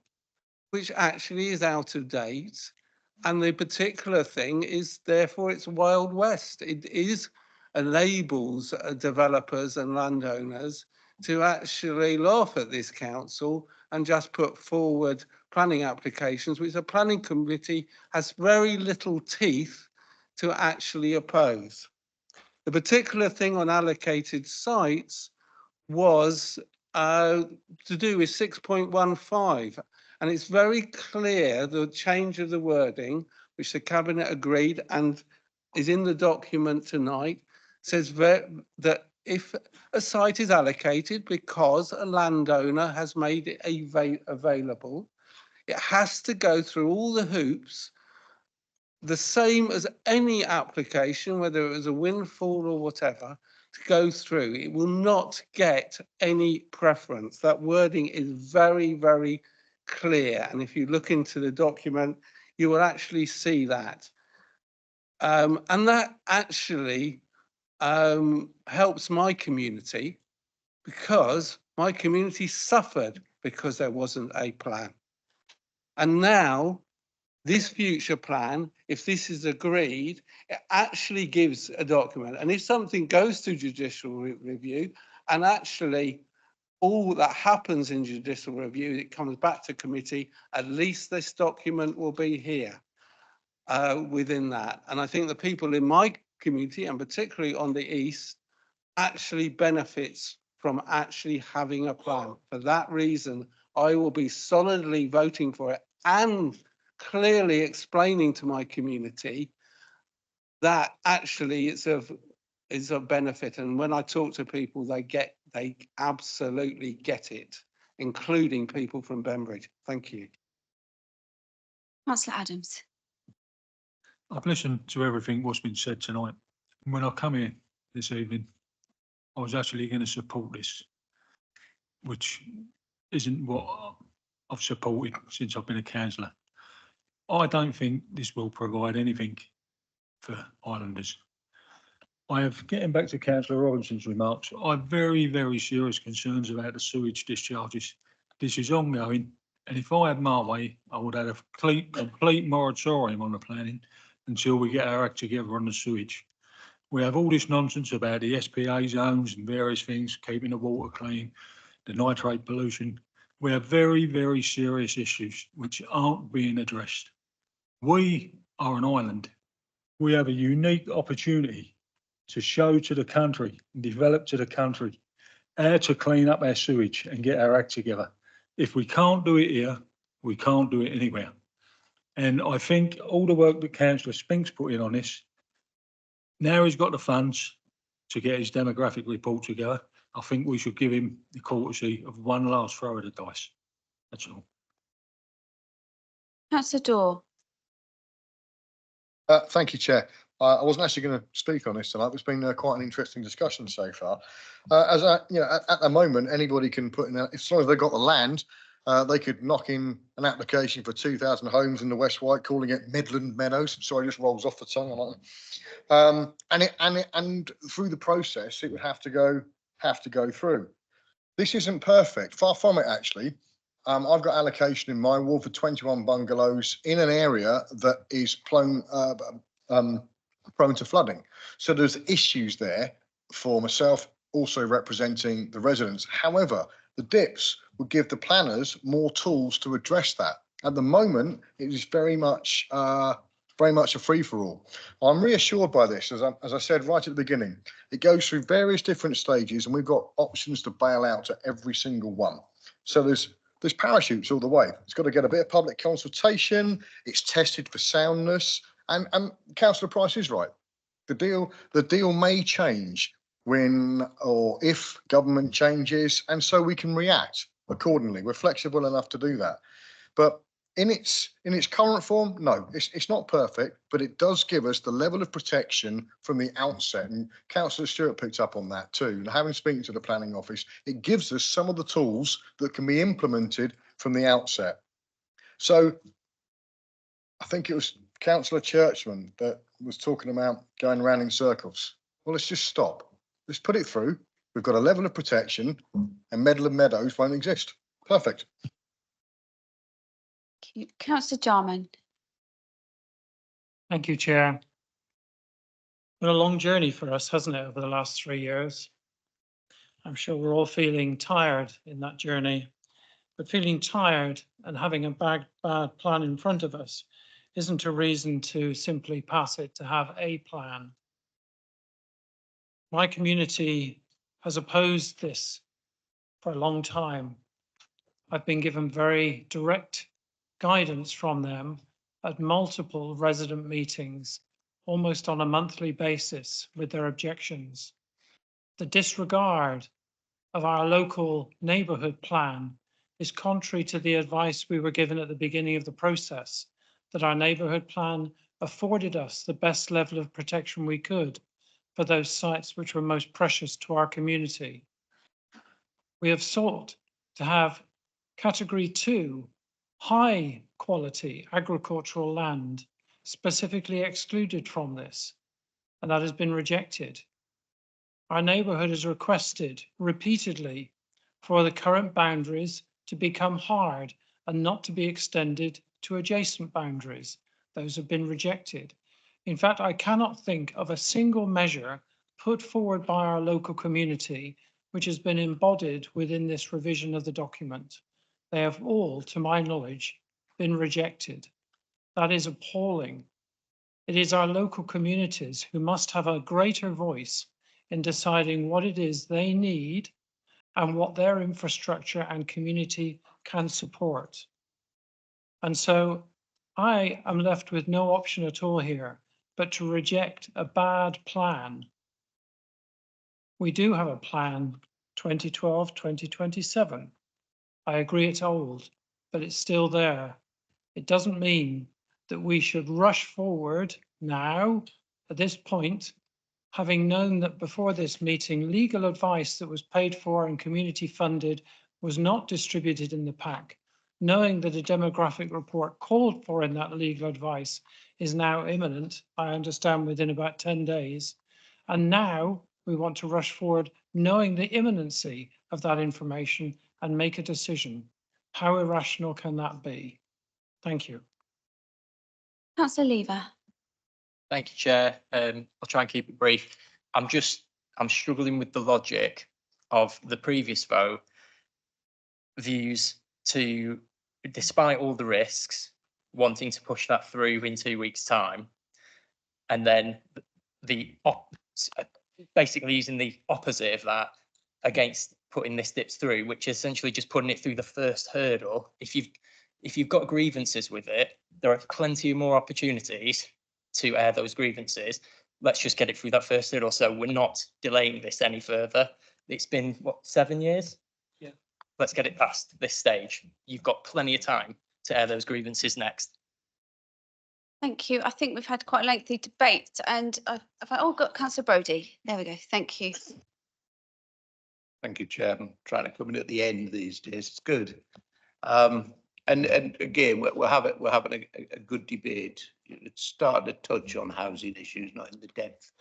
which actually is out of date. And the particular thing is, therefore, it's Wild West. It enables developers and landowners to actually laugh at this council and just put forward planning applications, which the planning committee has very little teeth to actually oppose. The particular thing on allocated sites was to do with 6.15, and it's very clear the change of the wording, which the Cabinet agreed and is in the document tonight, says that if a site is allocated because a landowner has made it available, it has to go through all the hoops, the same as any application, whether it was a windfall or whatever, to go through. It will not get any preference. That wording is very, very clear. And if you look into the document, you will actually see that. And that actually helps my community, because my community suffered because there wasn't a plan. And now this future plan, if this is agreed, it actually gives a document. And if something goes to judicial review, and actually all that happens in judicial review, it comes back to committee, at least this document will be here within that. And I think the people in my community, and particularly on the east, actually benefits from actually having a plan. For that reason, I will be solidly voting for it and clearly explaining to my community that actually it's of benefit. And when I talk to people, they absolutely get it, including people from Bembridge. Thank you. Councillor Adams. I've listened to everything what's been said tonight. And when I come here this evening, I was actually going to support this, which isn't what I've supported since I've been a councillor. I don't think this will provide anything for islanders. I have, getting back to Councillor Robinson's remarks, I have very, very serious concerns about the sewage discharges. This is ongoing, and if I had my way, I would have a complete moratorium on the planning until we get our act together on the sewage. We have all this nonsense about the SPA zones and various things, keeping the water clean, the nitrate pollution. We have very, very serious issues which aren't being addressed. We are an island. We have a unique opportunity to show to the country, develop to the country, how to clean up our sewage and get our act together. If we can't do it here, we can't do it anywhere. And I think all the work that Councillor Spink's put in on this, now he's got the funds to get his demographic report together, I think we should give him the courtesy of one last throw of the dice. That's all. Councillor Dorr. Thank you, Chair. I wasn't actually going to speak on this tonight, but it's been quite an interesting discussion so far. At the moment, anybody can put in, as long as they've got the land, they could knock in an application for 2,000 homes in the West White, calling it Midland Meadows. Sorry, it just rolls off the tongue. I like that. And through the process, it would have to go through. This isn't perfect, far from it actually. I've got allocation in my ward for 21 bungalows in an area that is prone to flooding. So there's issues there for myself, also representing the residents. However, the DIPs would give the planners more tools to address that. At the moment, it is very much a free-for-all. I'm reassured by this, as I said right at the beginning. It goes through various different stages, and we've got options to bail out at every single one. So there's parachutes all the way. It's got to get a bit of public consultation. It's tested for soundness, and Councillor Price is right. The deal may change when or if government changes, and so we can react accordingly. We're flexible enough to do that. But in its current form, no, it's not perfect, but it does give us the level of protection from the outset. And Councillor Stewart picked up on that too. And having spoken to the planning office, it gives us some of the tools that can be implemented from the outset. So I think it was Councillor Churchman that was talking about going around in circles. Well, let's just stop. Let's put it through. We've got a level of protection, and Midland Meadows won't exist. Perfect. Councillor Jarman. Thank you, Chair. Been a long journey for us, hasn't it, over the last 3 years? I'm sure we're all feeling tired in that journey, but feeling tired and having a bad plan in front of us isn't a reason to simply pass it to have a plan. My community has opposed this for a long time. I've been given very direct guidance from them at multiple resident meetings, almost on a monthly basis, with their objections. The disregard of our local neighbourhood plan is contrary to the advice we were given at the beginning of the process, that our neighbourhood plan afforded us the best level of protection we could for those sites which were most precious to our community. We have sought to have Category 2 high quality agricultural land specifically excluded from this, and that has been rejected. Our neighbourhood has requested repeatedly for the current boundaries to become hard and not to be extended to adjacent boundaries. Those have been rejected. In fact, I cannot think of a single measure put forward by our local community which has been embodied within this revision of the document. They have all, to my knowledge, been rejected. That is appalling. It is our local communities who must have a greater voice in deciding what it is they need and what their infrastructure and community can support. And so I am left with no option at all here but to reject a bad plan. We do have a plan, 2012, 2027. I agree it's old, but it's still there. It doesn't mean that we should rush forward now at this point, having known that before this meeting, legal advice that was paid for and community funded was not distributed in the pack, knowing that a demographic report called for in that legal advice is now imminent, I understand within about 10 days. And now we want to rush forward knowing the imminency of that information and make a decision. How irrational can that be? Thank you. Councillor Lever. Thank you, Chair. I'll try and keep it brief. I'm struggling with the logic of the previous vote views to, despite all the risks, wanting to push that through in 2 weeks' time, and then basically using the opposite of that against putting this DIPS through, which is essentially just putting it through the first hurdle. If you've got grievances with it, there are plenty more opportunities to air those grievances. Let's just get it through that first hurdle. So we're not delaying this any further. It's been, what, 7 years? Yeah. Let's get it past this stage. You've got plenty of time to air those grievances next. Thank you. I think we've had quite a lengthy debate and have I all got Councillor Brodie? There we go. Thank you. Thank you, Chair. I'm trying to come in at the end these days. It's good. And again, we're having a good debate. It's starting to touch on housing issues, not in the depth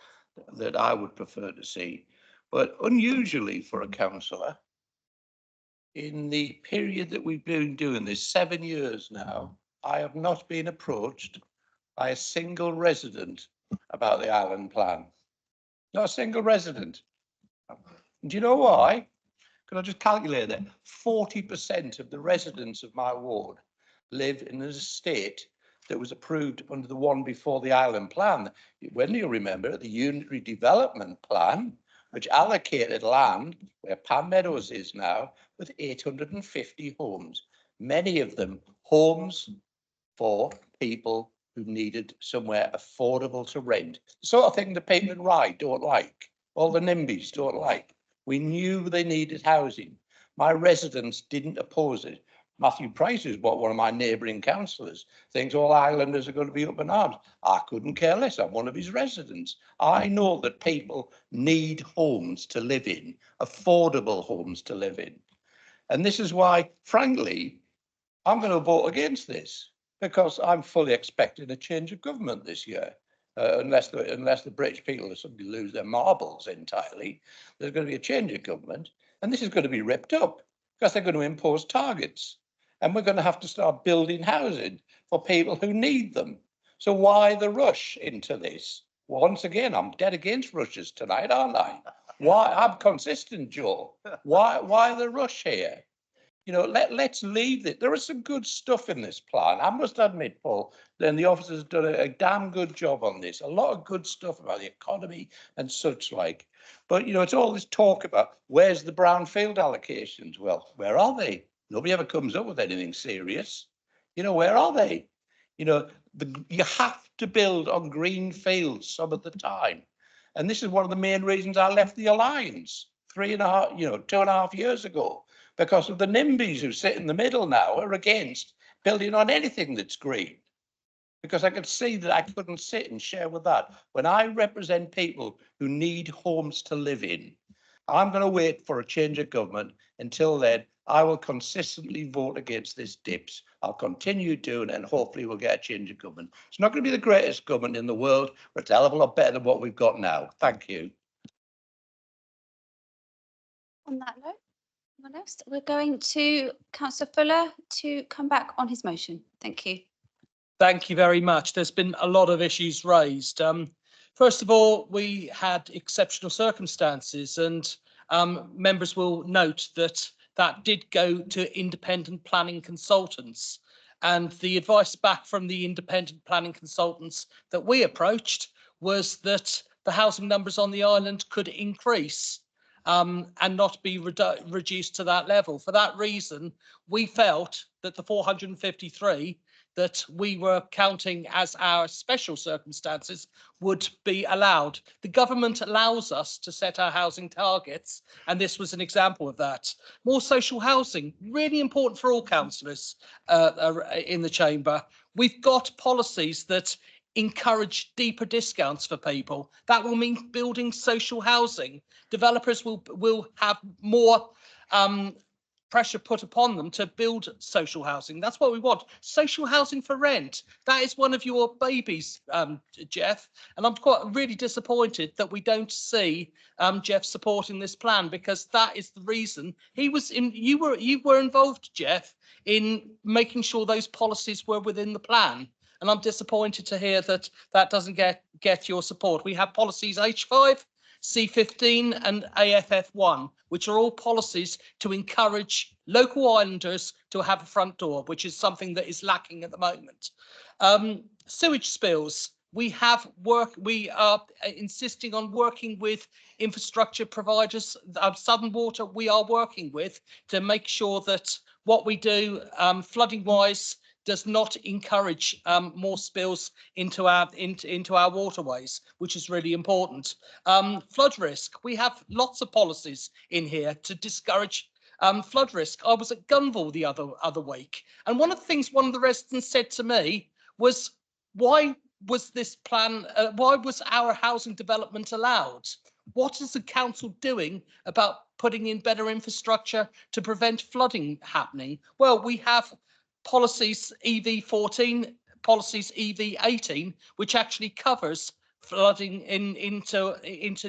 that I would prefer to see. But unusually for a councillor, in the period that we've been doing this, 7 years now, I have not been approached by a single resident about the island plan. Not a single resident. Do you know why? Could I just calculate that 40% of the residents of my ward live in an estate that was approved under the one before the island plan. When you remember the unitary development plan, which allocated land where Pan Meadows is now with 850 homes, many of them homes for people who needed somewhere affordable to rent. The sort of thing the people in Rye don't like, all the NIMBYs don't like. We knew they needed housing. My residents didn't oppose it. Matthew Price is one of my neighbouring councillors, thinks all islanders are going to be up in arms. I couldn't care less. I'm one of his residents. I know that people need homes to live in, affordable homes to live in. And this is why, frankly, I'm going to vote against this, because I'm fully expecting a change of government this year. Unless the British people suddenly lose their marbles entirely, there's going to be a change of government, and this is going to be ripped up because they're going to impose targets, and we're going to have to start building housing for people who need them. So why the rush into this? Once again, I'm dead against rushes tonight, aren't I? Why? I'm consistent, Joe. Why the rush here? You know, let's leave it. There is some good stuff in this plan. I must admit, Paul, then the officers have done a damn good job on this. A lot of good stuff about the economy and such like. But, you know, it's all this talk about where's the brownfield allocations? Well, where are they? Nobody ever comes up with anything serious. You know, where are they? You know, you have to build on green fields some of the time. And this is one of the main reasons I left the Alliance 2.5 years ago. Because of the NIMBYs who sit in the middle now are against building on anything that's green. Because I could see that I couldn't sit and share with that. When I represent people who need homes to live in, I'm going to wait for a change of government. Until then, I will consistently vote against this DIPS. I'll continue doing it, and hopefully we'll get a change of government. It's not going to be the greatest government in the world, but it's a hell of a lot better than what we've got now. Thank you. On that note, anyone else? We're going to Councillor Fuller to come back on his motion. Thank you. Thank you very much. There's been a lot of issues raised. First of all, we had exceptional circumstances, and members will note that that did go to independent planning consultants. And the advice back from the independent planning consultants that we approached was that the housing numbers on the island could increase and not be reduced to that level. For that reason, we felt that the 453 that we were counting as our special circumstances would be allowed. The government allows us to set our housing targets, and this was an example of that. More social housing, really important for all councillors in the chamber. We've got policies that encourage deeper discounts for people. That will mean building social housing. Developers will have more pressure put upon them to build social housing. That's what we want. Social housing for rent. That is one of your babies, Jeff. And I'm quite really disappointed that we don't see Jeff supporting this plan, because that is the reason he was in. You were involved, Jeff, in making sure those policies were within the plan. And I'm disappointed to hear that that doesn't get your support. We have policies H5, C15 and AFF1, which are all policies to encourage local islanders to have a front door, which is something that is lacking at the moment. Sewage spills. We are insisting on working with infrastructure providers. Southern Water, we are working with to make sure that what we do flooding wise does not encourage more spills into our waterways, which is really important. Flood risk, we have lots of policies in here to discourage flood risk. I was at Gunville the other week, and one of the residents said to me was, why was this plan, why was our housing development allowed? What is the council doing about putting in better infrastructure to prevent flooding happening? Well, we have policies EV14, policies EV18, which actually covers flooding into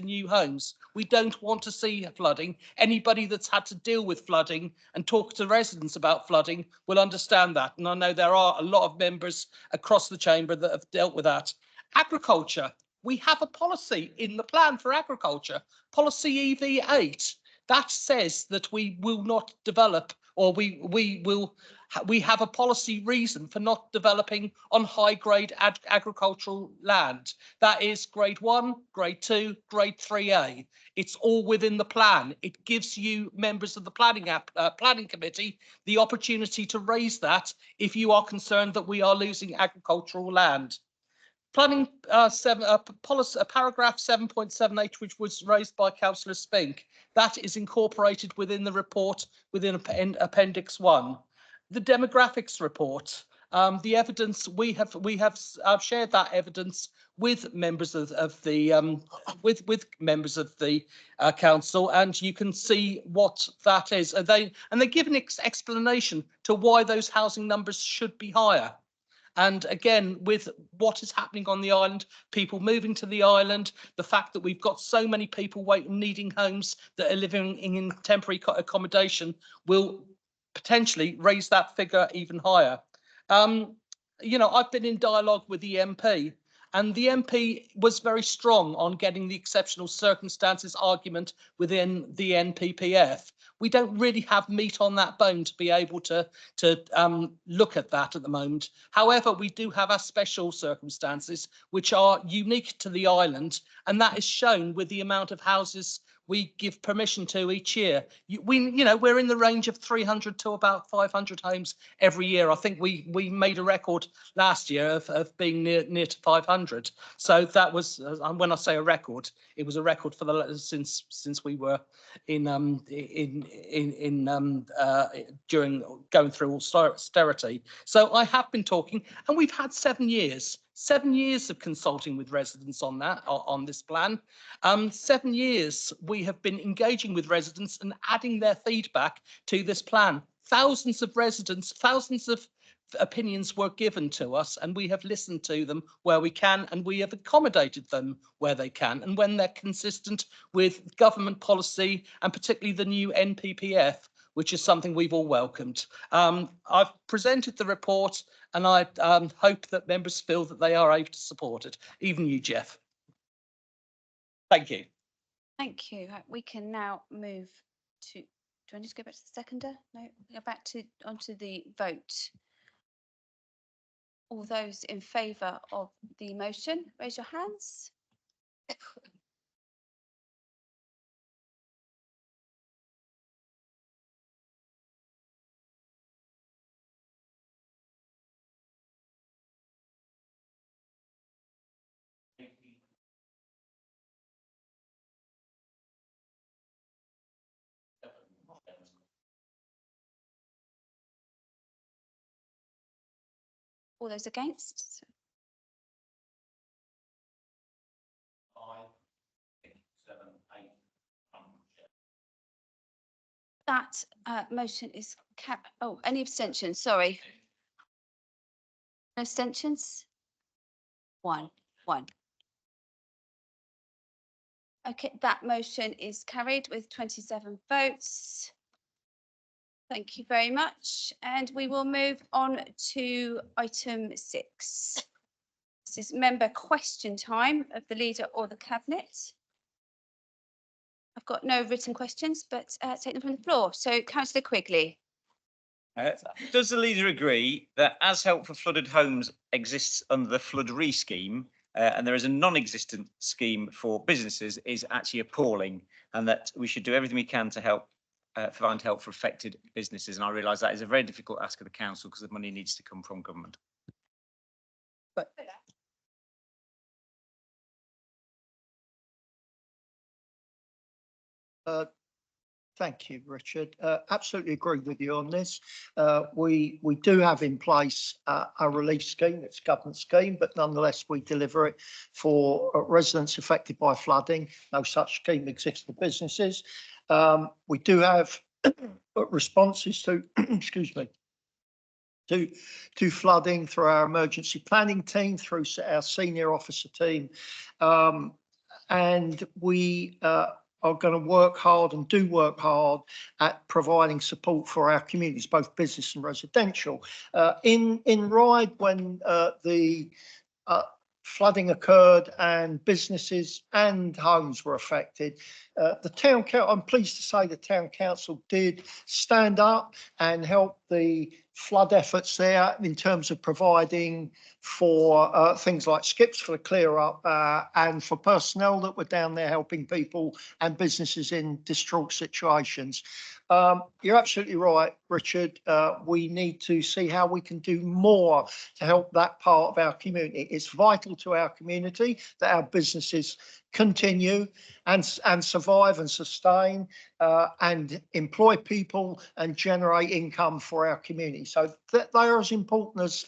new homes. We don't want to see flooding. Anybody that's had to deal with flooding and talk to residents about flooding will understand that. And I know there are a lot of members across the chamber that have dealt with that. Agriculture, we have a policy in the plan for agriculture, policy EV8. That says that we will not develop, or we have a policy reason for not developing on high grade agricultural land. That is grade 1, grade 2, grade 3A. It's all within the plan. It gives you members of the planning committee the opportunity to raise that if you are concerned that we are losing agricultural land. Planning policy, paragraph 7.78, which was raised by Councillor Spink, that is incorporated within the report within Appendix 1. The demographics report, the evidence we have shared that evidence with members of the with members of the council, and you can see what that is. And they give an explanation to why those housing numbers should be higher. And again, with what is happening on the island, people moving to the island, the fact that we've got so many people needing homes that are living in temporary accommodation will potentially raise that figure even higher. You know, I've been in dialogue with the MP, and the MP was very strong on getting the exceptional circumstances argument within the NPPF. We don't really have meat on that bone to be able to look at that at the moment. However, we do have our special circumstances, which are unique to the island, and that is shown with the amount of houses we give permission to each year. We're in the range of 300 to about 500 homes every year. I think we made a record last year of being near to 500. So that was, when I say a record, it was a record for since we were during going through austerity. So I have been talking, and we've had 7 years. 7 years of consulting with residents on that, on this plan. 7 years we have been engaging with residents and adding their feedback to this plan. Thousands of residents, thousands of opinions were given to us, and we have listened to them where we can, and we have accommodated them where they can, and when they're consistent with government policy, and particularly the new NPPF, which is something we've all welcomed. I've presented the report, and I hope that members feel that they are able to support it, even you, Jeff. Thank you. Thank you. We can now move to, do I need to go back to the seconder? No, go back to, onto the vote. All those in favour of the motion, raise your hands. All those against? That motion is any abstentions? Sorry. No abstentions? One. Okay, that motion is carried with 27 votes. Thank you very much. And we will move on to item 6. This is member question time of the leader or the cabinet. I've got no written questions, but take them from the floor. So Councillor Quigley. Does the leader agree that as help for flooded homes exists under the flood scheme, and there is a non-existent scheme for businesses is actually appalling, and that we should do everything we can to help find help for affected businesses? And I realise that is a very difficult ask of the council because the money needs to come from government. But thank you, Richard. Absolutely agree with you on this. We do have in place a relief scheme. It's a government scheme, but nonetheless we deliver it for residents affected by flooding. No such scheme exists for businesses. We do have responses to, excuse me, to flooding through our emergency planning team, through our senior officer team, and we are going to work hard and do work hard at providing support for our communities, both business and residential. In Ryde, when the flooding occurred and businesses and homes were affected, the town council, I'm pleased to say the town council did stand up and help the flood efforts there in terms of providing for things like skips for the clear up and for personnel that were down there helping people and businesses in distraught situations. You're absolutely right, Richard. We need to see how we can do more to help that part of our community. It's vital to our community that our businesses continue and survive and sustain and employ people and generate income for our community. So they are as important as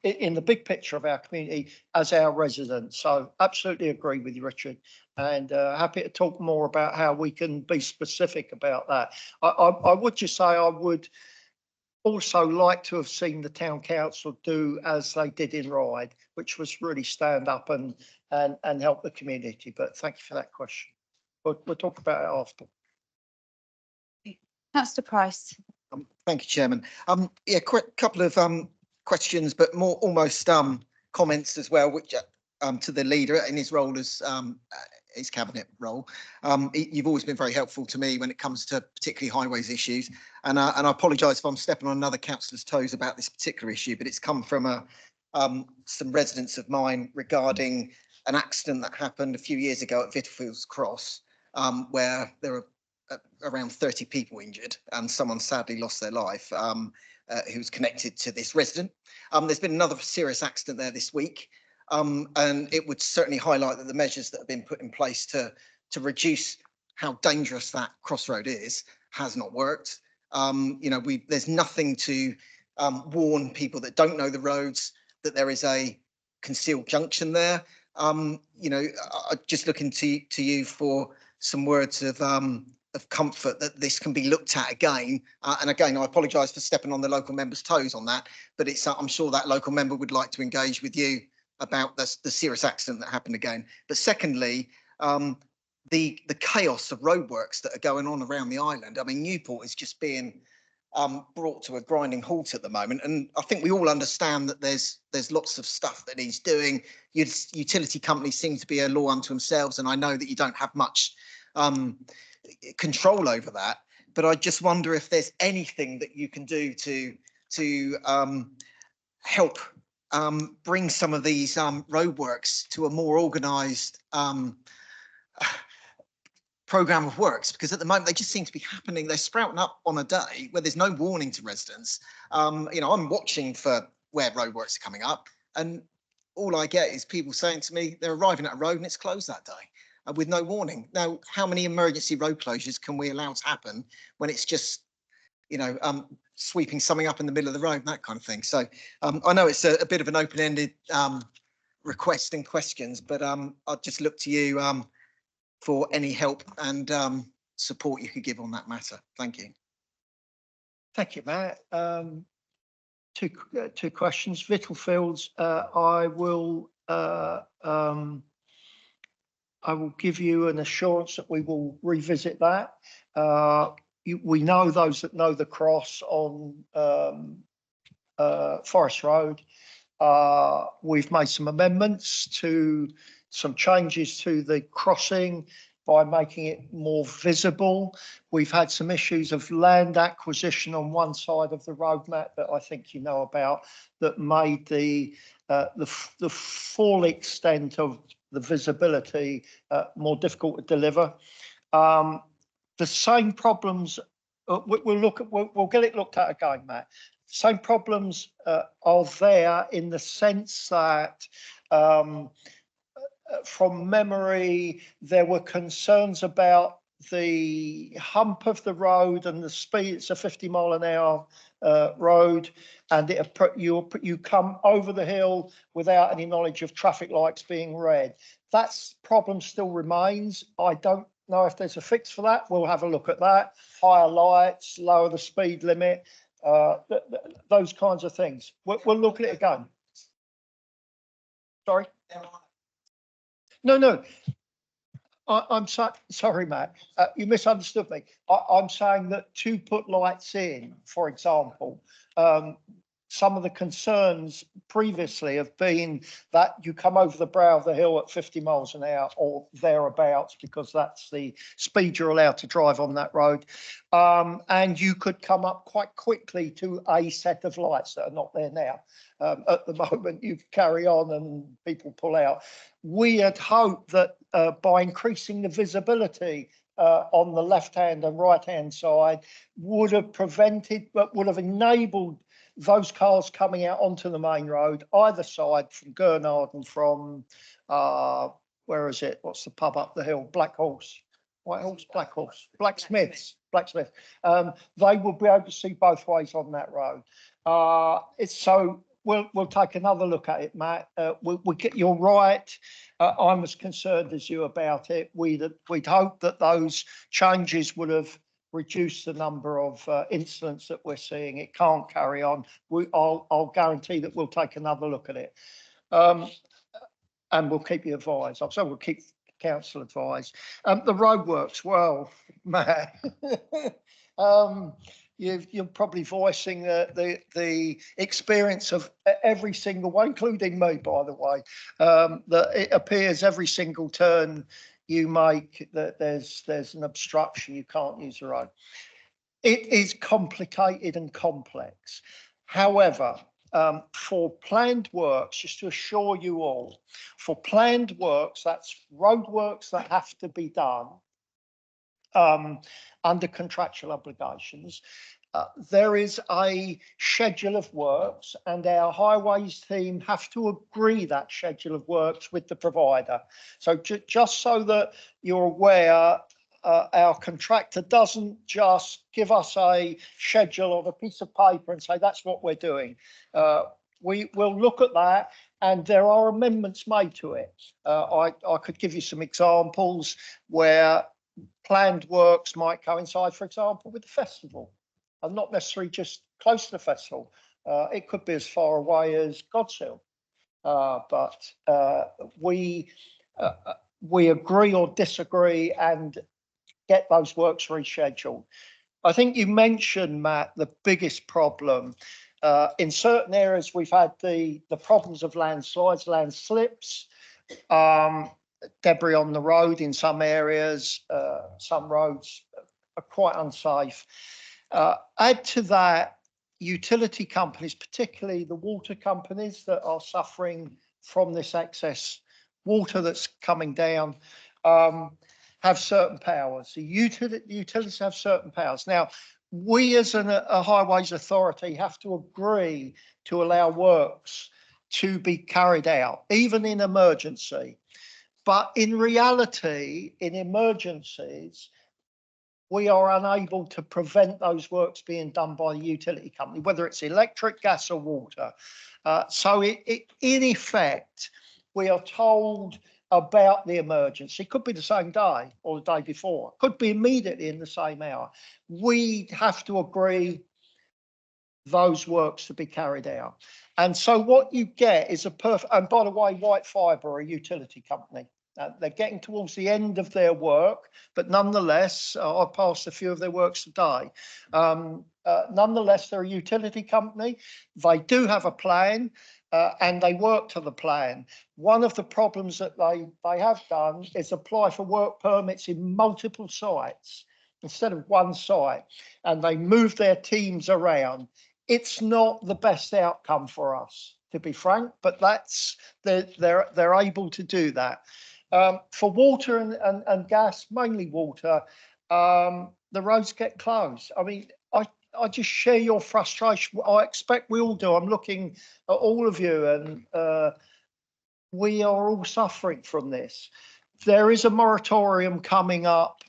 in the big picture of our community as our residents. So absolutely agree with you, Richard, and happy to talk more about how we can be specific about that. I would just say I would also like to have seen the town council do as they did in Ryde, which was really stand up and help the community. But thank you for that question. We'll talk about it after. Councillor Price. Thank you, Chairman. Yeah, quick couple of questions, but more almost comments as well, which to the leader in his role as his cabinet role. You've always been very helpful to me when it comes to particularly highways issues, and I apologise if I'm stepping on another councillor's toes about this particular issue, but it's come from some residents of mine regarding an accident that happened a few years ago at Vitterfields Cross, where there were around 30 people injured and someone sadly lost their life who was connected to this resident. There's been another serious accident there this week, and it would certainly highlight that the measures that have been put in place to reduce how dangerous that crossroad is has not worked. You know, there's nothing to warn people that don't know the roads that there is a concealed junction there. You know, just looking to you for some words of comfort that this can be looked at again. And again, I apologise for stepping on the local member's toes on that, but it's I'm sure that local member would like to engage with you about the serious accident that happened again. But secondly, the chaos of roadworks that are going on around the island. I mean, Newport is just being brought to a grinding halt at the moment, and I think we all understand that there's lots of stuff that he's doing. Utility companies seem to be a law unto themselves, and I know that you don't have much control over that. But I just wonder if there's anything that you can do to help bring some of these roadworks to a more organised program of works, because at the moment they just seem to be happening. They're sprouting up on a day where there's no warning to residents. You know, I'm watching for where roadworks are coming up, and all I get is people saying to me they're arriving at a road and it's closed that day with no warning. Now, how many emergency road closures can we allow to happen when it's just, you know, sweeping something up in the middle of the road, that kind of thing? So I know it's a bit of an open-ended request and questions, but I'll just look to you for any help and support you could give on that matter. Thank you. Thank you, Matt. Two questions. Vittlefields, I will give you an assurance that we will revisit that. We know those that know the cross on Forest Road. We've made some amendments to some changes to the crossing by making it more visible. We've had some issues of land acquisition on one side of the road, Matt, that I think you know about, that made the full extent of the visibility more difficult to deliver. The same problems, we'll get it looked at again, Matt. Same problems are there in the sense that from memory, there were concerns about the hump of the road and the speed. It's a 50-mile-an-hour road, and you come over the hill without any knowledge of traffic lights being red. That problem still remains. I don't know if there's a fix for that. We'll have a look at that. Higher lights, lower the speed limit, those kinds of things. We'll look at it again. Sorry? No. I'm sorry, Matt. You misunderstood me. I'm saying that to put lights in, for example, some of the concerns previously have been that you come over the brow of the hill at 50 miles an hour or thereabouts, because that's the speed you're allowed to drive on that road. And you could come up quite quickly to a set of lights that are not there now. At the moment, you carry on and people pull out. We had hoped that by increasing the visibility on the left-hand and right-hand side would have prevented, but would have enabled those cars coming out onto the main road, either side, from Gurnard and from, where is it? What's the pub up the hill? Black Horse. White Horse, Black Horse, Blacksmiths. They will be able to see both ways on that road. So we'll take another look at it, Matt. You're right. I'm as concerned as you about it. We'd hope that those changes would have reduced the number of incidents that we're seeing. It can't carry on. I'll guarantee that we'll take another look at it, and we'll keep you advised. So we'll keep council advised. The roadworks, well, Matt, you're probably voicing the experience of every single one, including me, by the way, that it appears every single turn you make that there's an obstruction, you can't use the road. It is complicated and complex. However, for planned works, just to assure you all, for planned works, that's road works that have to be done under contractual obligations. There is a schedule of works, and our highways team have to agree that schedule of works with the provider. So just so that you're aware, our contractor doesn't just give us a schedule on a piece of paper and say that's what we're doing. we will look at that, and there are amendments made to it. I could give you some examples where planned works might coincide, for example, with the festival, and not necessarily just close to the festival. It could be as far away as God's Hill. But we agree or disagree and get those works rescheduled. I think you mentioned, Matt, the biggest problem. In certain areas, we've had the problems of landslides, landslips, debris on the road in some areas. Some roads are quite unsafe. Add to that, utility companies, particularly the water companies that are suffering from this excess water that's coming down, have certain powers. The utilities have certain powers. Now, we as a highways authority have to agree to allow works to be carried out, even in emergency. But in reality, in emergencies, we are unable to prevent those works being done by the utility company, whether it's electric, gas or water. So in effect, we are told about the emergency. It could be the same day or the day before. It could be immediately in the same hour. We have to agree those works to be carried out. And so what you get is a perfect, and by the way, White Fibre are a utility company. They're getting towards the end of their work, but nonetheless, I passed a few of their works today. Nonetheless, they're a utility company. They do have a plan, and they work to the plan. One of the problems that they have done is apply for work permits in multiple sites instead of one site, and they move their teams around. It's not the best outcome for us, to be frank, but that's they're able to do that. For water and gas, mainly water, the roads get closed. I mean, I just share your frustration. I expect we all do. I'm looking at all of you, and we are all suffering from this. There is a moratorium coming up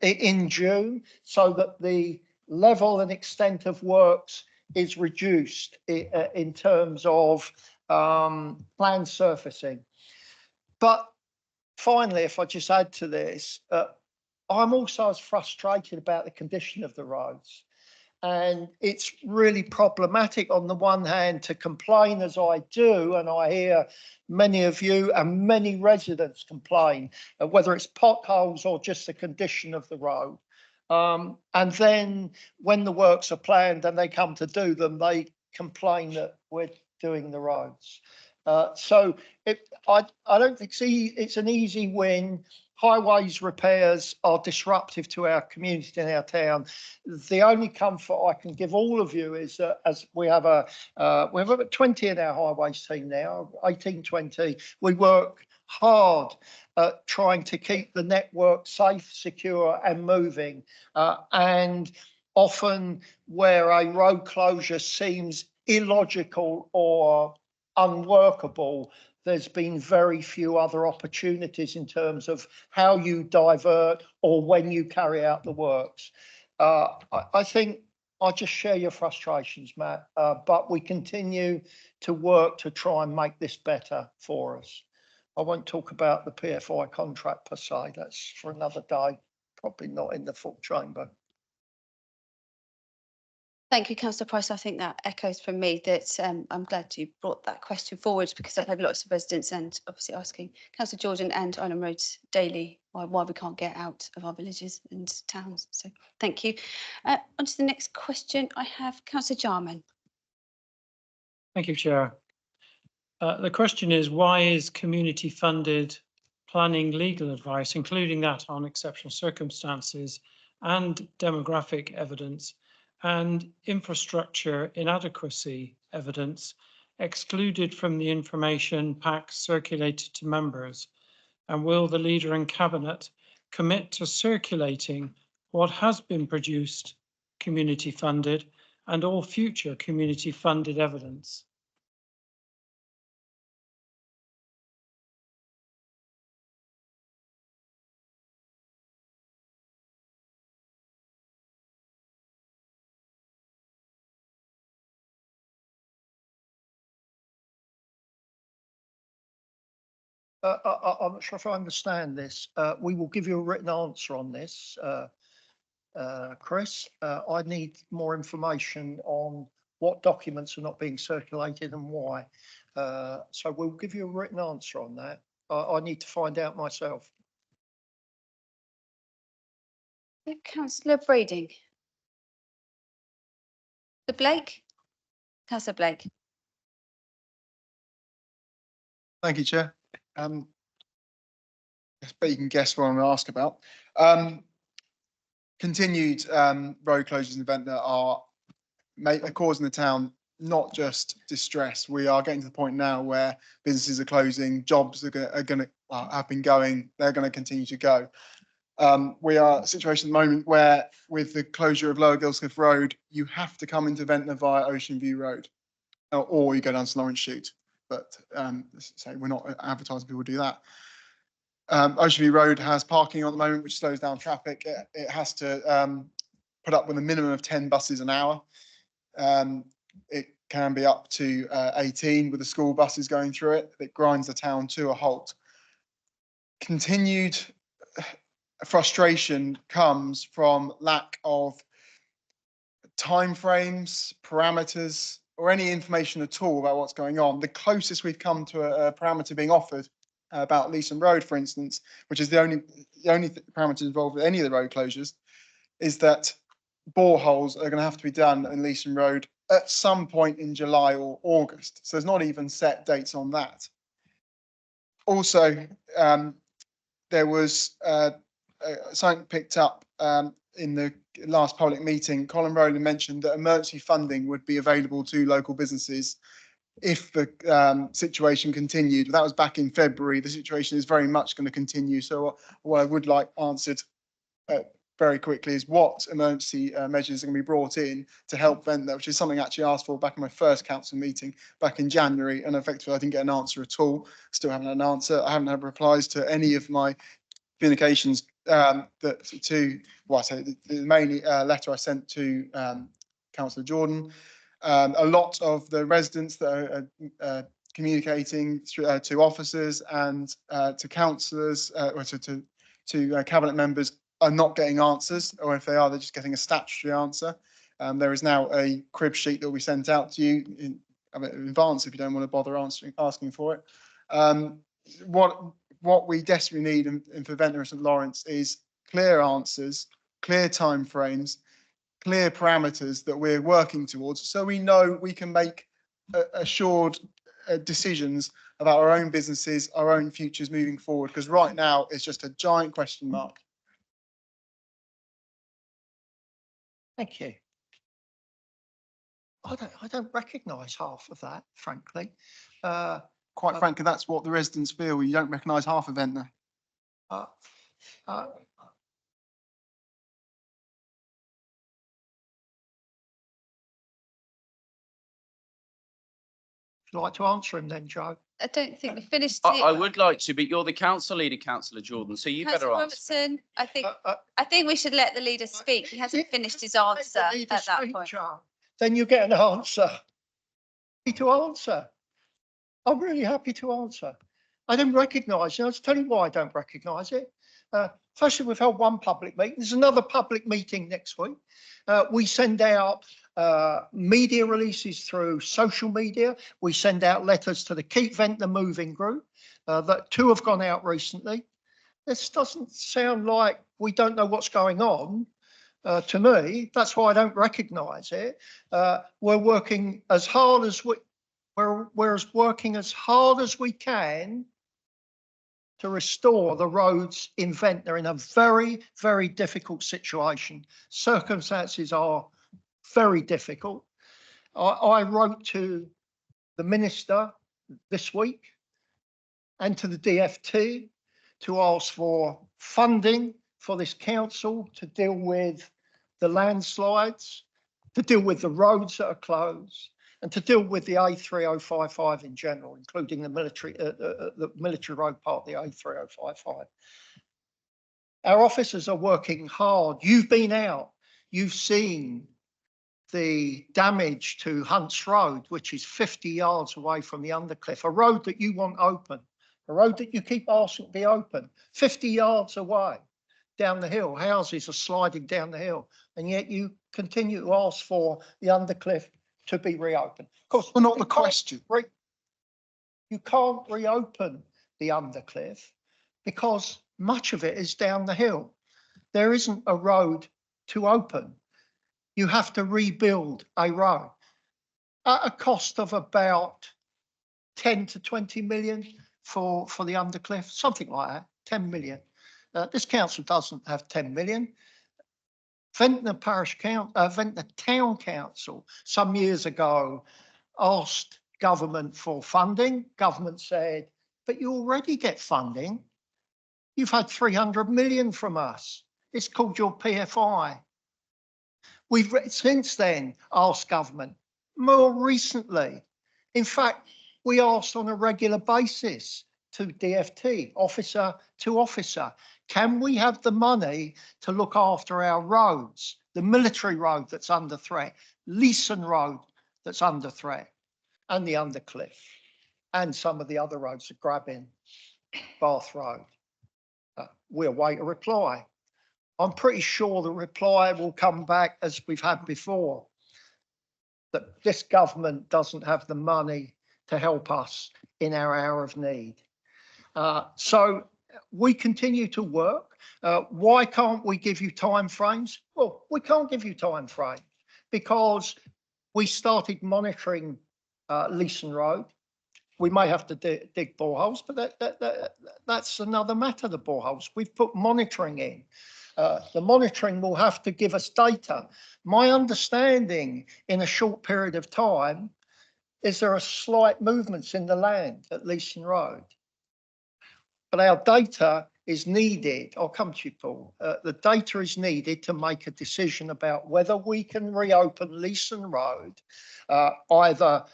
in June, so that the level and extent of works is reduced in terms of planned surfacing. But finally, if I just add to this, I'm also as frustrated about the condition of the roads. And it's really problematic on the one hand to complain as I do, and I hear many of you and many residents complain, whether it's potholes or just the condition of the road. And then when the works are planned and they come to do them, they complain that we're doing the roads. So I don't think it's an easy win. Highways repairs are disruptive to our community and our town. The only comfort I can give all of you is that as we have about 20 in our highways team now, 18, 20. We work hard at trying to keep the network safe, secure and moving. And often where a road closure seems illogical or unworkable, there's been very few other opportunities in terms of how you divert or when you carry out the works. I think I just share your frustrations, Matt, but we continue to work to try and make this better for us. I won't talk about the PFI contract per se, that's for another day, probably not in the full chamber. Thank you, Councillor Price. I think that echoes from me that I'm glad you brought that question forward, because I've had lots of residents and obviously asking Councillor Jordan and Island Roads daily why we can't get out of our villages and towns. So thank you. On to the next question. I have Councillor Jarman. Thank you, Chair. The question is, why is community funded planning legal advice, including that on exceptional circumstances and demographic evidence and infrastructure inadequacy evidence, excluded from the information packs circulated to members? And will the Leader and Cabinet commit to circulating what has been produced community funded and all future community funded evidence? I'm not sure if I understand this. We will give you a written answer on this, Chris. I need more information on what documents are not being circulated and why. So we'll give you a written answer on that. I need to find out myself. Councillor Brading. The Blake? Councillor Blake. Thank you, Chair. I bet you can guess what I'm going to ask about. Continued road closures in Ventnor are causing the town not just distress. We are getting to the point now where businesses are closing, jobs are going to have been going, they're going to continue to go. We are in a situation at the moment where, with the closure of Lower Gilscliff Road, you have to come into Ventnor via Ocean View Road, or you go down to Lawrence Shoot. But so we're not advertising people do that. Ocean View Road has parking at the moment, which slows down traffic. It has to put up with a minimum of 10 buses an hour. It can be up to 18 with the school buses going through it. It grinds the town to a halt. Continued frustration comes from lack of timeframes, parameters, or any information at all about what's going on. The closest we've come to a parameter being offered about Leeson Road, for instance, which is the only parameter involved with any of the road closures, is that boreholes are going to have to be done in Leeson Road at some point in July or August. So there's not even set dates on that. Also, there was something picked up in the last public meeting. Colin Rowland mentioned that emergency funding would be available to local businesses if the situation continued. That was back in February. The situation is very much going to continue. So what I would like answered very quickly is what emergency measures are going to be brought in to help Ventnor, which is something I actually asked for back in my first council meeting back in January, and effectively I didn't get an answer at all. Still haven't had an answer. I haven't had replies to any of my communications the main letter I sent to Councillor Jordan. A lot of the residents that are communicating to officers and to councillors or to cabinet members are not getting answers, or if they are, they're just getting a statutory answer. There is now a crib sheet that will be sent out to you in advance if you don't want to bother asking for it. What we desperately need in for Ventnor and St Lawrence is clear answers, clear timeframes, clear parameters that we're working towards, so we know we can make assured decisions about our own businesses, our own futures moving forward. Because right now it's just a giant question mark. Thank you. I don't recognise half of that, frankly. Quite frankly, that's what the residents feel. You don't recognise half of Ventnor. Would you like to answer him then, Joe? I don't think we finished. I would like to, but you're the council leader, Councillor Jordan, so you better Councillor answer. Robertson, I think we should let the leader speak. He hasn't finished his answer at that point. Then you get an answer. Happy to answer. I'm really happy to answer. I don't recognise, I'll tell you why I don't recognise it. Firstly, we've held one public meeting. There's another public meeting next week. We send out media releases through social media. We send out letters to the Keep Ventnor Moving Group. That 2 have gone out recently. This doesn't sound like we don't know what's going on. To me, that's why I don't recognise it. We're working as hard as we're working as hard as we can to restore the roads in Ventnor in a very, very difficult situation. Circumstances are very difficult. I wrote to the Minister this week and to the DFT to ask for funding for this council to deal with the landslides, to deal with the roads that are closed, and to deal with the A3055 in general, including the military road part of the A3055. Our officers are working hard. You've been out, you've seen the damage to Hunts Road, which is 50 yards away from the Undercliff, a road that you want open. a road that you keep asking to be open, 50 yards away down the hill, houses are sliding down the hill, and yet you continue to ask for the Undercliff to be reopened. Of course, Well, not the question. You can't reopen the Undercliff because much of it is down the hill. There isn't a road to open. You have to rebuild a road at a cost of about 10 to 20 million for the Undercliff, something like that, 10 million. This council doesn't have 10 million. Ventnor Town Council some years ago asked government for funding. Government said, but you already get funding. You've had 300 million from us. It's called your PFI. We've since then asked government, more recently. In fact, we asked on a regular basis to DFT, officer to officer, can we have the money to look after our roads, the military road that's under threat, Leeson Road that's under threat, and the Undercliff, and some of the other roads, the Grabbin, Bath Road. We'll wait a reply. I'm pretty sure the reply will come back as we've had before, that this government doesn't have the money to help us in our hour of need. So we continue to work. Why can't we give you time frames? Well, we can't give you time frames because we started monitoring Leeson Road. We may have to dig boreholes, but that's another matter, the boreholes. We've put monitoring in. The monitoring will have to give us data. My understanding in a short period of time is there are slight movements in the land at Leeson Road. But our data is needed. I'll come to you, Paul. The data is needed to make a decision about whether we can reopen Leeson Road, either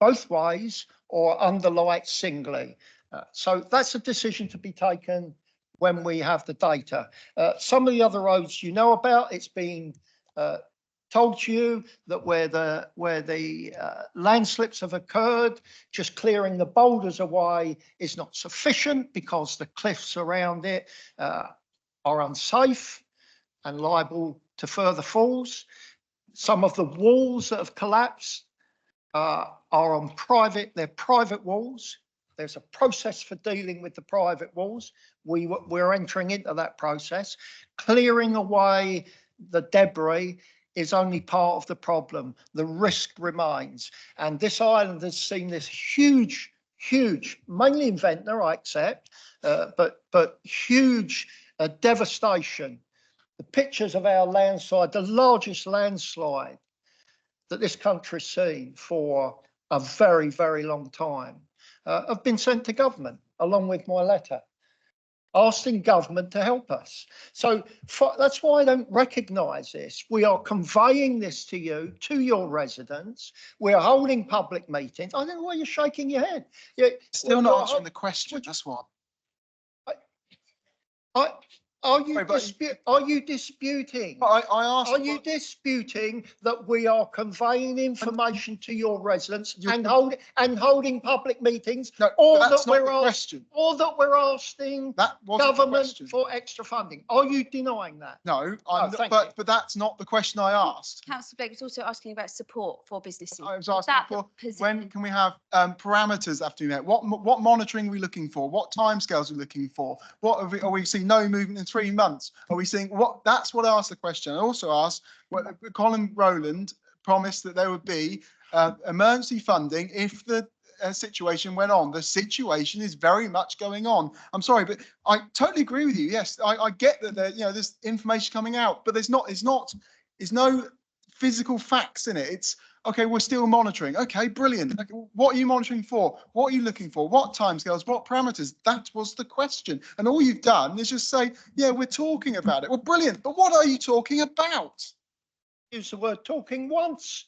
both ways or under light singly. So that's a decision to be taken when we have the data. Some of the other roads you know about, it's been told to you that where the landslips have occurred, just clearing the boulders away is not sufficient because the cliffs around it are unsafe and liable to further falls. Some of the walls that have collapsed are on they're private walls. There's a process for dealing with the private walls. We're entering into that process. Clearing away the debris is only part of the problem. The risk remains. And this island has seen this huge, mainly in Ventnor, I accept, but huge devastation. The pictures of our landslide, the largest landslide that this country's seen for a very, very long time, have been sent to government along with my letter, asking government to help us. So that's why I don't recognise this. We are conveying this to you, to your residents. We're holding public meetings. I don't know why you're shaking your head. Still not answering the question, that's what. Are you disputing? I asked. Are you disputing that we are conveying information to your residents and holding public meetings? No, or that's that not we're the question. Or that we're asking government for extra funding? Are you denying that? No, I'm not, but that's not the question I asked. Councillor Blake was also asking about support for businesses. I was asking for when can we have parameters after we met? What monitoring are we looking for? What timescales are we looking for? What are we seeing no movement in 3 months? Are we seeing what? That's what I asked the question. I also asked Colin Rowland promised that there would be emergency funding if the situation went on. The situation is very much going on. I'm sorry, but I totally agree with you. Yes, I get that there's information coming out, but there's no physical facts in it. It's okay, we're still monitoring. Okay, brilliant. Okay, what are you monitoring for? What are you looking for? What timescales? What parameters? That was the question. And all you've done is just say, yeah, we're talking about it. Well, brilliant. But what are you talking about? Use the word talking once.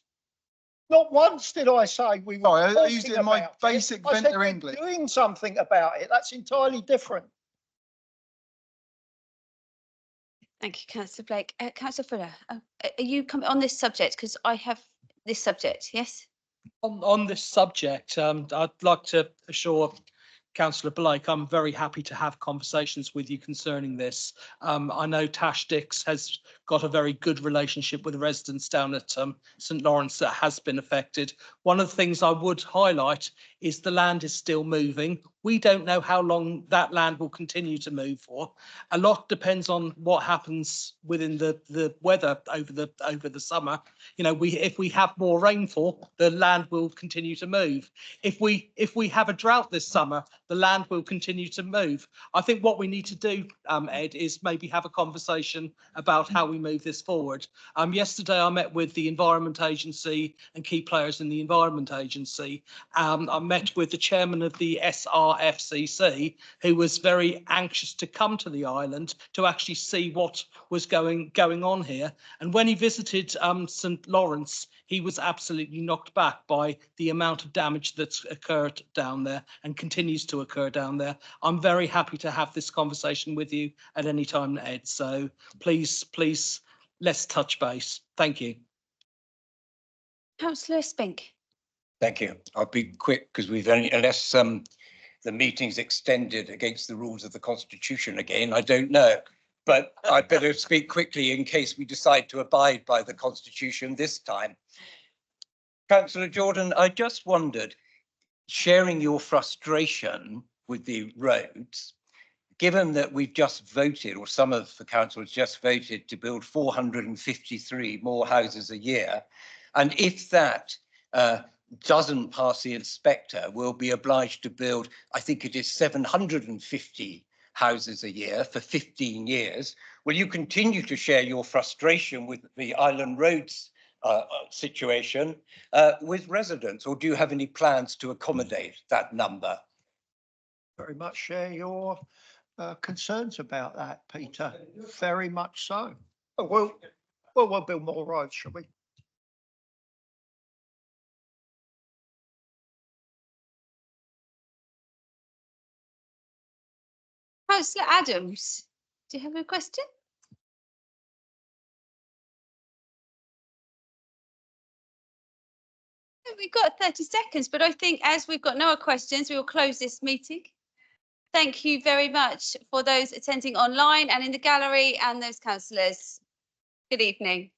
Not once did I say we were. I used it in my basic Ventnor English. Doing something about it. That's entirely different. Thank you, Councillor Blake. Councillor Fuller, are you coming on this subject? Because I have this subject, yes? On this subject, I'd like to assure Councillor Blake, I'm very happy to have conversations with you concerning this. I know Tash Dix has got a very good relationship with the residents down at St Lawrence that has been affected. One of the things I would highlight is the land is still moving. We don't know how long that land will continue to move for. A lot depends on what happens within the weather over the summer. You know, if we have more rainfall, the land will continue to move. If we have a drought this summer, the land will continue to move. I think what we need to do, Ed, is maybe have a conversation about how we move this forward. Yesterday, I met with the Environment Agency and key players in the Environment Agency. I met with the chairman of the SRFCC, who was very anxious to come to the island to actually see what was going on here. And when he visited St Lawrence, he was absolutely knocked back by the amount of damage that's occurred down there and continues to occur down there. I'm very happy to have this conversation with you at any time, Ed. So please, let's touch base. Thank you. Councillor Spink. Thank you. I'll be quick because we've only, unless the meeting's extended against the rules of the Constitution again, I don't know. But I'd better speak quickly in case we decide to abide by the Constitution this time. Councillor Jordan, I just wondered, sharing your frustration with the roads, given that we've just voted, or some of the council has just voted to build 453 more houses a year, and if that doesn't pass the inspector, we'll be obliged to build, I think it is 750 houses a year for 15 years. Will you continue to share your frustration with the Island Roads situation with residents, or do you have any plans to accommodate that number? Very much share your concerns about that, Peter. Very much so. Oh, well, we'll build more roads, shall we? Councillor Adams, do you have a question? We've got 30 seconds, but I think as we've got no more questions, we will close this meeting. Thank you very much for those attending online and in the gallery and those councillors. Good evening.